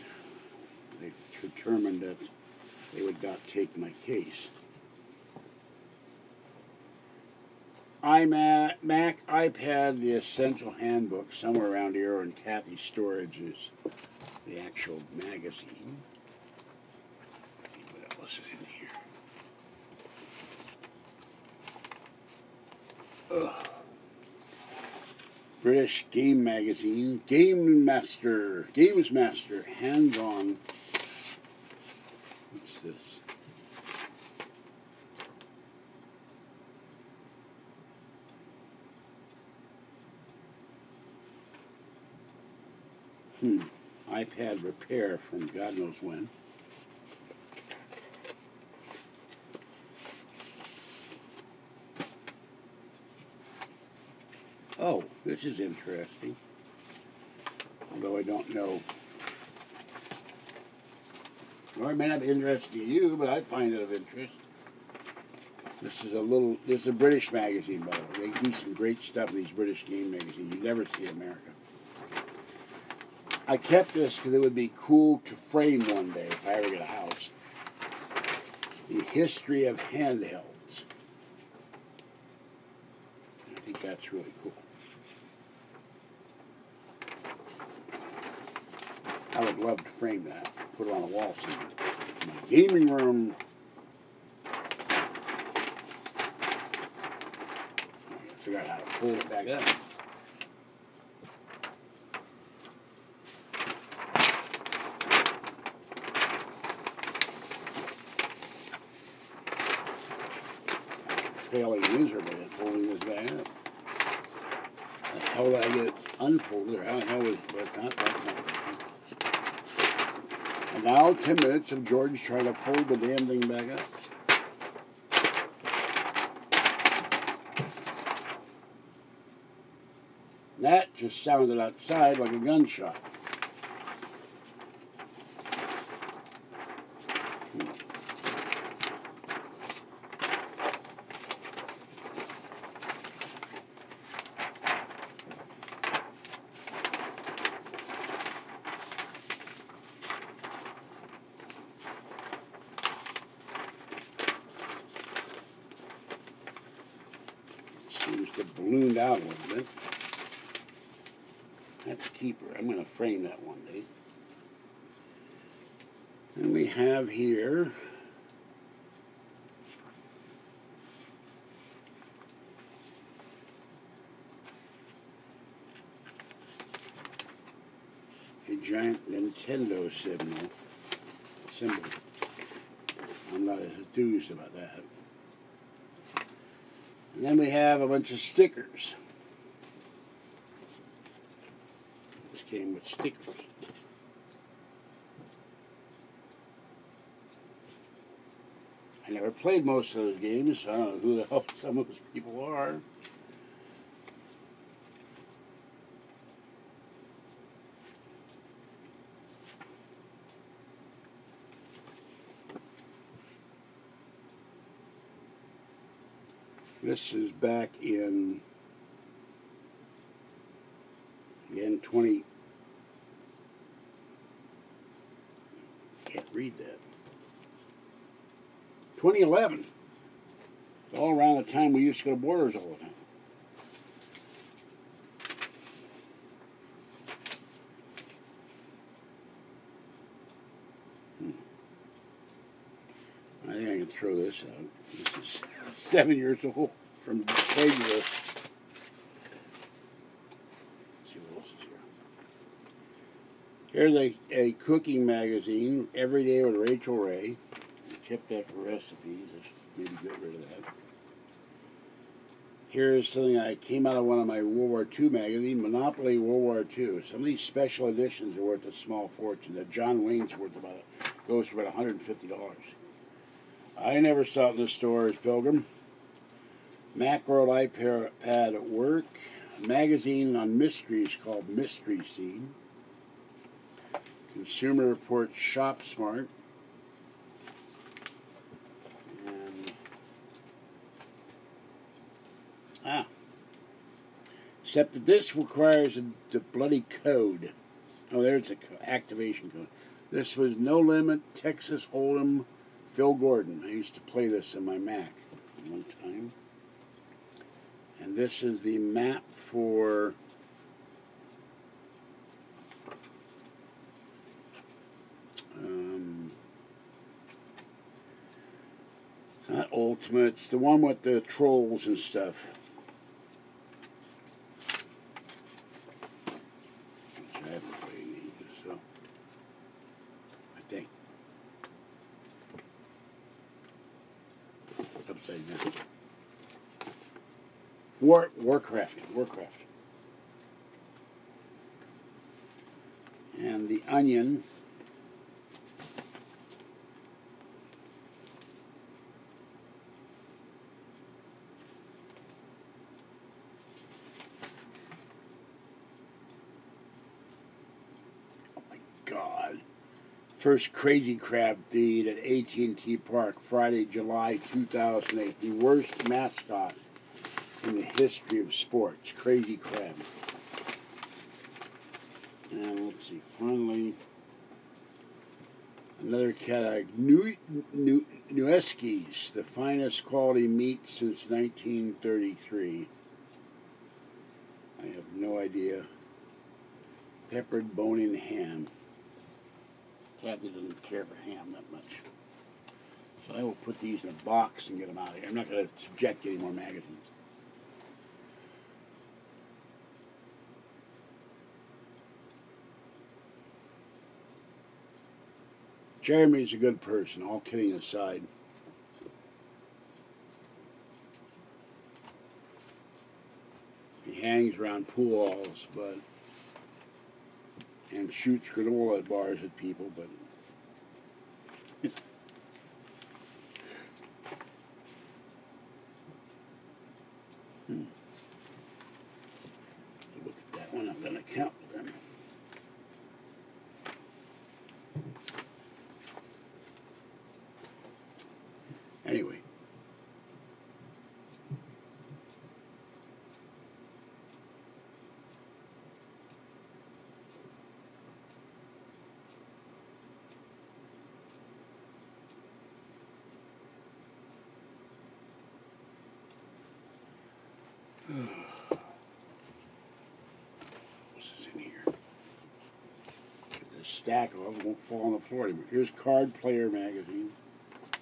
they determined that they would not take my case. Mac, iPad, the Essential Handbook, somewhere around here, and Kathy's storage is the actual magazine. What else is in here? Ugh. British Game Magazine, Games Master, hands-on. What's this? iPad repair from God knows when. Oh, this is interesting. Although I don't know. Or it may not be interesting to you, but I find it of interest. This is a British magazine, by the way. They do some great stuff in these British game magazines. You never see in America. I kept this because it would be cool to frame one day if I ever get a house. The history of handhelds. I think that's really cool. I would love to frame that, put it on a wall somewhere. In my gaming room. I gotta figure out how to pull it back up. Failing miserably at folding this back up. How did I get it unfolded? Or how the hell was that's not. And now 10 minutes of George trying to fold the damn thing back up. That just sounded outside like a gunshot. Seems to have ballooned out a little bit. That's a keeper. I'm going to frame that one day. And we have here a giant Nintendo symbol. I'm not as enthused about that. And then we have a bunch of stickers. This came with stickers. I never played most of those games, so I don't know who the hell some of those people are. This is back in, again, can't read that. 2011. It's all around the time we used to go to Borders all the time. I think I can throw this out. This is 7 years old from the trade list. Let's see what else is here. Here's a cooking magazine, Every Day with Rachel Ray. I kept that for recipes. I should maybe get rid of that. Here's something I came out of one of my World War II magazines, Monopoly World War II. Some of these special editions are worth a small fortune. The John Wayne's worth goes for about $150. I never saw it in the stores, Pilgrim. Macworld iPad at work. A magazine on mysteries called Mystery Scene. Consumer Reports Shop Smart. And, except that this requires the bloody code. Oh, there's the activation code. This was No Limit, Texas Hold'em, Phil Gordon. I used to play this in my Mac one time. And this is the map for not Ultimate, it's the one with the trolls and stuff. Which I haven't played either, so I think. Upside down. Warcraft. And the Onion. Oh my God. First crazy crab feed at AT&T Park, Friday, July 2008. The worst mascot in the history of sports. Crazy crab. And let's see, finally, another catalog. Nueski's, the finest quality meat since 1933. I have no idea. Peppered bone-in ham. Kathy doesn't care for ham that much. So I will put these in a box and get them out of here. I'm not going to subject any more magazines. Jeremy's a good person, all kidding aside. He hangs around pool halls, and shoots granola bars at people, but look at that one. I'm going to count them. Anyway. What's this in here? This stack of them won't fall on the floor anymore. Here's Card Player magazine.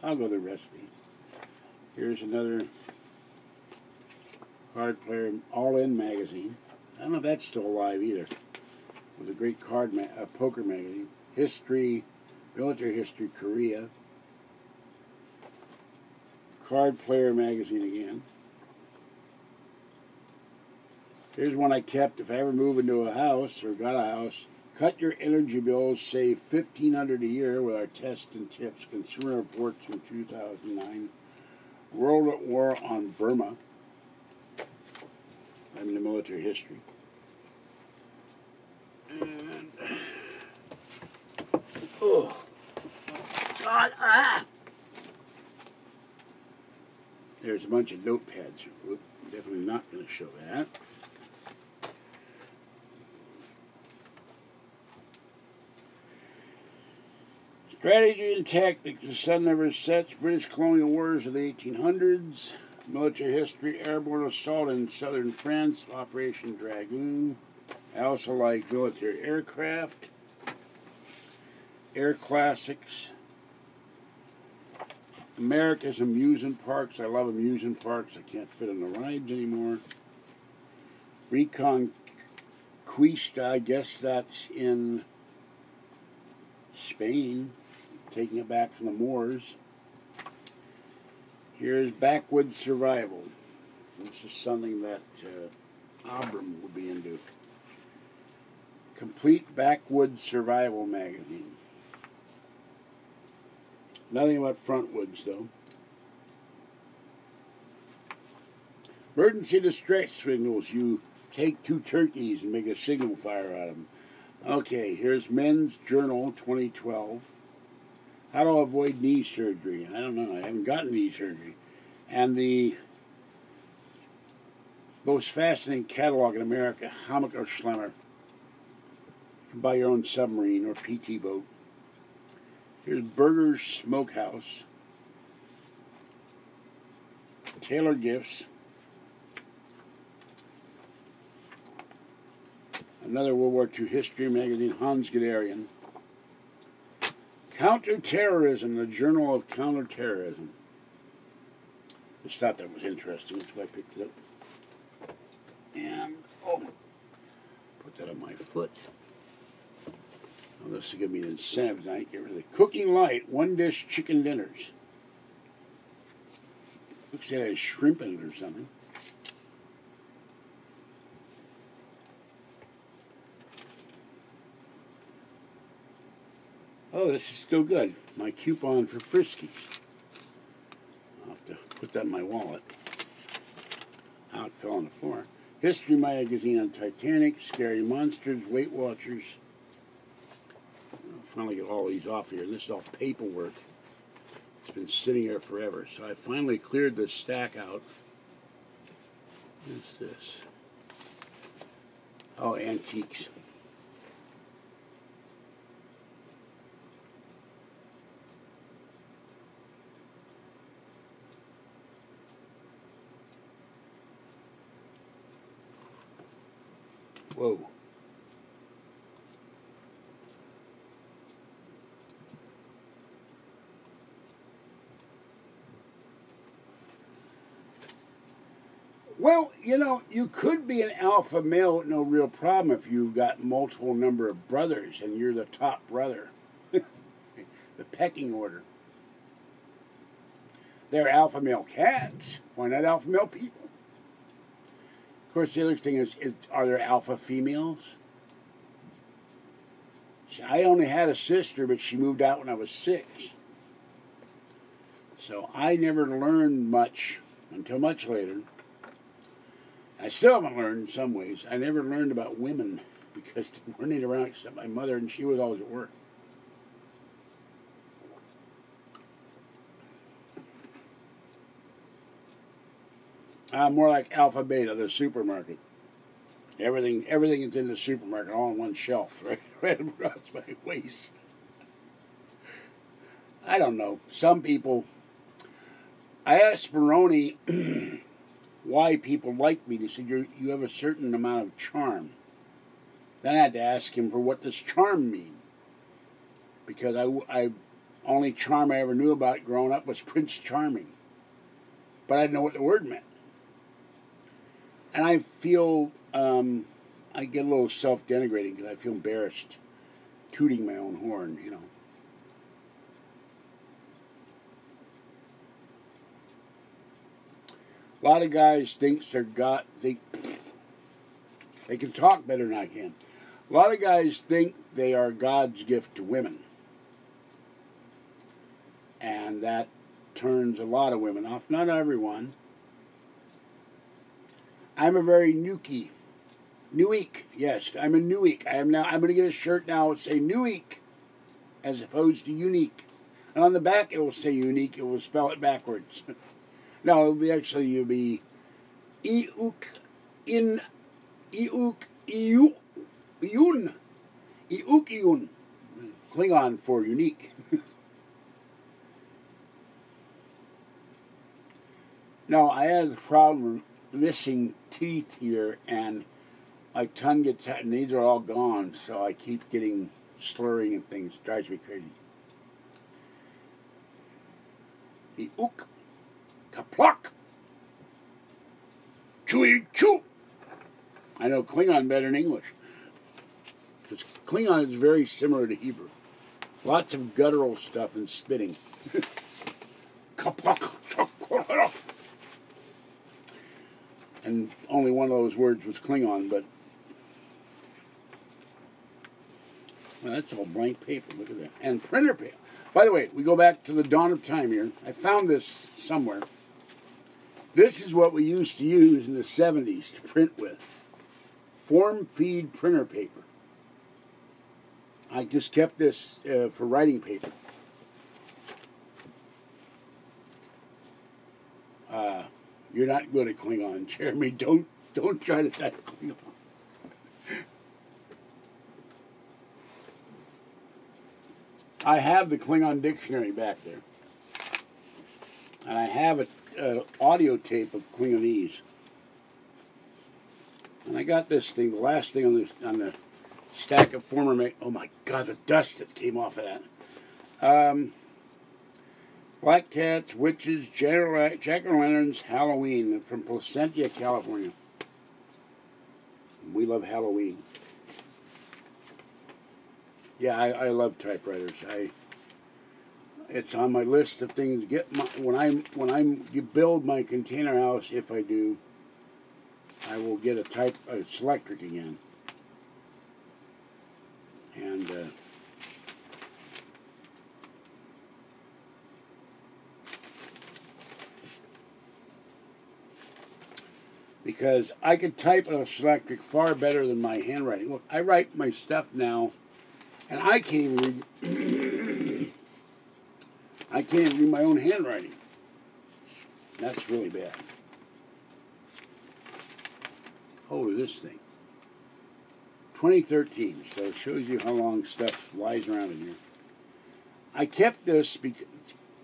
I'll go the rest of these. Here's another Card Player All-In magazine. I don't know if that's still alive either. It was a great poker magazine. History, military history, Korea. Card Player magazine again. Here's one I kept. If I ever move into a house or got a house, cut your energy bills, save $1,500 a year with our test and tips. Consumer Reports from 2009. World at War on Burma. I'm the military history. And oh God! There's a bunch of notepads. Whoop, definitely not going to show that. Strategy and Tactics, The Sun Never Sets, British Colonial Wars of the 1800s, Military History, Airborne Assault in Southern France, Operation Dragoon. I also like military aircraft, Air Classics, America's Amusement Parks. I love amusement parks. I can't fit on the rides anymore. Reconquista, I guess that's in Spain. Taking it back from the Moors. Here's Backwoods Survival. This is something that Abram will be into. Complete Backwoods Survival magazine. Nothing about frontwoods, though. Emergency distress signals. You take 2 turkeys and make a signal fire out of them. Okay, here's Men's Journal 2012. How to avoid knee surgery. I don't know. I haven't gotten knee surgery. And the most fascinating catalog in America, Hammacher Schlemmer. You can buy your own submarine or PT boat. Here's Burger's Smokehouse. Taylor Gifts. Another World War II history magazine, Hans Guderian. Counterterrorism, the Journal of Counterterrorism. Just thought that was interesting, that's why I picked it up. And, oh, put that on my foot. Oh, this will give me an incentive tonight. Get rid of the Cooking Light, 1-dish chicken dinners. Looks like it has shrimp in it or something. Oh, this is still good. My coupon for Friskies. I'll have to put that in my wallet. How it fell on the floor. History magazine on Titanic, Scary Monsters, Weight Watchers. I'll finally get all these off here. This is all paperwork. It's been sitting here forever. So I finally cleared this stack out. What is this? Oh, antiques. Whoa. Well, you know, you could be an alpha male with no real problem if you've got multiple number of brothers and you're the top brother. The pecking order. They're alpha male cats. Why not alpha male people? Of course, the other thing is are there alpha females? I only had a sister, but she moved out when I was 6. So I never learned much until much later. I still haven't learned in some ways. I never learned about women because they weren't around except my mother, and she was always at work. More like Alpha Beta, the supermarket. Everything is in the supermarket, all on one shelf, right across my waist. I don't know. Some people. I asked Baroni why people like me. He said, you have a certain amount of charm. Then I had to ask him for what does charm mean. Because I only charm I ever knew about growing up was Prince Charming. But I didn't know what the word meant. And I feel, I get a little self-denigrating because I feel embarrassed tooting my own horn, you know. A lot of guys think they can talk better than I can. A lot of guys think they are God's gift to women. And that turns a lot of women off. Not everyone. I'm a very Neweek. Yes, I'm a Neweek. I'm going to get a shirt now that say Neweek as opposed to unique. And on the back it will say unique. It will spell it backwards. No, it'll be actually you'll be Euk in Euk Euk Eun Euk Eun. Klingon for unique. No, I had the problem missing teeth here, and my tongue gets, and these are all gone, so I keep getting slurring and things. It drives me crazy. The ook, kaplak, chewy chew. I know Klingon better than English, because Klingon is very similar to Hebrew. Lots of guttural stuff and spitting. Kaplak. And only one of those words was Klingon, but well, that's all blank paper. Look at that. And printer paper. By the way, we go back to the dawn of time here. I found this somewhere. This is what we used to use in the 70s to print with. Form feed printer paper. I just kept this for writing paper. You're not good at Klingon, Jeremy. Don't try to type Klingon. I have the Klingon dictionary back there. And I have an audio tape of Klingonese. And I got this thing, the last thing on the stack of former... Oh my God, the dust that came off of that. Black Cats, Witches, Jack-o'-lanterns, Halloween from Placentia, California. We love Halloween. Yeah, I love typewriters. It's on my list of things. When I build my container house, if I do, I will get it's electric again. And because I could type on a Selectric far better than my handwriting. Look, I write my stuff now, and I can't even read. I can't even read my own handwriting. That's really bad. How old is this thing? 2013, so it shows you how long stuff lies around in here. I kept this because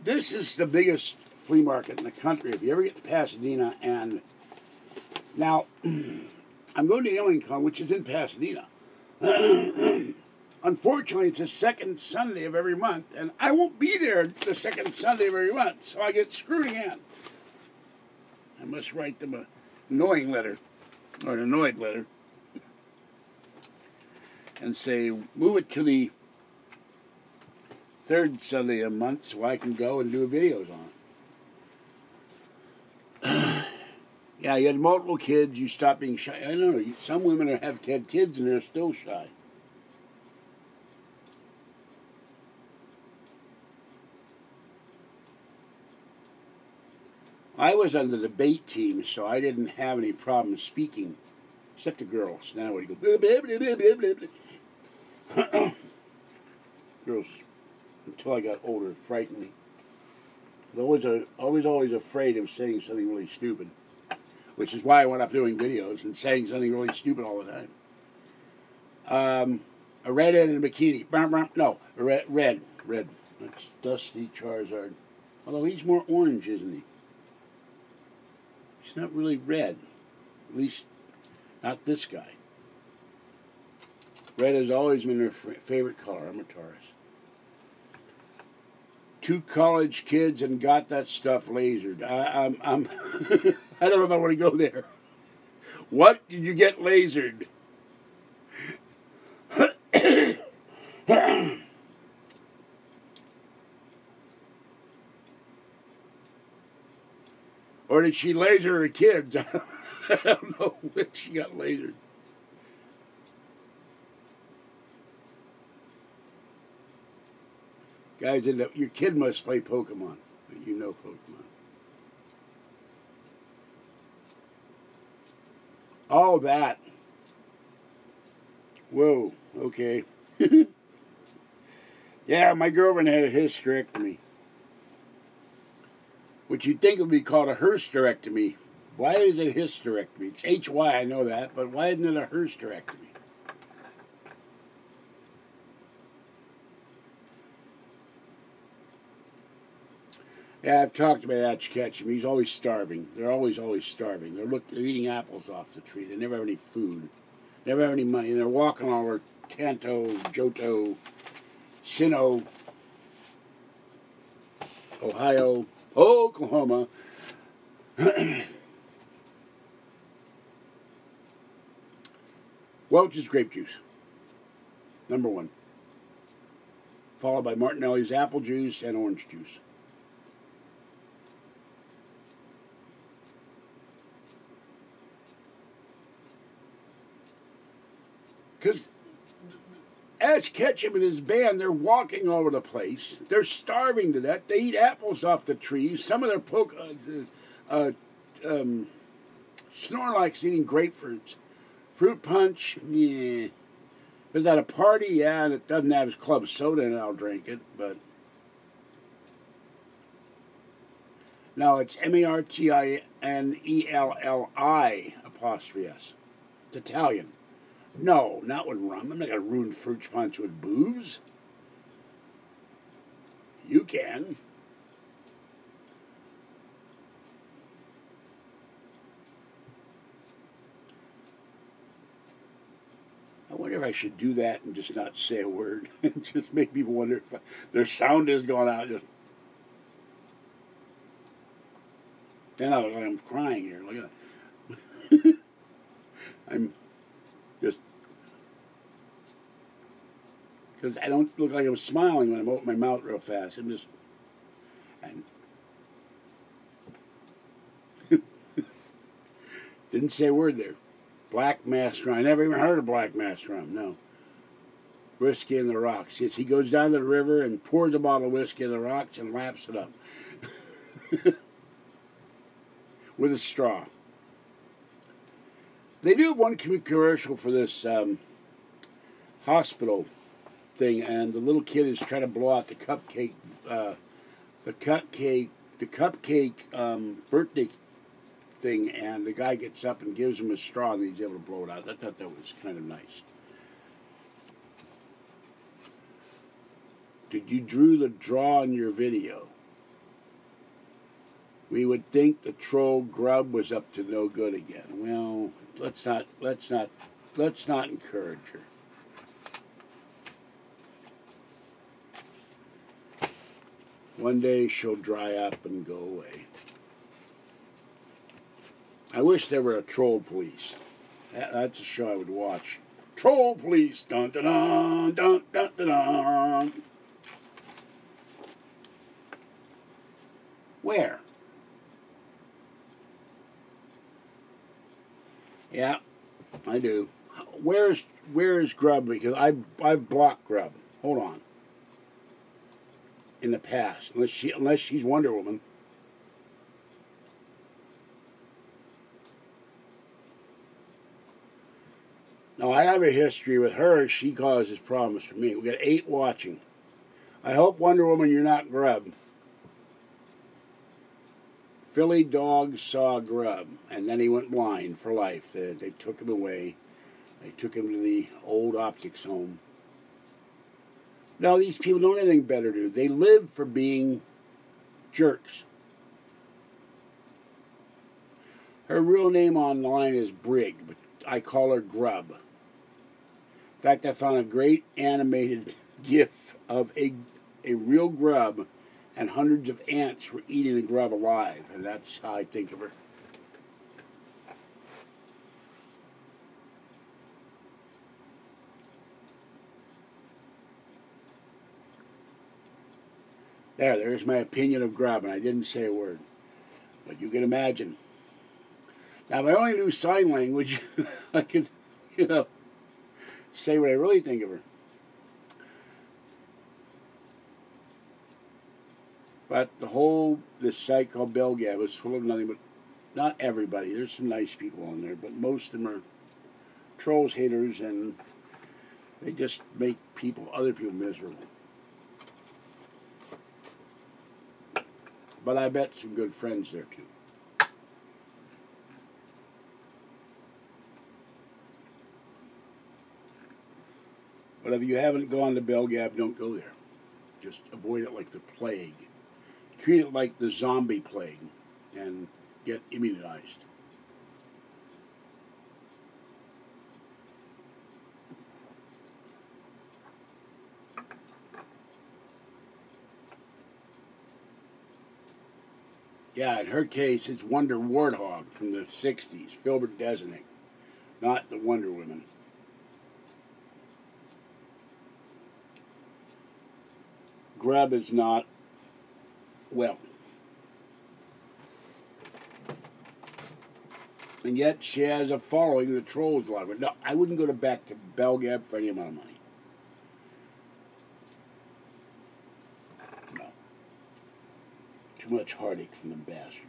this is the biggest flea market in the country. If you ever get to Pasadena, and now I'm going to Illington, which is in Pasadena. Unfortunately, it's the second Sunday of every month, and I won't be there the second Sunday of every month, so I get screwed again. I must write them an annoying letter, or an annoyed letter, and say, move it to the third Sunday of the month so I can go and do videos on it. Yeah, you had multiple kids, you stop being shy. I don't know, some women have had kids and they're still shy. I was on the debate team, so I didn't have any problem speaking, except the girls. Now I go, blah, blah, blah, blah, blah, blah. Girls, until I got older, frightened me. I was always afraid of saying something really stupid, which is why I went up doing videos and saying something really stupid all the time. A redhead in a bikini. No, red. That's Dusty Charizard. Although he's more orange, isn't he? He's not really red. At least, not this guy. Red has always been her favorite color. I'm a Taurus. 2 college kids and got that stuff lasered. I'm I don't know if I want to go there. What did you get lasered? Or did she laser her kids? I don't know which she got lasered. Guys, your kid must play Pokemon. You know Pokemon. All that. Whoa, okay. Yeah, my girlfriend had a hysterectomy. Which you'd think would be called a hysterectomy. Why is it hysterectomy? It's H-Y, I know that, but why isn't it a hysterectomy? Yeah, I've talked about Atch Ketchum. He's always starving. They're always starving. They're eating apples off the tree. They never have any food. Never have any money. And they're walking all over Kanto, Johto, Sino, Ohio, Oklahoma. Welch's grape juice, #1. Followed by Martinelli's apple juice and orange juice. Because Ash Ketchum and his band, they're walking all over the place. They're starving to death. They eat apples off the trees. Some of their Snorlax eating grapefruits. Fruit punch, yeah. If it's at a party, yeah, and it doesn't have his club soda in it, I'll drink it, but... No, it's Martinelli''S. It's Italian. No, not with rum. I'm not going to ruin fruit punch with booze. You can. I wonder if I should do that and just not say a word. It just make people wonder if their sound is going out. Just... Then I'm crying here. Look at that. I'm just... Because I don't look like I'm smiling when I'm opening my mouth real fast. I'm just... And didn't say a word there. Black mass rum. I never even heard of black mass rum, no. Whiskey in the rocks. Yes, he goes down to the river and pours a bottle of whiskey in the rocks and laps it up. With a straw. They do have one commercial for this hospital thing, and the little kid is trying to blow out the cupcake birthday thing, and the guy gets up and gives him a straw, and he's able to blow it out. I thought that was kind of nice. Did you drew the draw in your video? We would think the troll Grub was up to no good again. Well, let's not encourage her. One day she'll dry up and go away. I wish there were a troll police. That's a show I would watch. Troll police, dun dun dun dun dun dun dun. Where? Yeah, I do. Where is Grub? Because I've blocked Grub. Hold on. In the past, unless she's Wonder Woman. Now I have a history with her. She causes problems for me. We got 8 watching. I hope, Wonder Woman, you're not Grub. Philly dog saw Grub, and then he went blind for life. They took him away. They took him to the old optics home. No, these people don't have anything better to do. They live for being jerks. Her real name online is Brig, but I call her Grub. In fact, I found a great animated GIF of a real grub, and hundreds of ants were eating the grub alive, and that's how I think of her. There's my opinion of Grub, and I didn't say a word. But you can imagine. Now, if I only knew sign language, I could, say what I really think of her. But this site called Belgab is full of nothing but, not everybody, there's some nice people on there, but most of them are trolls, haters, and they just make other people miserable. But I bet some good friends there too. But if you haven't gone to Belgab, don't go there. Just avoid it like the plague. Treat it like the zombie plague and get immunized. Yeah, in her case, it's Wonder Warthog from the 60s, Filbert Desnick, not the Wonder Woman. Grub is not, well. And yet she has a following that trolls a lot of it. No, I wouldn't go back to Belgab for any amount of money. No. Too much heartache from them bastards.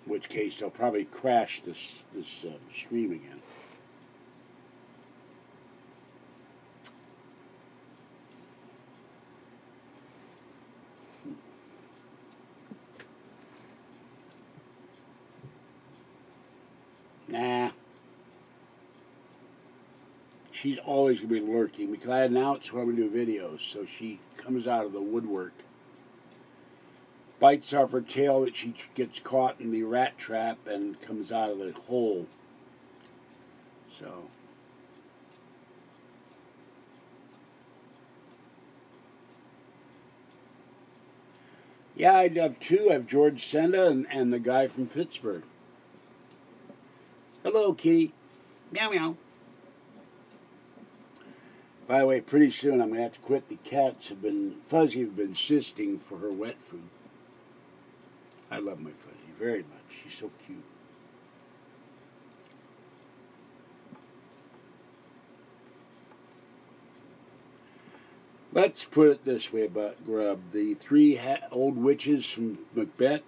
In which case they'll probably crash this stream again. Nah. She's always going to be lurking because I announce when we do videos, so she comes out of the woodwork. Bites off her tail that she gets caught in the rat trap and comes out of the hole. So. Yeah, I'd have 2. I have George Senda and the guy from Pittsburgh. Hello, kitty. Meow, meow. By the way, pretty soon I'm going to have to quit. The cats Fuzzy have been insisting for her wet food. I love my Fuzzy very much. She's so cute. Let's put it this way about Grub. The 3 old witches from Macbeth,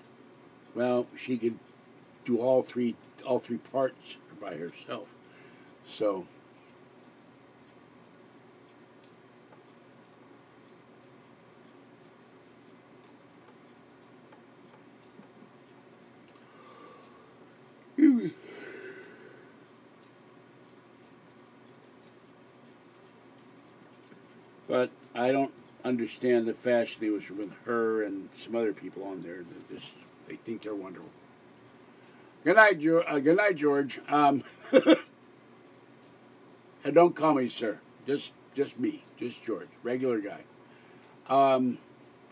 well, she could do all 3 all three parts are by herself. So, but I don't understand the fashion it was with her and some other people on there. They think they're wonderful. Good night, George. And don't call me sir. Just me. Just George. Regular guy.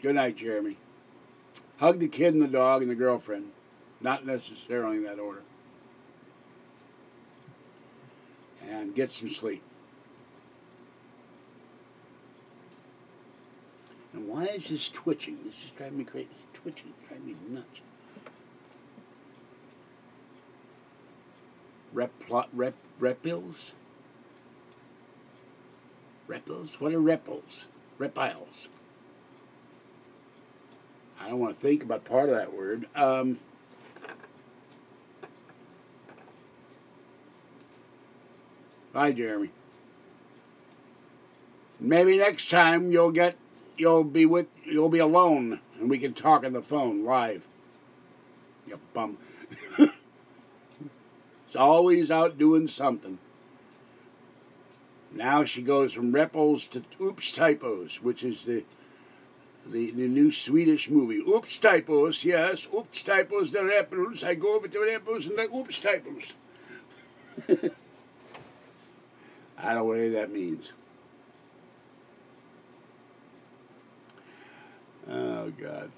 Good night, Jeremy. Hug the kid and the dog and the girlfriend. Not necessarily in that order. And get some sleep. And why is this twitching? This is driving me crazy. It's twitching. It's driving me nuts. Reptiles? Reptiles? What are reptiles? Reptiles. I don't want to think about part of that word. Bye, Jeremy. Maybe next time you'll be alone and we can talk on the phone live. You bum. It's always out doing something. Now she goes from Repos to Oops Typos, which is the new Swedish movie. Oops Typos, yes. Oops Typos, the Repos. I go over to Repos and the Oops Typos. I don't know what any of that means. Oh, God.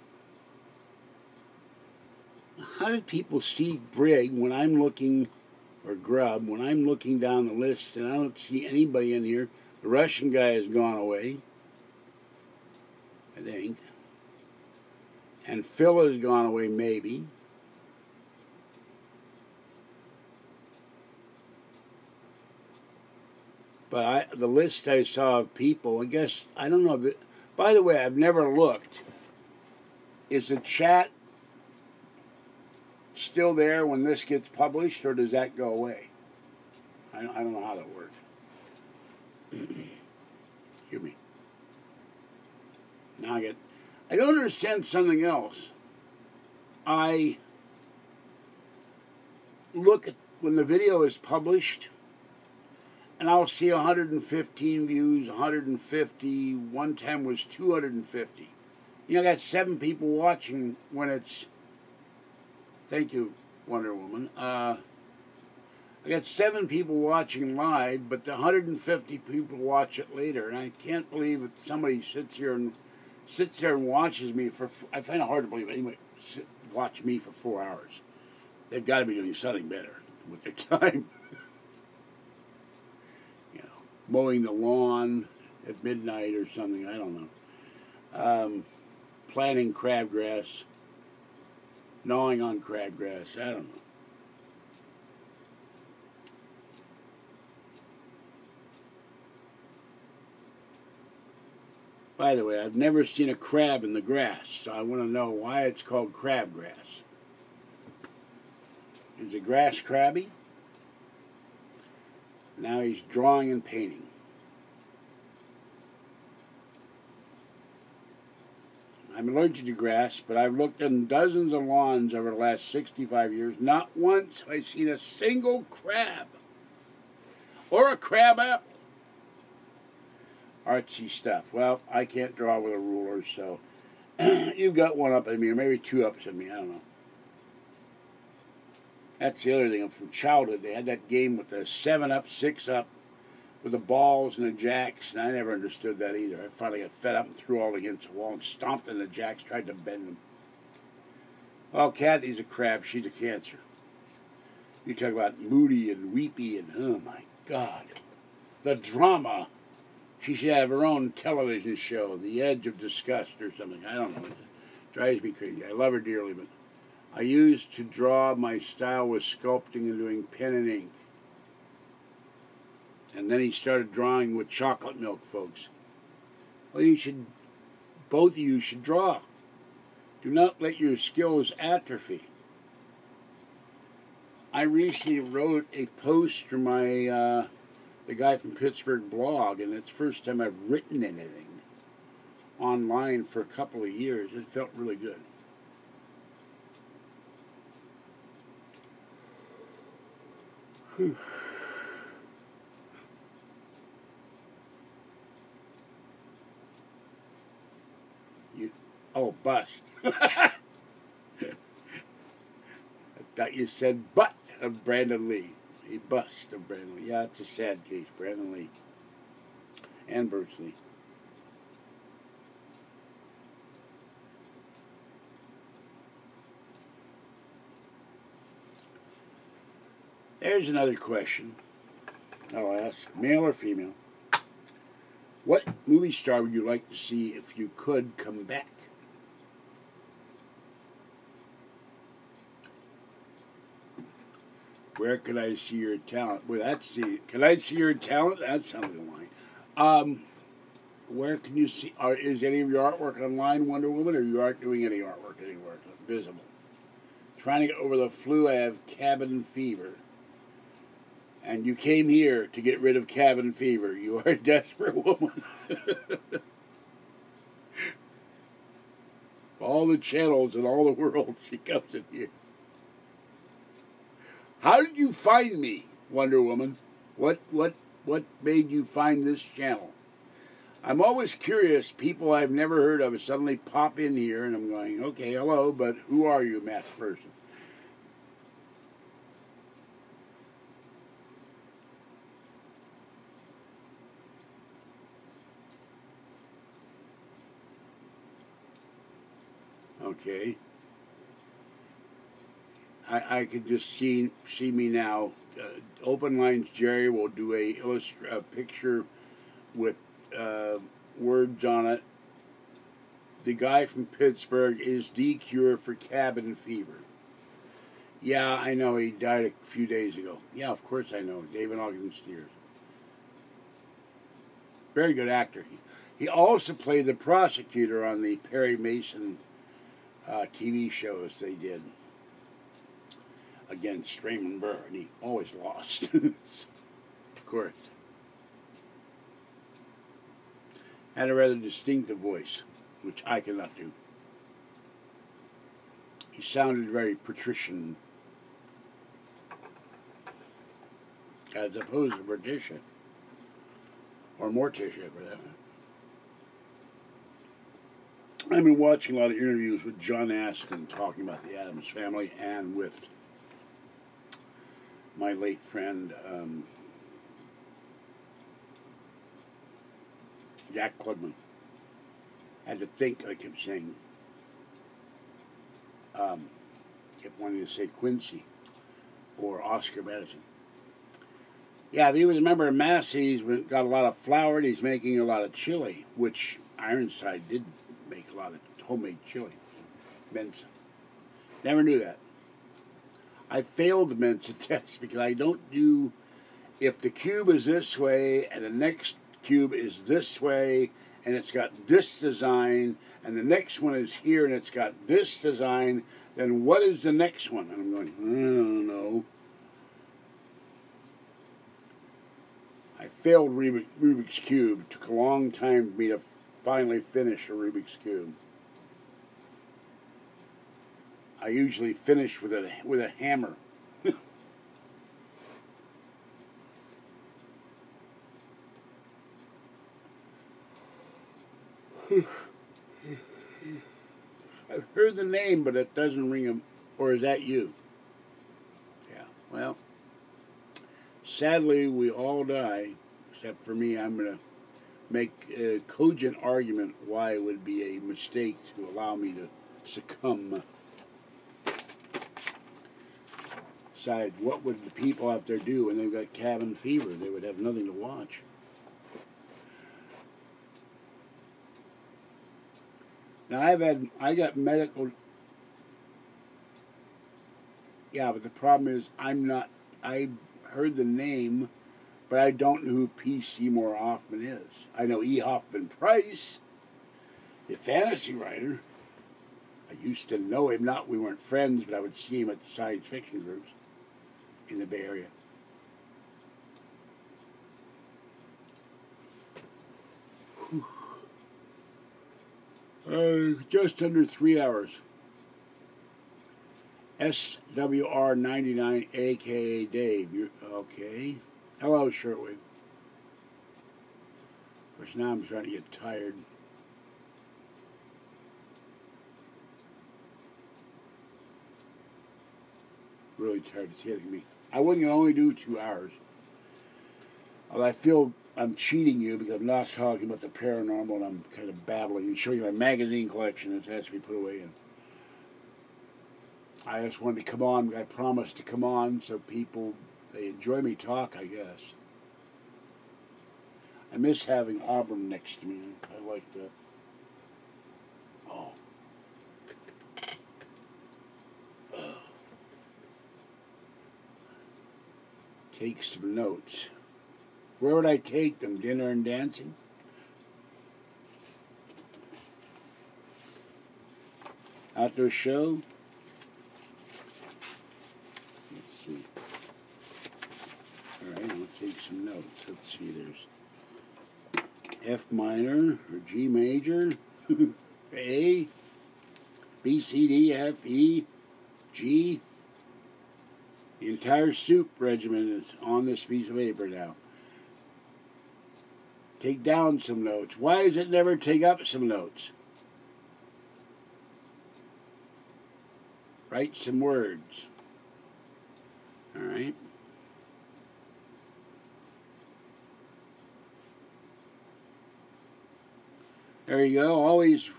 How did people see Brig when I'm looking, or Grub, when I'm looking down the list and I don't see anybody in here? The Russian guy has gone away, I think. And Phil has gone away, maybe. But the list I saw of people, I guess, I don't know. By the way, I've never looked. Is the chat still there when this gets published, or does that go away? I don't know how that works. Excuse me. Now I don't understand something else. I look at when the video is published, and I'll see 115 views, 150, one time was 250. You know, I got 7 people watching when it's... Thank you, Wonder Woman. I got 7 people watching live, but the 150 people watch it later, and I can't believe that somebody sits there and watches me for... I find it hard to believe anybody watch me for 4 hours. They've got to be doing something better with their time. Mowing the lawn at midnight or something, I don't know. Planting crabgrass, gnawing on crabgrass, I don't know. By the way, I've never seen a crab in the grass, so I want to know why it's called crabgrass. Is the grass crabby? Now he's drawing and painting. I'm allergic to grass, but I've looked in dozens of lawns over the last 65 years. Not once have I seen a single crab. Or a crab apple. Artsy stuff. Well, I can't draw with a ruler, so you've got one up on me, or maybe 2 ups on me, I don't know. That's the other thing. From childhood, they had that game with the 7-up, 6-up, with the balls and the jacks, and I never understood that either. I finally got fed up and threw all against the wall and stomped in the jacks, tried to bend them. Well, Kathy's a crab. She's a Cancer. You talk about moody and weepy and, oh my God. The drama. She should have her own television show, The Edge of Disgust or something. I don't know. It drives me crazy. I love her dearly, but I used to draw. My style was sculpting and doing pen and ink. And then he started drawing with chocolate milk, folks. Well, both of you should draw. Do not let your skills atrophy. I recently wrote a post for my the guy from Pittsburgh blog, and it's the first time I've written anything online for a couple of years. It felt really good. Whew. Oh, bust. I thought you said butt of Brandon Lee. A bust of Brandon Lee. Yeah, it's a sad case. Brandon Lee. And Bruce Lee. There's another question I'll ask. Male or female? What movie star would you like to see if you could come back? Where could I see your talent? Well, that's the. Can I see your talent? That sounded online. Where can you see? Is any of your artwork online, Wonder Woman, or you aren't doing any artwork anywhere visible? Trying to get over the flu. I have cabin fever. And you came here to get rid of cabin fever. You are a desperate woman. All the channels in all the world, she comes in here. How did you find me, Wonder Woman? What made you find this channel? I'm always curious. People I've never heard of suddenly pop in here, and I'm going, okay, hello, but who are you, masked person? Okay. I could just see me now. Open Lines Jerry will do a picture with words on it. The guy from Pittsburgh is the cure for cabin fever. Yeah, I know. He died a few days ago. Yeah, of course I know. David Ogden Steers. Very good actor. He also played the prosecutor on the Perry Mason TV shows they did against Raymond Burr, and he always lost. Of course. Had a rather distinctive voice, which I cannot do. He sounded very patrician, as opposed to Patricia, or Morticia, for that matter. I've been watching a lot of interviews with John Astin talking about the Addams Family, and with my late friend Jack Klugman. I had to think. I kept saying, kept wanting to say Quincy or Oscar Madison. Yeah, if he was a member of Massey, he's got a lot of flour and he's making a lot of chili, which Ironside did make a lot of homemade chili. Mensa. Never knew that. I failed the Mensa test because I don't do, if the cube is this way and the next cube is this way and it's got this design and the next one is here and it's got this design, then what is the next one? And I'm going, I don't know. I failed Rubik's Cube. It took a long time for me to finally finish a Rubik's Cube. I usually finish with a hammer. I've heard the name, but it doesn't ring a... Or is that you? Yeah, well, sadly, we all die, except for me. I'm going to make a cogent argument why it would be a mistake to allow me to succumb. Besides, what would the people out there do when they've got cabin fever? They would have nothing to watch. Now, I got medical... Yeah, but the problem is, I heard the name, but I don't know who P. Seymour Hoffman is. I know E. Hoffman Price, the fantasy writer. I used to know him. We weren't friends, but I would see him at the science fiction groups. in the Bay Area. Just under 3 hours. SWR99, aka Dave. Okay. Hello, Shirtwig. Of course, now I'm starting to get tired. Really tired. It's hitting me. I wouldn't only do 2 hours. Well, I feel I'm cheating you because I'm not talking about the paranormal and I'm kind of babbling and showing you my magazine collection that has to be put away in. I just wanted to come on. I promised to come on so people, they enjoy me talk, I guess. I miss having Auburn next to me. I like that. Oh. Take some notes. Where would I take them? Dinner and dancing? Outdoor show? Let's see. Alright, I'll take some notes. Let's see, there's F minor or G major, A, B, C, D, F, E, G. The entire soup regimen is on this piece of paper now. Take down some notes. Why does it never take up some notes? Write some words. All right. There you go. Always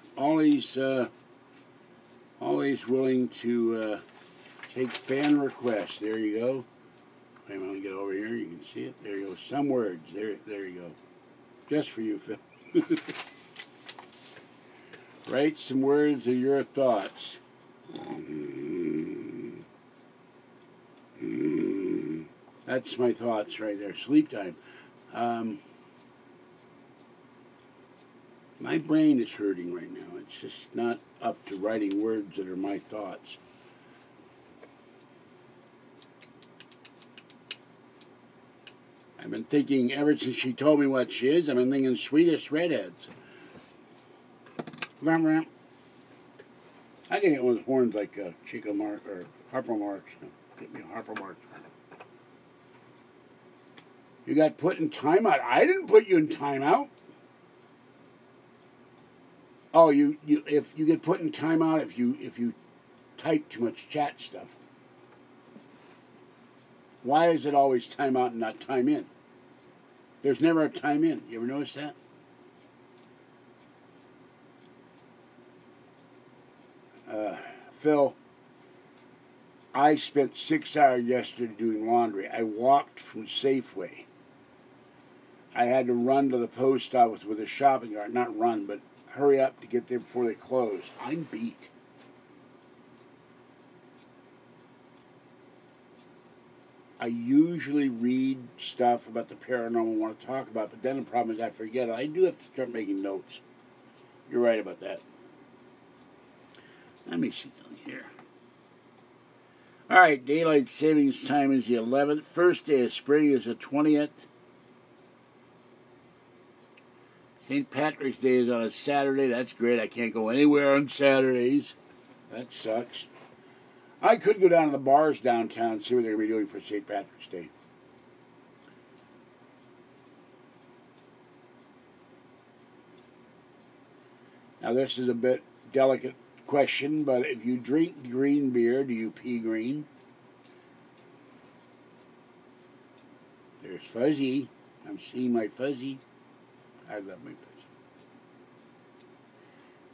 willing to take fan requests. There you go. Wait a minute, let me get over here. You can see it. There you go. Some words. There you go. Just for you, Phil. Write some words of your thoughts. That's my thoughts right there. Sleep time. My brain is hurting right now. It's just not up to writing words that are my thoughts. I've been thinking, ever since she told me what she is, I've been thinking Swedish redheads. I can get one with horns like Chico Mark or Harpo Marx. Get me a Harpo Marx. You got put in timeout. I didn't put you in timeout. Oh, if you get put in timeout if you type too much chat stuff. Why is it always time out and not time in? There's never a time in. You ever notice that? Phil, I spent 6 hours yesterday doing laundry. I walked from Safeway. I had to run to the post office with a shopping cart. Not run, but hurry up to get there before they close. I'm beat. I usually read stuff about the paranormal I want to talk about, but then the problem is I forget it. I do have to start making notes. You're right about that. Let me see something here. All right, daylight savings time is the 11th. First day of spring is the 20th. St. Patrick's Day is on a Saturday. That's great. I can't go anywhere on Saturdays. That sucks. I could go down to the bars downtown and see what they're going to be doing for St. Patrick's Day. Now, this is a bit delicate question, but if you drink green beer, do you pee green? There's Fuzzy. I'm seeing my Fuzzy. I love my Fuzzy.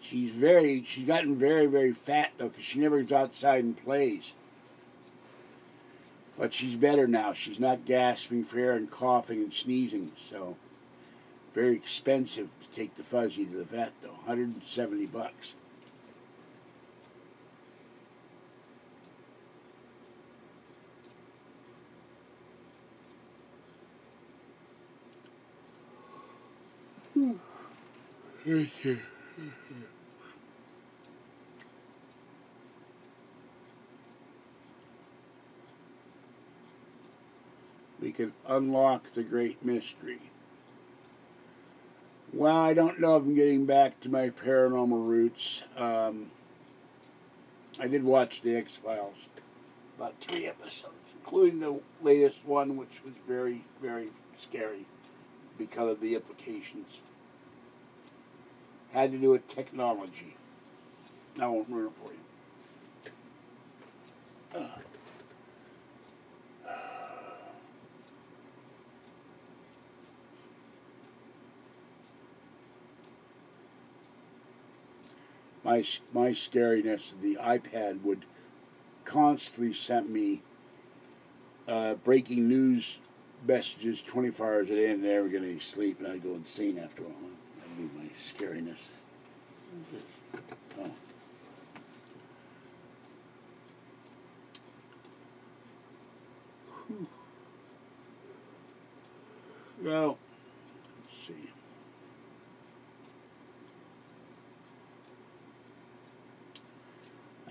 She's gotten very, very fat, though, because she never goes outside and plays. But she's better now. She's not gasping for air and coughing and sneezing, so very expensive to take the Fuzzy to the vet, though. $170. Thank you. we can unlock the great mystery. Well, I don't know if I'm getting back to my paranormal roots. I did watch the X-Files, about 3 episodes, including the latest one, which was very, very scary because of the implications. Had to do with technology. I won't ruin it for you. My scariness, the iPad would constantly send me breaking news messages 24 hours a day, and never get any sleep, and I'd go insane after a while. That'd be my scariness. What's this? Oh. Whew. Well, let's see.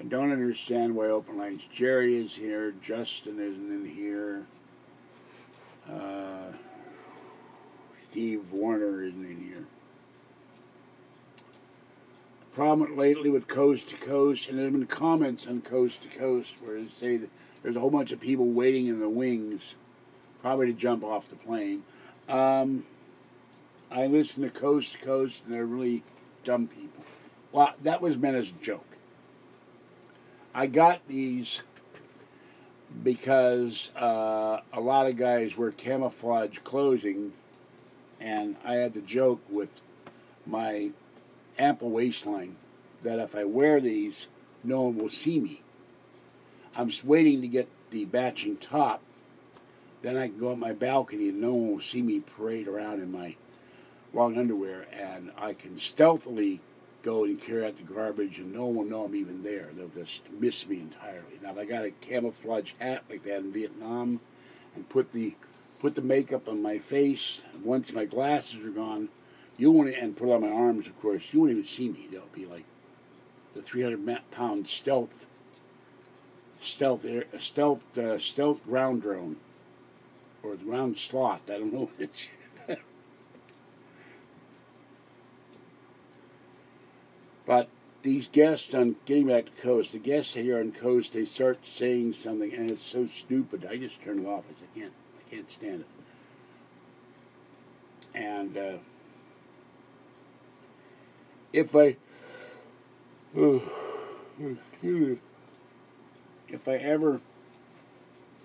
I don't understand why Open Lines. Jerry is here. Justin isn't in here. Steve Warner isn't in here. The problem lately with Coast to Coast, and there have been comments on Coast to Coast where they say that there's a whole bunch of people waiting in the wings, probably to jump off the plane. I listen to Coast, and they're really dumb people. Well, that was meant as a joke. I got these because a lot of guys wear camouflage clothing, and I had the joke with my ample waistline that if I wear these, no one will see me. I'm waiting to get the matching top, then I can go on my balcony and no one will see me parade around in my long underwear, and I can stealthily go and carry out the garbage and no one will know I'm even there. They'll just miss me entirely. Now if I got a camouflage hat like they had in Vietnam and put the makeup on my face, and once my glasses are gone, you won't, and put on my arms, of course, you won't even see me. They'll be like the 300-pound stealth ground drone, or the ground sloth. I don't know which. But these guests on getting back to Coast, the guests here on Coast, they start saying something, and it's so stupid. I just turn it off. I can't stand it. And if I ever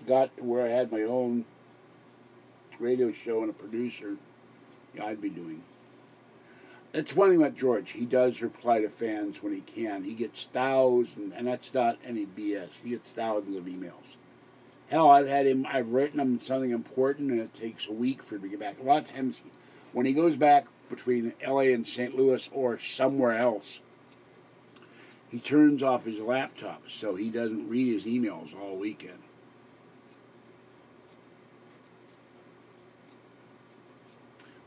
got to where I had my own radio show and a producer, yeah, I'd be doing. It's one thing about George. He does reply to fans when he can. He gets thousands, and that's not any BS. He gets thousands of emails. Hell, I've written him something important, and it takes a week for him to get back. A lot of times, when he goes back between LA and St. Louis or somewhere else, he turns off his laptop so he doesn't read his emails all weekend.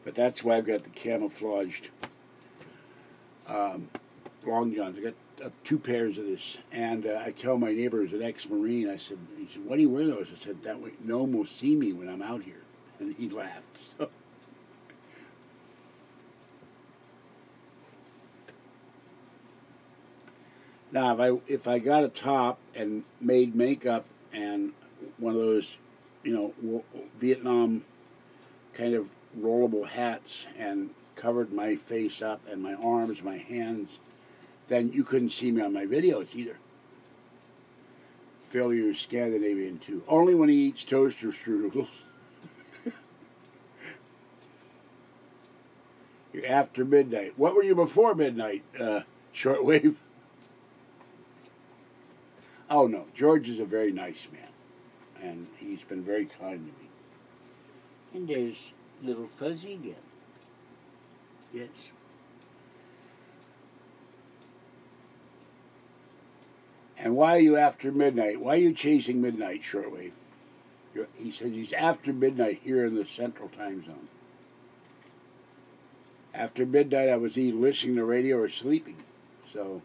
But that's why I've got the camouflaged long johns. I got 2 pairs of this, and I tell my neighbor who's an ex-Marine, he said, "Why do you wear those?" I said, "That way no one will see me when I'm out here." And he laughed. So. Now, if I got a top and made makeup and one of those, Vietnam kind of rollable hats and covered my face up and my arms, my hands, then you couldn't see me on my videos either. Failure is Scandinavian too. Only when he eats toaster strudels. You're after midnight. What were you before midnight, shortwave? Oh no, George is a very nice man, and he's been very kind to me. And there's little Fuzzy again. Yes. And why are you after midnight? Why are you chasing midnight, shortwave? He says he's after midnight here in the Central Time Zone. After midnight, I was either listening to radio or sleeping. So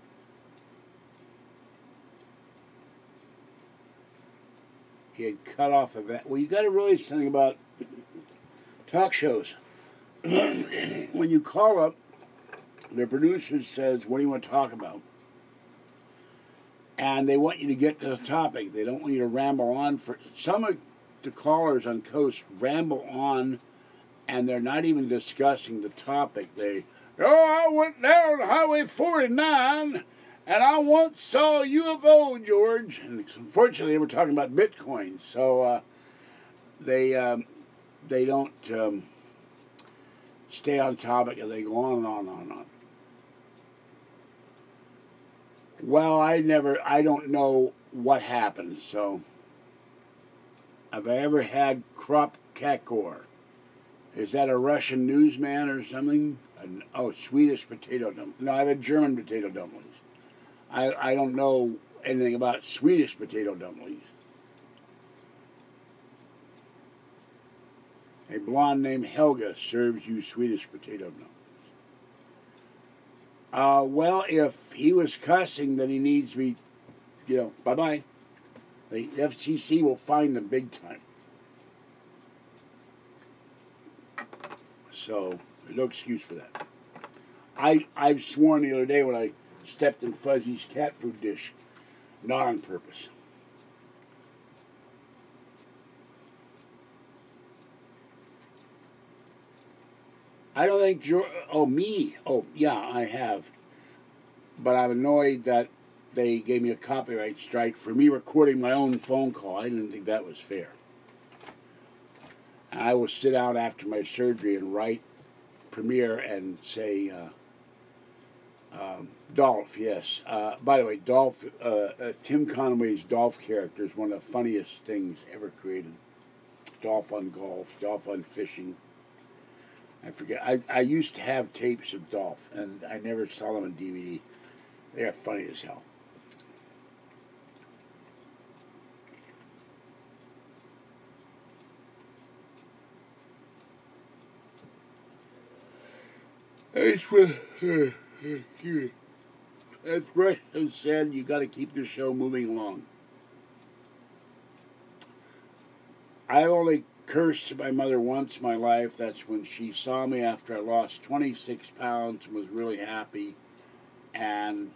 he had cut off a vet. Well, you got to realize something about talk shows. When you call up, the producer says, "What do you want to talk about?" And they want you to get to the topic. They don't want you to ramble on. For some of the callers on Coast ramble on, and they're not even discussing the topic. I went down Highway 49, and I once saw a UFO, George. And unfortunately, they were talking about Bitcoin, so they don't stay on topic, and they go on and on and on and on. Well, I don't know what happened, so have I ever had krop kakor? Is that a Russian newsman or something? Swedish potato dumplings. No, I've had German potato dumplings. I don't know anything about Swedish potato dumplings. A blonde named Helga serves you Swedish potato dumplings. Well, if he was cussing, then he needs to be, bye-bye. The FCC will find them big time. So, no excuse for that. I've sworn the other day when I stepped in Fuzzy's cat food dish, not on purpose. I don't think me. Oh, yeah, I have. But I'm annoyed that they gave me a copyright strike for me recording my own phone call. I didn't think that was fair. And I will sit out after my surgery and write Premiere and say, Dolph, yes. By the way, Dolph, Tim Conway's Dolph character is one of the funniest things ever created. Dolph on golf, Dolph on fishing. I forget. I used to have tapes of Dolph, and I never saw them on DVD. They are funny as hell. As Russian said, you got to keep the show moving along. I only cursed my mother once in my life. That's when she saw me after I lost 26 pounds and was really happy. And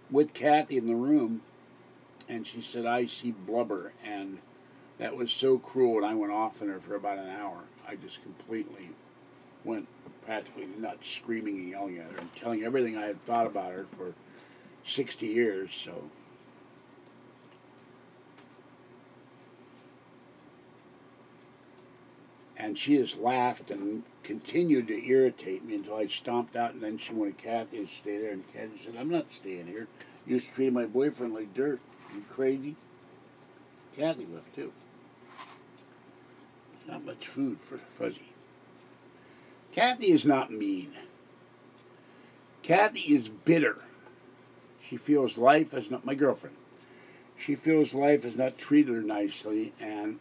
with Kathy in the room, and she said, "I see blubber." And that was so cruel, and I went off on her for about an hour. I just completely went practically nuts, screaming and yelling at her and telling everything I had thought about her for 60 years, so... And she just laughed and continued to irritate me until I stomped out, and then she wanted Kathy to stay there, and Kathy said, "I'm not staying here. You just treated my boyfriend like dirt. You crazy?" Kathy left, too. Not much food for Fuzzy. Kathy is not mean. Kathy is bitter. She feels life has not... My girlfriend. She feels life has not treated her nicely,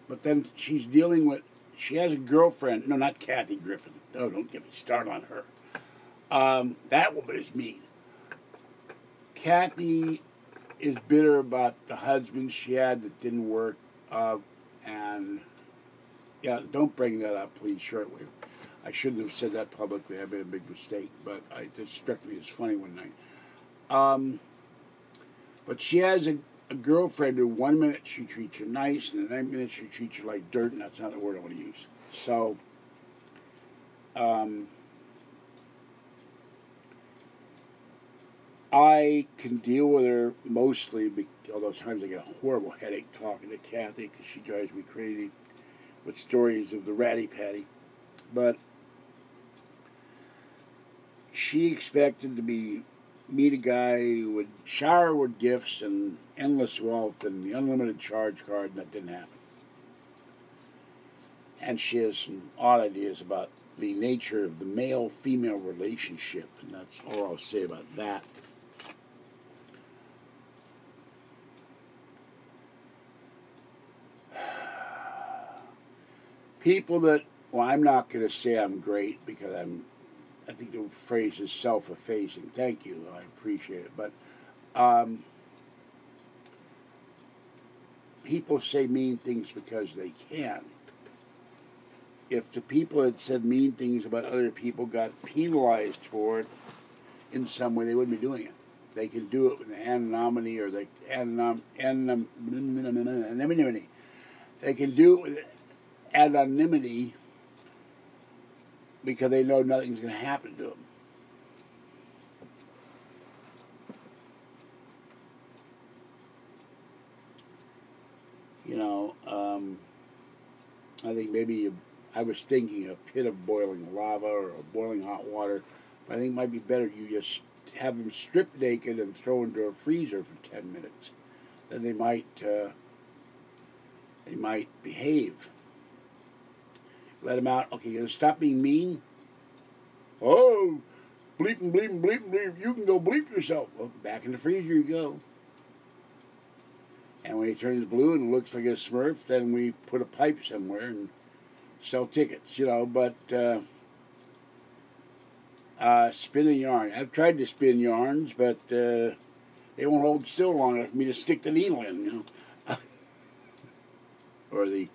but then she's dealing with... She has a girlfriend. No, not Kathy Griffin. No, don't get me started on her. That woman is mean. Kathy is bitter about the husband she had that didn't work. And, yeah, don't bring that up, please, shortwave. I shouldn't have said that publicly. I made a big mistake. But it just struck me as funny one night. But she has a girlfriend who 1 minute she treats you nice, and the next minute she treats you like dirt, and that's not the word I want to use. So, I can deal with her mostly, although times I get a horrible headache talking to Kathy because she drives me crazy with stories of the ratty patty. But she expected to meet a guy who would shower her with gifts and endless wealth and the unlimited charge card, and that didn't happen. And she has some odd ideas about the nature of the male-female relationship, and that's all I'll say about that. People that, well, I'm not going to say I'm great because I think the phrase is self-effacing. Thank you, I appreciate it. But people say mean things because they can. If the people that said mean things about other people got penalized for it in some way, they wouldn't be doing it. They can do it with anonymity or anonymity. They can do it with anonymity because they know nothing's going to happen to them. You know, I think maybe I was thinking a pit of boiling lava or boiling hot water, but I think it might be better you just have them stripped naked and throw into a freezer for 10 minutes. Then they might behave. Let them out. Okay, you're going to stop being mean? Oh, bleeping, bleeping, bleeping, bleep. You can go bleep yourself. Well, back in the freezer you go. And when he turns blue and looks like a Smurf, then we put a pipe somewhere and sell tickets, you know. But spin a yarn. I've tried to spin yarns, but they won't hold still long enough for me to stick the needle in, you know. Or the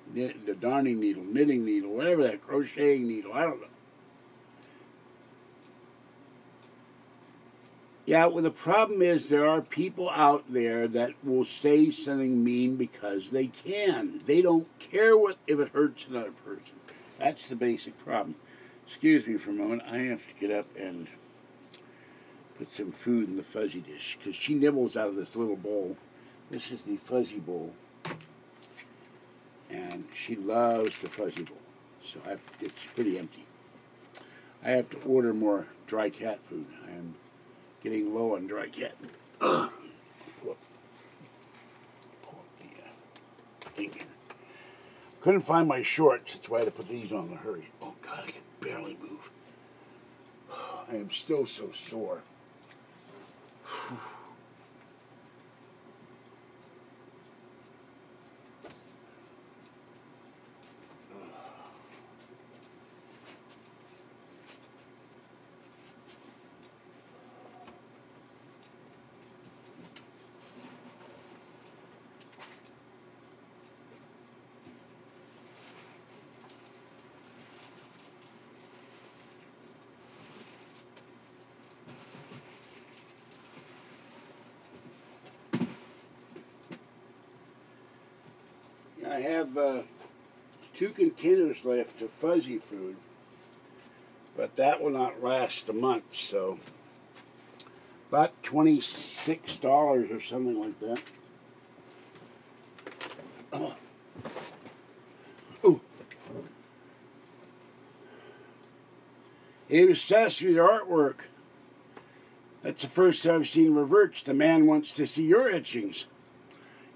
darning needle, knitting needle, whatever that, crocheting needle, I don't know. Yeah, well, the problem is there are people out there that will say something mean because they can. They don't care if it hurts another person. That's the basic problem. Excuse me for a moment. I have to get up and put some food in the fuzzy dish because she nibbles out of this little bowl. This is the fuzzy bowl. And she loves the fuzzy bowl. So it's pretty empty. I have to order more dry cat food. I'm getting low on dry cat. Pull up the thing here. Couldn't find my shorts. That's why I had to put these on in a hurry. Oh, God, I can barely move. I am still so sore. I have 2 containers left of fuzzy food, but that will not last a month, so about $26 or something like that. Oh. Ooh. He was obsessed with your artwork. That's the first time I've seen reverts. The man wants to see your etchings.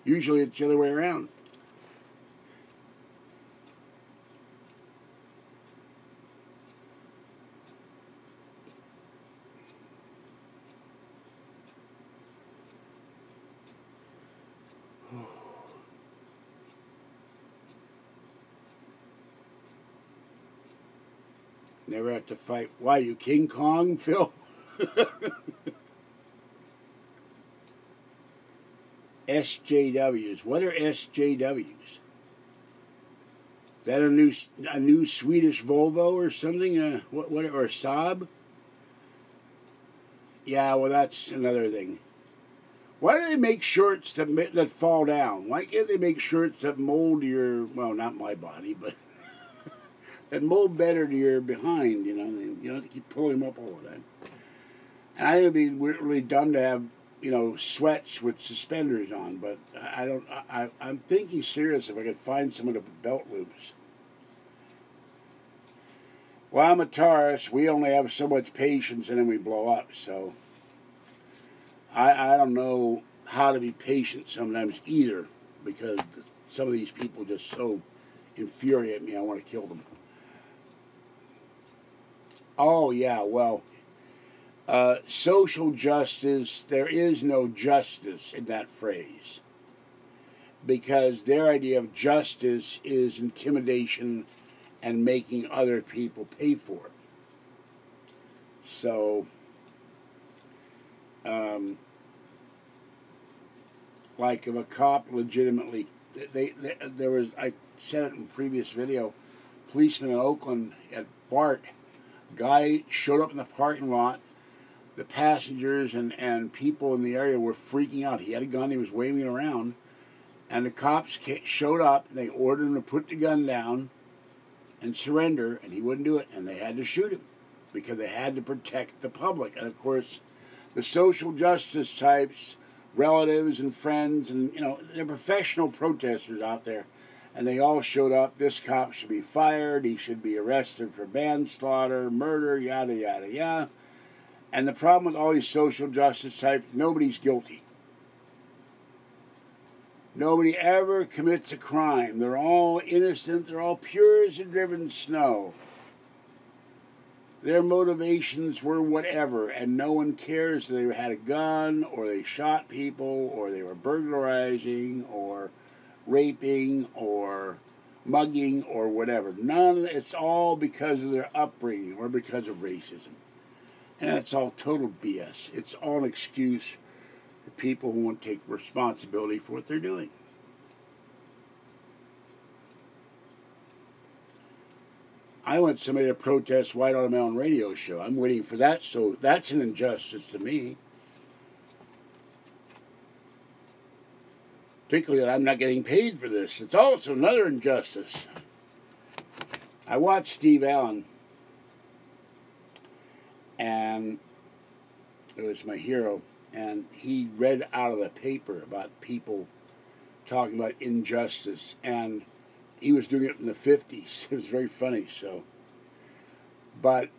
Usually it's the other way around. Never have to fight. Why, you King Kong, Phil? SJWs. What are SJWs? Is that a new Swedish Volvo or something? Or a Saab? Yeah, well, that's another thing. Why do they make shirts that fall down? Why can't they make shirts that mold your, well, not my body, but that mold better to your behind, you know? You don't have to keep pulling them up all the time. And I think it'd be really dumb to have, you know, sweats with suspenders on, but I'm thinking serious if I could find some of the belt loops. Well, I'm a Taurus. We only have so much patience and then we blow up, so I don't know how to be patient sometimes either, because some of these people just so infuriate me, I want to kill them. Oh, yeah, well, social justice, there is no justice in that phrase, because their idea of justice is intimidation and making other people pay for it. So, like if a cop legitimately there was, I said it in a previous video, policeman in Oakland at BART, guy showed up in the parking lot. The passengers and people in the area were freaking out. He had a gun, he was waving it around, and the cops showed up, and they ordered him to put the gun down and surrender, and he wouldn't do it, and they had to shoot him because they had to protect the public. And of course, the social justice types, relatives and friends, and they're professional protesters out there, and they all showed up. This cop should be fired, he should be arrested for manslaughter, murder, yada yada yada. And the problem with all these social justice types, nobody's guilty. Nobody ever commits a crime. They're all innocent, they're all pure as the driven snow. Their motivations were whatever, and no one cares if they had a gun, or they shot people, or they were burglarizing, or raping, or mugging, or whatever. None of it, it's all because of their upbringing, or because of racism. And that's all total BS. It's all an excuse for people who won't take responsibility for what they're doing. I want somebody to protest White on my own radio show. I'm waiting for that, so that's an injustice to me. Particularly that I'm not getting paid for this. It's also another injustice. I watched Steve Allen, and it was my hero, and he read out of the paper about people talking about injustice, and he was doing it in the 50s. It was very funny, so. But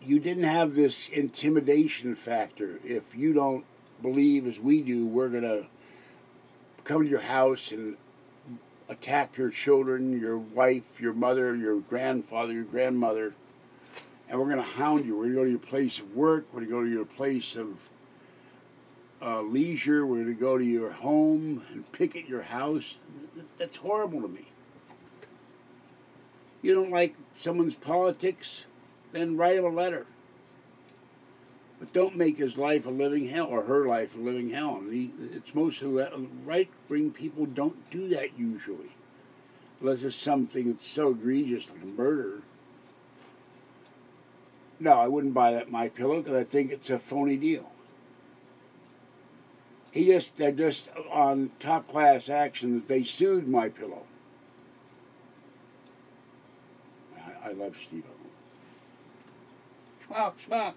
you didn't have this intimidation factor. If you don't believe as we do, we're going to come to your house and attack your children, your wife, your mother, your grandfather, your grandmother, and we're going to hound you. We're going to go to your place of work. We're going to go to your place of leisure. We're going to go to your home and picket your house. That's horrible to me. You don't like someone's politics? Then write him a letter. But don't make his life a living hell, or her life a living hell. It's most of the right-wing people don't do that usually. Unless it's something that's so egregious like a murder. No, I wouldn't buy that MyPillow because I think it's a phony deal. They're just on top class actions. They sued MyPillow. I love Steve Allen. Schmuck, schmuck.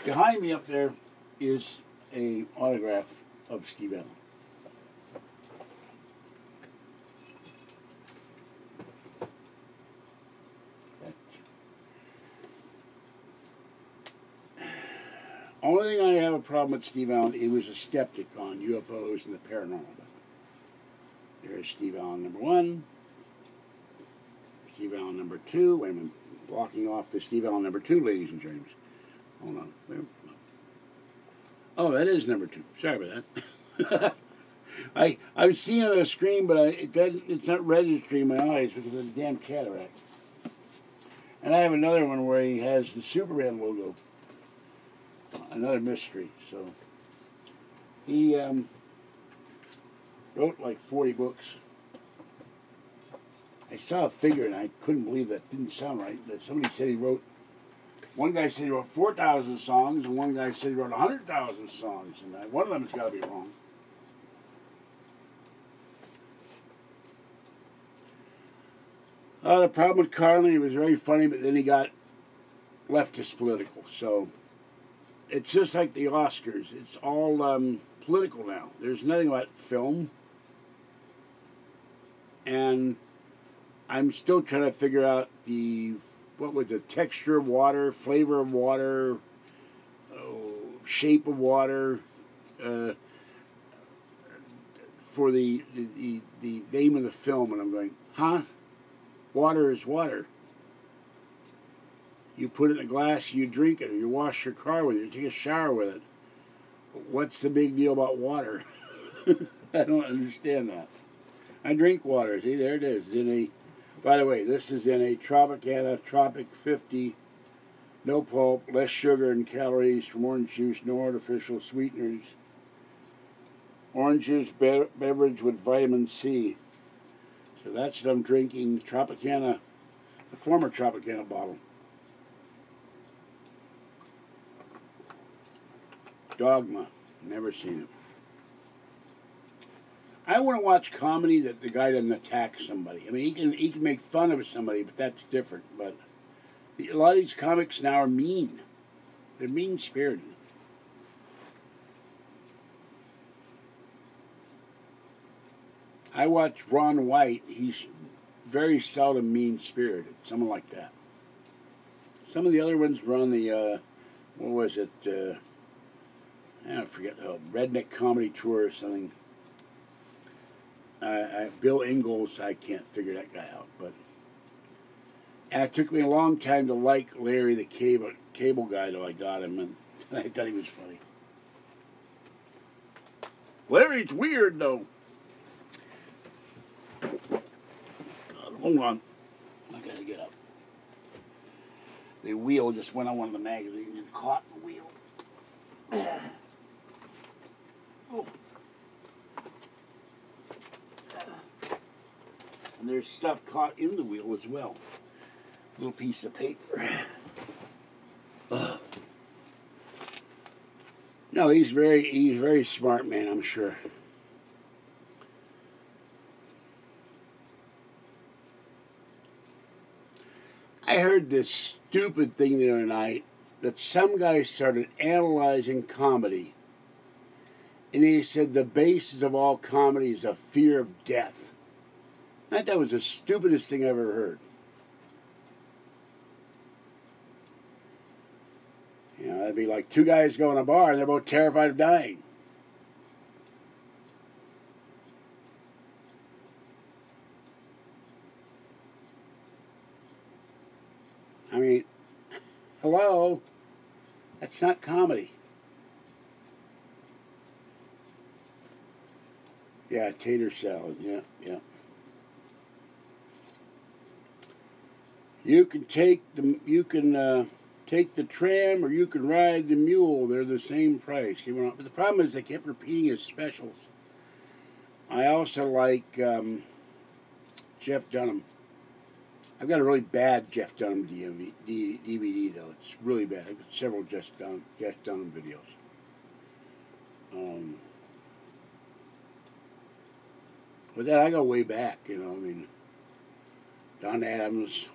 Behind me up there is an autograph of Steve Allen. Only thing I have a problem with Steve Allen, he was a skeptic on UFOs and the paranormal. There's Steve Allen number 1. Steve Allen number 2. Wait a minute. Blocking off the Steve Allen number 2, ladies and gentlemen. Hold on. Oh, that is number 2. Sorry about that. I'm seeing it on the screen, but it's not registering my eyes because of the damn cataract. And I have another one where he has the Superman logo. Another mystery. So he wrote like 40 books. I saw a figure and I couldn't believe that didn't sound right. Somebody said he wrote, one guy said he wrote 4,000 songs, and one guy said he wrote 100,000 songs, and one of them has got to be wrong. The problem with Carlin, he was very funny, but then he got leftist political. So it's just like the Oscars. It's all political now. There's nothing about film. And I'm still trying to figure out what was the texture of water, flavor of water, shape of water, for the name of the film. And I'm going, huh? Water is water. You put it in a glass, you drink it, or you wash your car with it, you take a shower with it. What's the big deal about water? I don't understand that. I drink water. See, there it is. By the way, this is in a Tropicana Tropic 50, no pulp, less sugar and calories from orange juice, no artificial sweeteners. Orange juice beverage with vitamin C. So that's what I'm drinking. Tropicana, the former Tropicana bottle. Dogma. Never seen it. I want to watch comedy that the guy doesn't attack somebody. I mean, he can make fun of somebody, but that's different. But a lot of these comics now are mean. They're mean-spirited. I watch Ron White. He's very seldom mean-spirited. Someone like that. Some of the other ones were on the, what was it? I forget, Redneck Comedy Tour or something. Bill Ingalls, I can't figure that guy out. But it took me a long time to like Larry the Cable Guy, though I got him, and I thought he was funny. Larry's weird, though. Hold on. I gotta get up. The wheel just went on one of the magazines and caught the wheel. Oh. And there's stuff caught in the wheel as well. A little piece of paper. No, he's very smart man, I'm sure. I heard this stupid thing the other night that some guy started analyzing comedy, and he said the basis of all comedy is a fear of death. I thought that was the stupidest thing I've ever heard. You know, that'd be like two guys go in a bar and they're both terrified of dying. I mean, hello? That's not comedy. Yeah, tater salad. Yeah. You can take the tram or you can ride the mule. They're the same price. But the problem is they kept repeating his specials. I also like Jeff Dunham. I've got a really bad Jeff Dunham DVD though. It's really bad. I've got several Jeff Dunham videos. With that, I go way back. You know, I mean, Don Adams.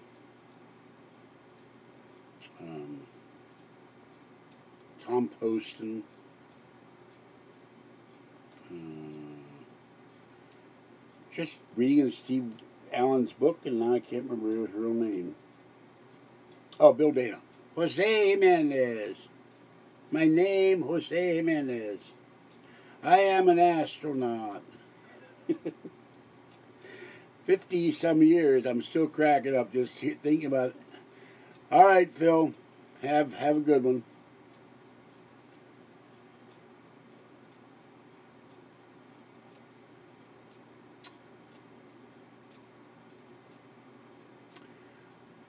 Tom Poston. Just reading Steve Allen's book, and now I can't remember his real name. Oh, Bill Dana. Jose Mendez. My name, Jose Mendez. I am an astronaut. 50-some years, I'm still cracking up just thinking about it. All right, Phil. Have a good one.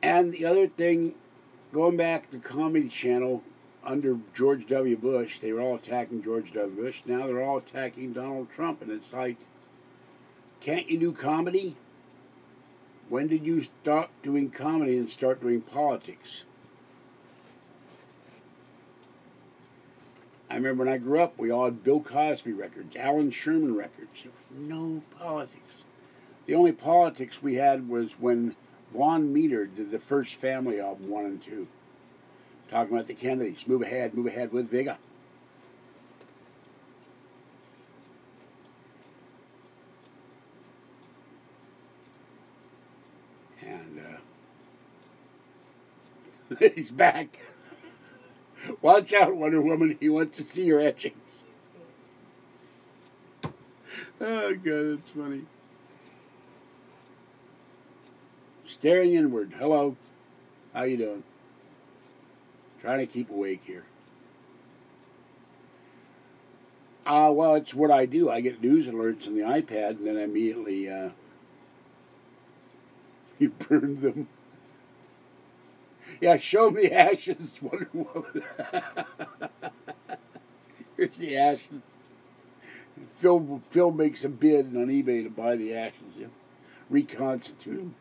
And the other thing, going back to the Comedy Channel, under George W. Bush, they were all attacking George W. Bush. Now they're all attacking Donald Trump. And it's like, can't you do comedy? When did you stop doing comedy and start doing politics? I remember when I grew up, we all had Bill Cosby records, Alan Sherman records. There was no politics. The only politics we had was when Vaughn Meter did the first Family album, 1 and 2. Talking about the Kennedys. Move ahead with Vigor. And he's back. Watch out, Wonder Woman. He wants to see your etchings. Oh, God, that's funny. Staring inward. Hello. How you doing? Trying to keep awake here. Well, it's what I do. I get news alerts on the iPad, and then I immediately you burn them. Yeah, show me ashes, Wonder Woman. Here's the ashes. Phil makes a bid on eBay to buy the ashes, yeah. Reconstitute them.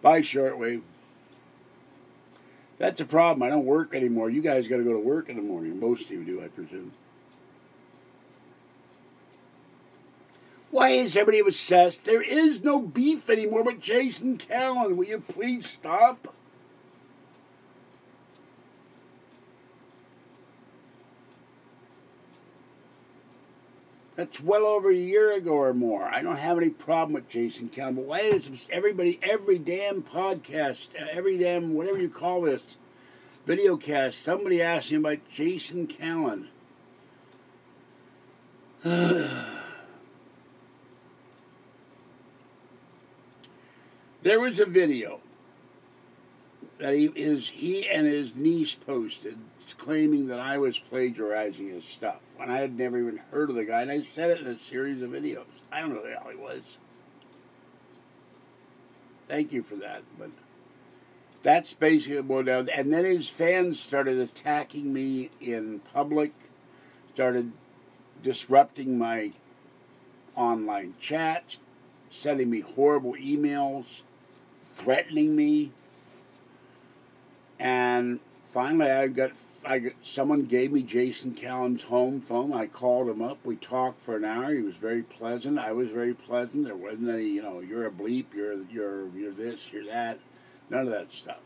Buy shortwave. That's a problem. I don't work anymore. You guys got to go to work in the morning. Most of you do, I presume. Why is everybody obsessed? There is no beef anymore with Jason Callan. Will you please stop? That's well over a year ago or more. I don't have any problem with Jason Callan. But why is everybody, every damn podcast, every damn, whatever you call this, video cast, somebody asking about Jason Callan? There was a video that he and his niece posted claiming that I was plagiarizing his stuff when I had never even heard of the guy, and I said it in a series of videos. I don't know who the hell he was. Thank you for that, but that's basically what down. And then his fans started attacking me in public, started disrupting my online chats, sending me horrible emails, threatening me. And finally, someone gave me Jason Callan's home phone. I called him up. We talked for an hour. He was very pleasant. I was very pleasant. There wasn't any, you're a bleep, you're this, you're that, none of that stuff.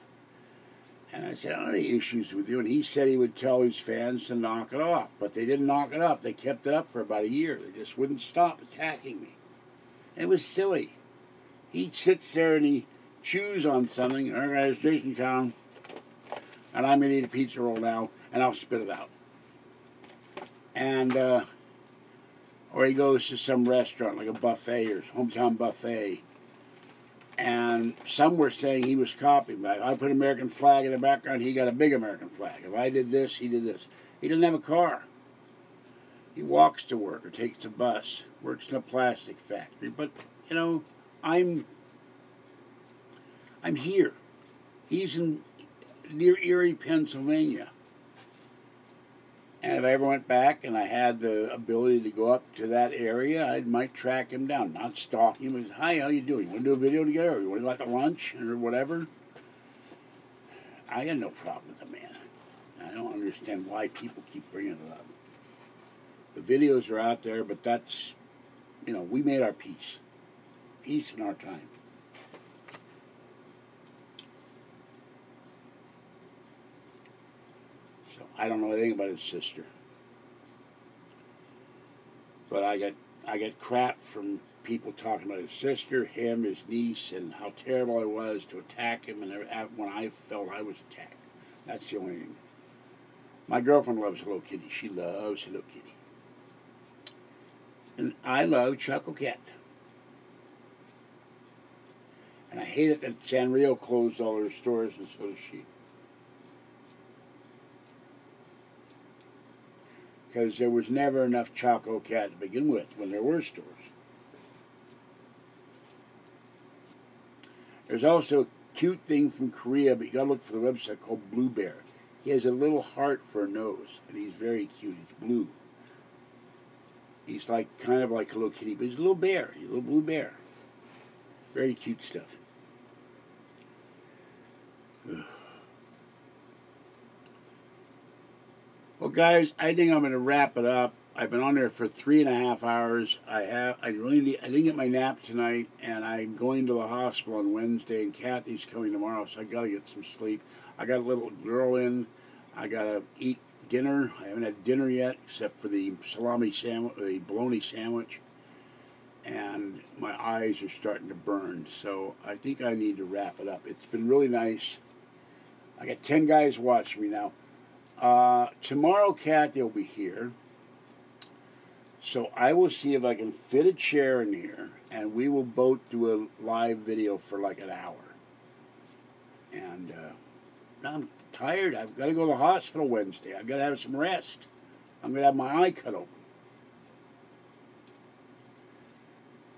And I said, I don't have any issues with you. And he said he would tell his fans to knock it off. But they didn't knock it off. They kept it up for about a year. They just wouldn't stop attacking me. It was silly. He sits there and he chews on something. All right, it's Jason Callan. And I'm going to eat a pizza roll now, and I'll spit it out. And, or he goes to some restaurant, like a buffet or hometown buffet, and some were saying he was copying. If I put an American flag in the background, he got a big American flag. If I did this, he did this. He doesn't have a car. He walks to work or takes the bus, works in a plastic factory. But, I'm here. He's near Erie, Pennsylvania. And if I ever went back and I had the ability to go up to that area, I might track him down. Not stalk him. But, hi, how you doing? You want to do a video together? Or you want to go out to lunch or whatever? I got no problem with the man. I don't understand why people keep bringing it up. The videos are out there, but that's, we made our peace. Peace in our time. I don't know anything about his sister, but I got crap from people talking about his sister, him, his niece, and how terrible I was to attack him, and when I felt I was attacked. That's the only thing. My girlfriend loves Hello Kitty. She loves Hello Kitty, and I love Chococat. And I hate it that Sanrio closed all their stores, and so does she. Because there was never enough Chococat to begin with when there were stores. There's also a cute thing from Korea, but you gotta look for the website, called Blue Bear. He has a little heart for a nose, and he's very cute. He's blue. He's kind of like Hello Kitty, but he's a little bear. He's a little blue bear. Very cute stuff. Ugh. Well, guys, I think I'm going to wrap it up. I've been on there for 3.5 hours. I didn't get my nap tonight, and I'm going to the hospital on Wednesday, and Kathy's coming tomorrow, so I got to get some sleep. I got a little girl in. I got to eat dinner. I haven't had dinner yet, except for the salami sandwich, the bologna sandwich, and my eyes are starting to burn. So I think I need to wrap it up. It's been really nice. I got 10 guys watching me now. Tomorrow, Kathy will be here, so I will see if I can fit a chair in here, and we will both do a live video for like an hour. And I'm tired. I've got to go to the hospital Wednesday. I've got to have some rest. I'm going to have my eye cut open.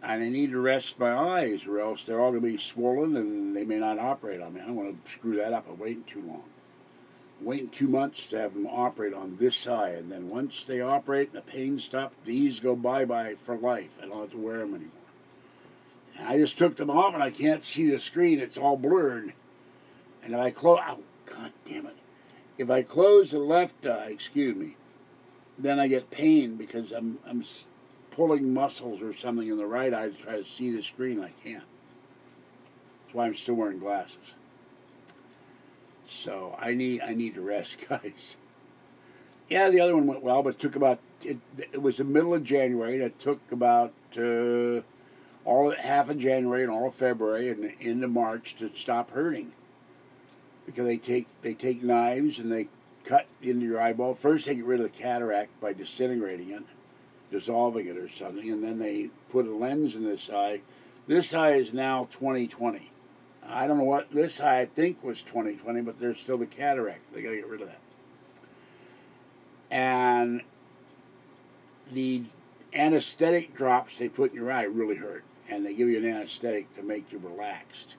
And I need to rest my eyes, or else they're all going to be swollen, and they may not operate on me. I don't want to screw that up by waiting too long. waiting 2 months to have them operate on this eye, and then once they operate and the pain stops, these go bye-bye for life. I don't have to wear them anymore. And I just took them off, and I can't see the screen. It's all blurred. And if I close, oh, God damn it. If I close the left eye, excuse me, then I get pain because I'm pulling muscles or something in the right eye to try to see the screen. I can't. That's why I'm still wearing glasses. So I need to rest, guys. Yeah, the other one went well, but it took about, it was the middle of January, and it took about half of January and all of February and into March to stop hurting. Because they take knives and they cut into your eyeball. First they get rid of the cataract by disintegrating it, dissolving it or something, and then they put a lens in this eye. This eye is now 20/20. I don't know what this eye I think was 20/20, but there's still the cataract. They got to get rid of that. And the anesthetic drops they put in your eye really hurt, and they give you an anesthetic to make you relaxed.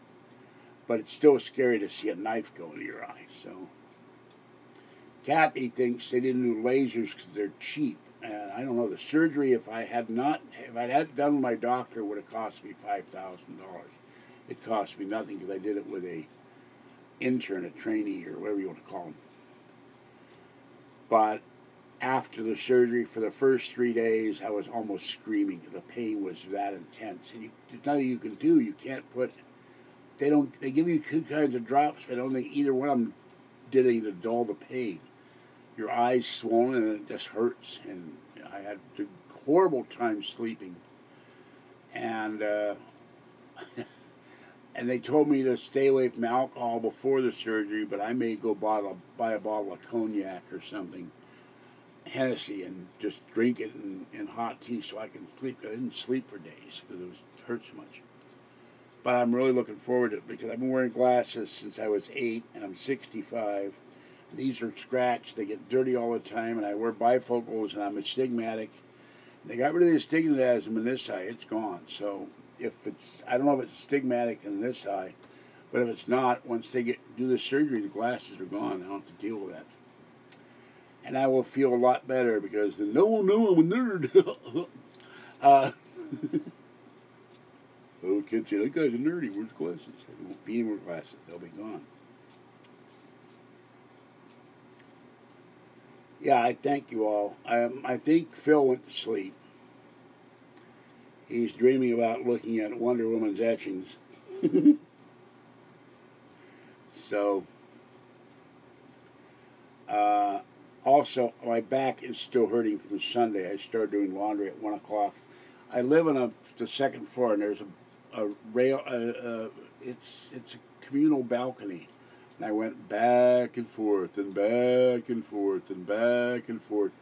But it's still scary to see a knife go into your eye. So Kathy thinks they didn't do lasers because they're cheap. And I don't know, the surgery, if I had it done with my doctor, would have cost me $5,000. It cost me nothing because I did it with a intern, a trainee, or whatever you want to call them. But after the surgery, for the first 3 days, I was almost screaming. The pain was that intense. And there's nothing you can do. You can't put... They give you 2 kinds of drops, but I don't think either one of them did anything to dull the pain. Your eye's swollen and it just hurts. And I had a horrible time sleeping. And and they told me to stay away from alcohol before the surgery, but I may go buy a bottle of cognac or something, Hennessy, and just drink it in hot tea so I can sleep. I didn't sleep for days because it hurt so much. But I'm really looking forward to it because I've been wearing glasses since I was 8 and I'm 65. These are scratched. They get dirty all the time, and I wear bifocals, and I'm astigmatic. They got rid of the astigmatism in this eye. It's gone. So I don't know if it's astigmatic in this eye, but if it's not, once they do the surgery, the glasses are gone. I don't have to deal with that. And I will feel a lot better because no, I'm a nerd. Oh, kids say, that guy's a nerdy. Where's glasses? There won't be any more glasses. They'll be gone. Yeah, I thank you all. I think Phil went to sleep. He's dreaming about looking at Wonder Woman's etchings. So, also, my back is still hurting from Sunday. I started doing laundry at 1 o'clock. I live on the second floor, and there's a rail. It's a communal balcony, and I went back and forth and back and forth and back and forth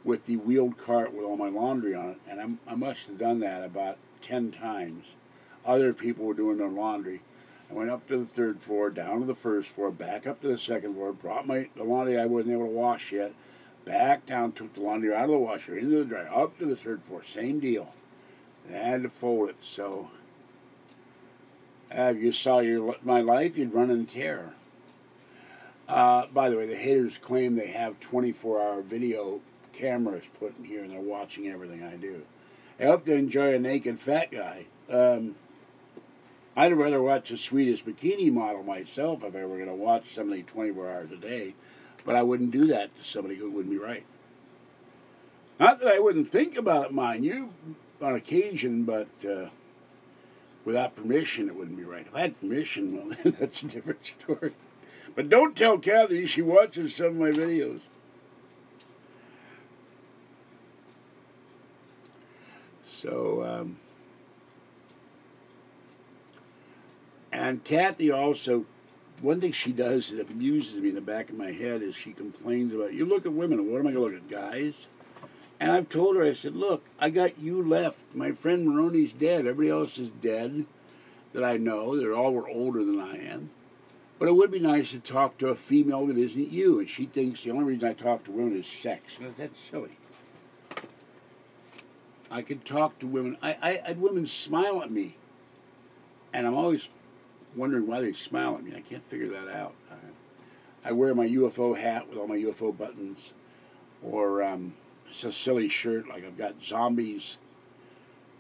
with the wheeled cart with all my laundry on it, and I must have done that about 10 times. Other people were doing their laundry. I went up to the 3rd floor, down to the 1st floor, back up to the 2nd floor, brought the laundry I wasn't able to wash yet, back down, took the laundry out of the washer, into the dryer, up to the 3rd floor, same deal. I had to fold it, so if you saw my life, you'd run in terror. By the way, the haters claim they have 24-hour video cameras put in here, and they're watching everything I do. I hope they enjoy a naked fat guy. I'd rather watch a Swedish bikini model myself if I were going to watch somebody 24 hours a day, but I wouldn't do that to somebody who wouldn't be right. Not that I wouldn't think about it, mind you, on occasion, but without permission, it wouldn't be right. If I had permission, well, then that's a different story. But don't tell Kathy she watches some of my videos. So, and Kathy also, one thing she does that amuses me in the back of my head is she complains about, you look at women, what am I going to look at, guys? And I've told her, I said, look, I got you left. My friend Maroney's dead. Everybody else is dead that I know. They all were older than I am. But it would be nice to talk to a female that isn't you. And she thinks the only reason I talk to women is sex. That's silly. I could talk to women. I had women smile at me. And I'm always wondering why they smile at me. I can't figure that out. I wear my UFO hat with all my UFO buttons, or it's a silly shirt like I've got zombies.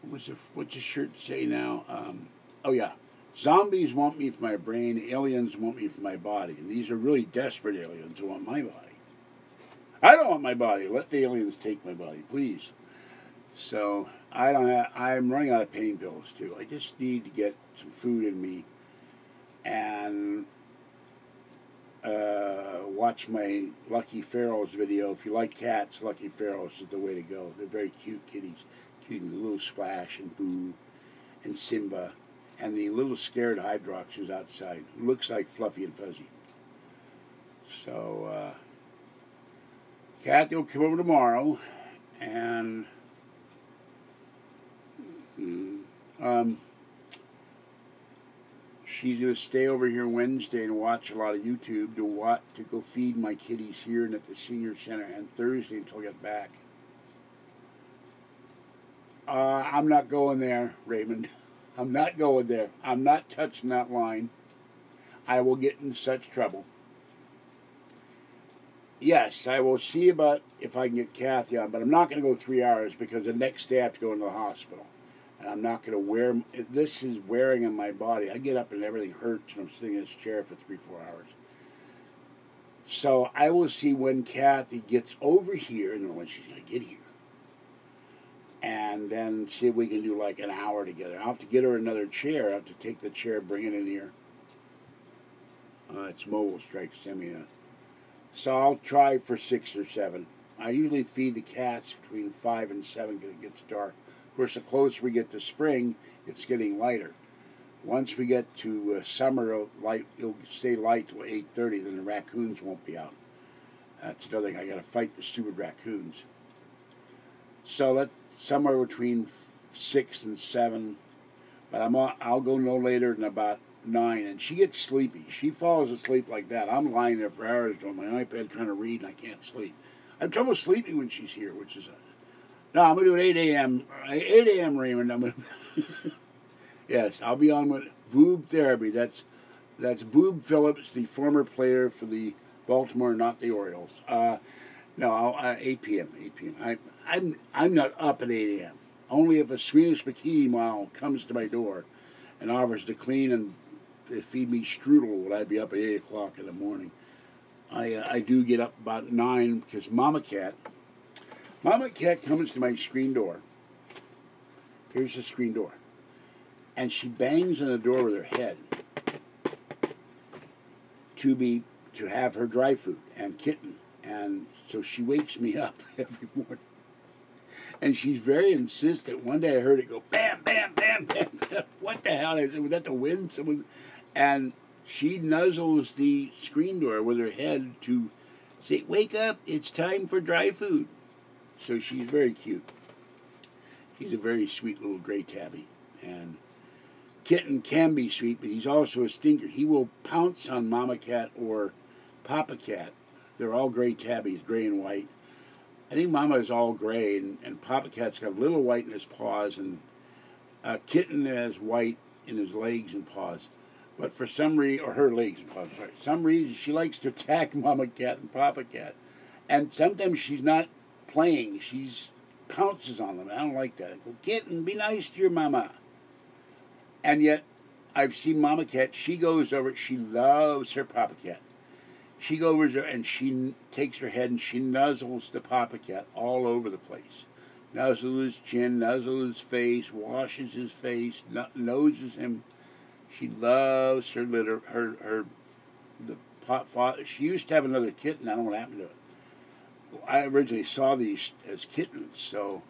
What's the shirt say now? Oh yeah, zombies want me for my brain, aliens want me for my body, and these are really desperate aliens who want my body. I don't want my body. Let the aliens take my body, please. So I'm running out of pain pills too. I just need to get some food in me and watch my Lucky Ferals video. If you like cats, Lucky Ferals is the way to go. They're very cute kitties. Cute, little Splash and Boo and Simba and the little scared Hydrox who's outside. Looks like Fluffy and Fuzzy. So Kathy will come over tomorrow, and she's going to stay over here Wednesday and watch a lot of YouTube to go feed my kitties here and at the senior center, and Thursday until I get back. I'm not going there, Raymond. I'm not going there. I'm not touching that line. I will get in such trouble. Yes, I will see about if I can get Kathy on, but I'm not going to go 3 hours because the next day I have to go into the hospital. And I'm not going to wear, this is wearing on my body. I get up and everything hurts and I'm sitting in this chair for 3-4 hours. So I will see when Kathy gets over here and when she's going to get here. And then see if we can do like an hour together. I'll have to get her another chair. I have to take the chair, bring it in here. It's Mobile Strike, send me a... So I'll try for 6 or 7. I usually feed the cats between 5 and 7 because it gets dark. Of course, the closer we get to spring, it's getting lighter. Once we get to summer, it'll stay light till 8:30. Then the raccoons won't be out. That's another thing. I got to fight the stupid raccoons. So that's somewhere between 6 and 7. But I'll go no later than about 9, and she gets sleepy. She falls asleep like that. I'm lying there for hours on my iPad trying to read, and I can't sleep. I have trouble sleeping when she's here, which is no, I'm going to do it 8 a.m. 8 a.m. Raymond. I'm going to yes, I'll be on with Boob Therapy. That's Boob Phillips, the former player for the Baltimore, not the Orioles. No, 8 p.m. 8 p.m. I'm not up at 8 a.m. Only if a Swedish bikini model comes to my door and offers to clean and feed me strudel would I be up at 8 o'clock in the morning. I do get up about 9 because Mama Cat comes to my screen door. Here's the screen door. And she bangs on the door with her head to have her dry food and kitten. And so she wakes me up every morning. And she's very insistent. One day I heard it go, bam, bam, bam, bam, bam. What the hell? I said, was that the wind? And she nuzzles the screen door with her head to say, wake up, it's time for dry food. So she's very cute. He's a very sweet little gray tabby. And Kitten can be sweet, but he's also a stinker. He will pounce on Mama Cat or Papa Cat. They're all gray tabbies, gray and white. I think Mama is all gray, and Papa Cat's got a little white in his paws, and Kitten has white in his legs and paws. But for some reason, or her legs and paws, sorry. Some reason she likes to attack Mama Cat and Papa Cat. And sometimes she's not playing, she's pounces on them. I don't like that. I go, Kitten, be nice to your mama. And yet, I've seen Mama Cat, she goes over, she loves her Papa Cat. She goes over and she takes her head and she nuzzles the Papa Cat all over the place. Nuzzles his chin, nuzzles his face, washes his face, noses him. She loves her litter, she used to have another kitten. I don't know what happened to it. I originally saw these as kittens, so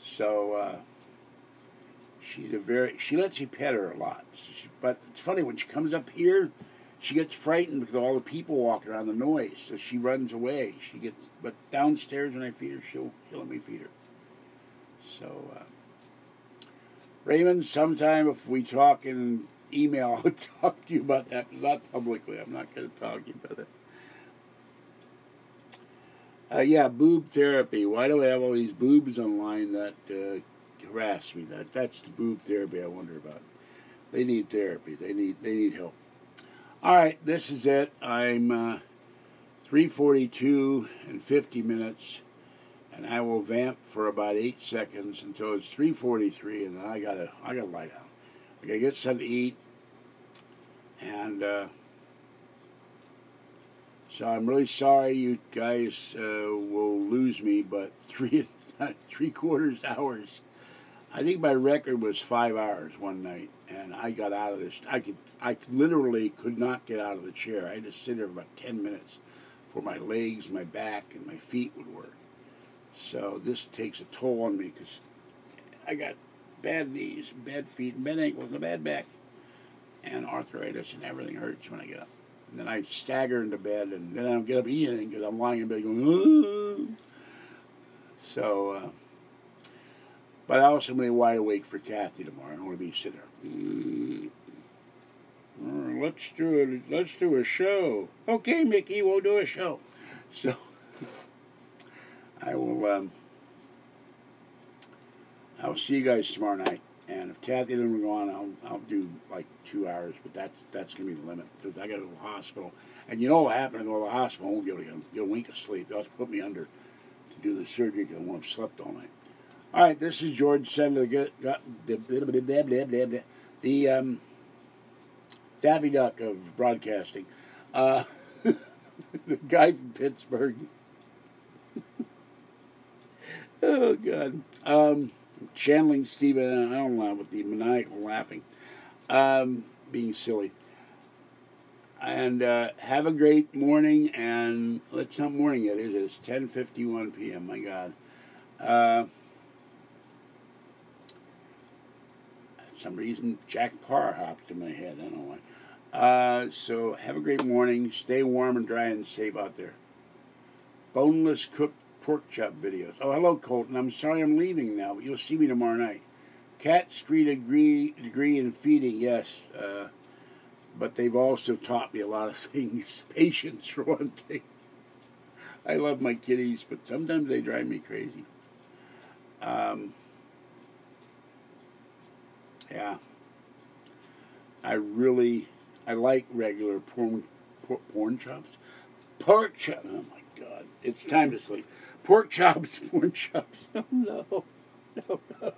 she lets me pet her a lot. But it's funny, when she comes up here, she gets frightened because of all the people walking around, the noise, so she runs away. But downstairs when I feed her, she'll let me feed her. So, Raymond, sometime if we talk in email, I'll talk to you about that, but not publicly. I'm not going to talk to you about it. Yeah, Boob Therapy. Why do I have all these boobs online that harass me? That's the Boob Therapy I wonder about. They need therapy. They need help. All right, this is it. I'm 3:42 and 50 minutes, and I will vamp for about 8 seconds until it's 3:43, and then I gotta lie down. I gotta get something to eat, and so I'm really sorry you guys will lose me, but three-quarters hours. I think my record was 5 hours one night, and I got out of this. I literally could not get out of the chair. I had to sit there for about 10 minutes for my legs, my back, and my feet would work. So this takes a toll on me because I got bad knees, bad feet, bad ankles, and a bad back, and arthritis, and everything hurts when I get up. And then I stagger into bed, and then I don't get up eating because I'm lying in bed going, "Ooh." So, but I also am going to be wide awake for Kathy tomorrow. I don't want to be sitting there. Let's do a show. Okay, Mickey, we'll do a show. So I will see you guys tomorrow night. And if Kathy doesn't go on, I'll do like 2 hours, but that's gonna be the limit because I got to go to the hospital. And you know what happened? I go to the hospital, I won't be able to get a wink of sleep. They'll have to put me under to do the surgery because I won't have slept all night. All right, this is George Sender, the Daffy Duck of broadcasting, the guy from Pittsburgh. Oh God, channeling Stephen. I don't know, with the maniacal laughing, being silly. And have a great morning. And it's not morning yet, is it? It's 10:51 p.m. My God. For some reason, Jack Parr hopped in my head. I don't know why. So have a great morning. Stay warm and dry and safe out there. Boneless cooked pork chop videos. Oh, hello, Colton. I'm sorry I'm leaving now, but you'll see me tomorrow night. Cats degree in feeding, yes. But they've also taught me a lot of things. Patience, for one thing. I love my kitties, but sometimes they drive me crazy. Yeah. I like regular pork chops. Pork chops. Oh my God. It's time to sleep. Pork chops, pork chops. Oh no. No, no.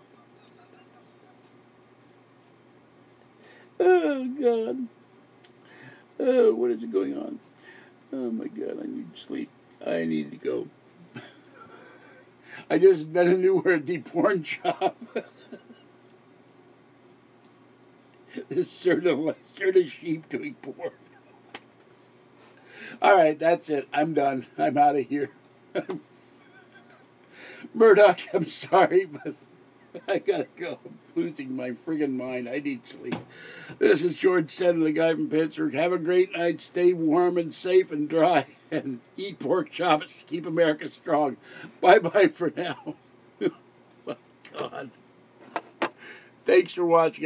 Oh God. Oh, what is going on? Oh my God, I need sleep. I need to go. I just invented a new word, the porn chop. This sort of sheep doing porn. All right, that's it. I'm done. I'm out of here. Murdoch, I'm sorry, but I gotta go. I'm losing my friggin' mind. I need sleep. This is George Sender, the guy from Pittsburgh. Have a great night. Stay warm and safe and dry. And eat pork chops. Keep America strong. Bye-bye for now. My God. Thanks for watching.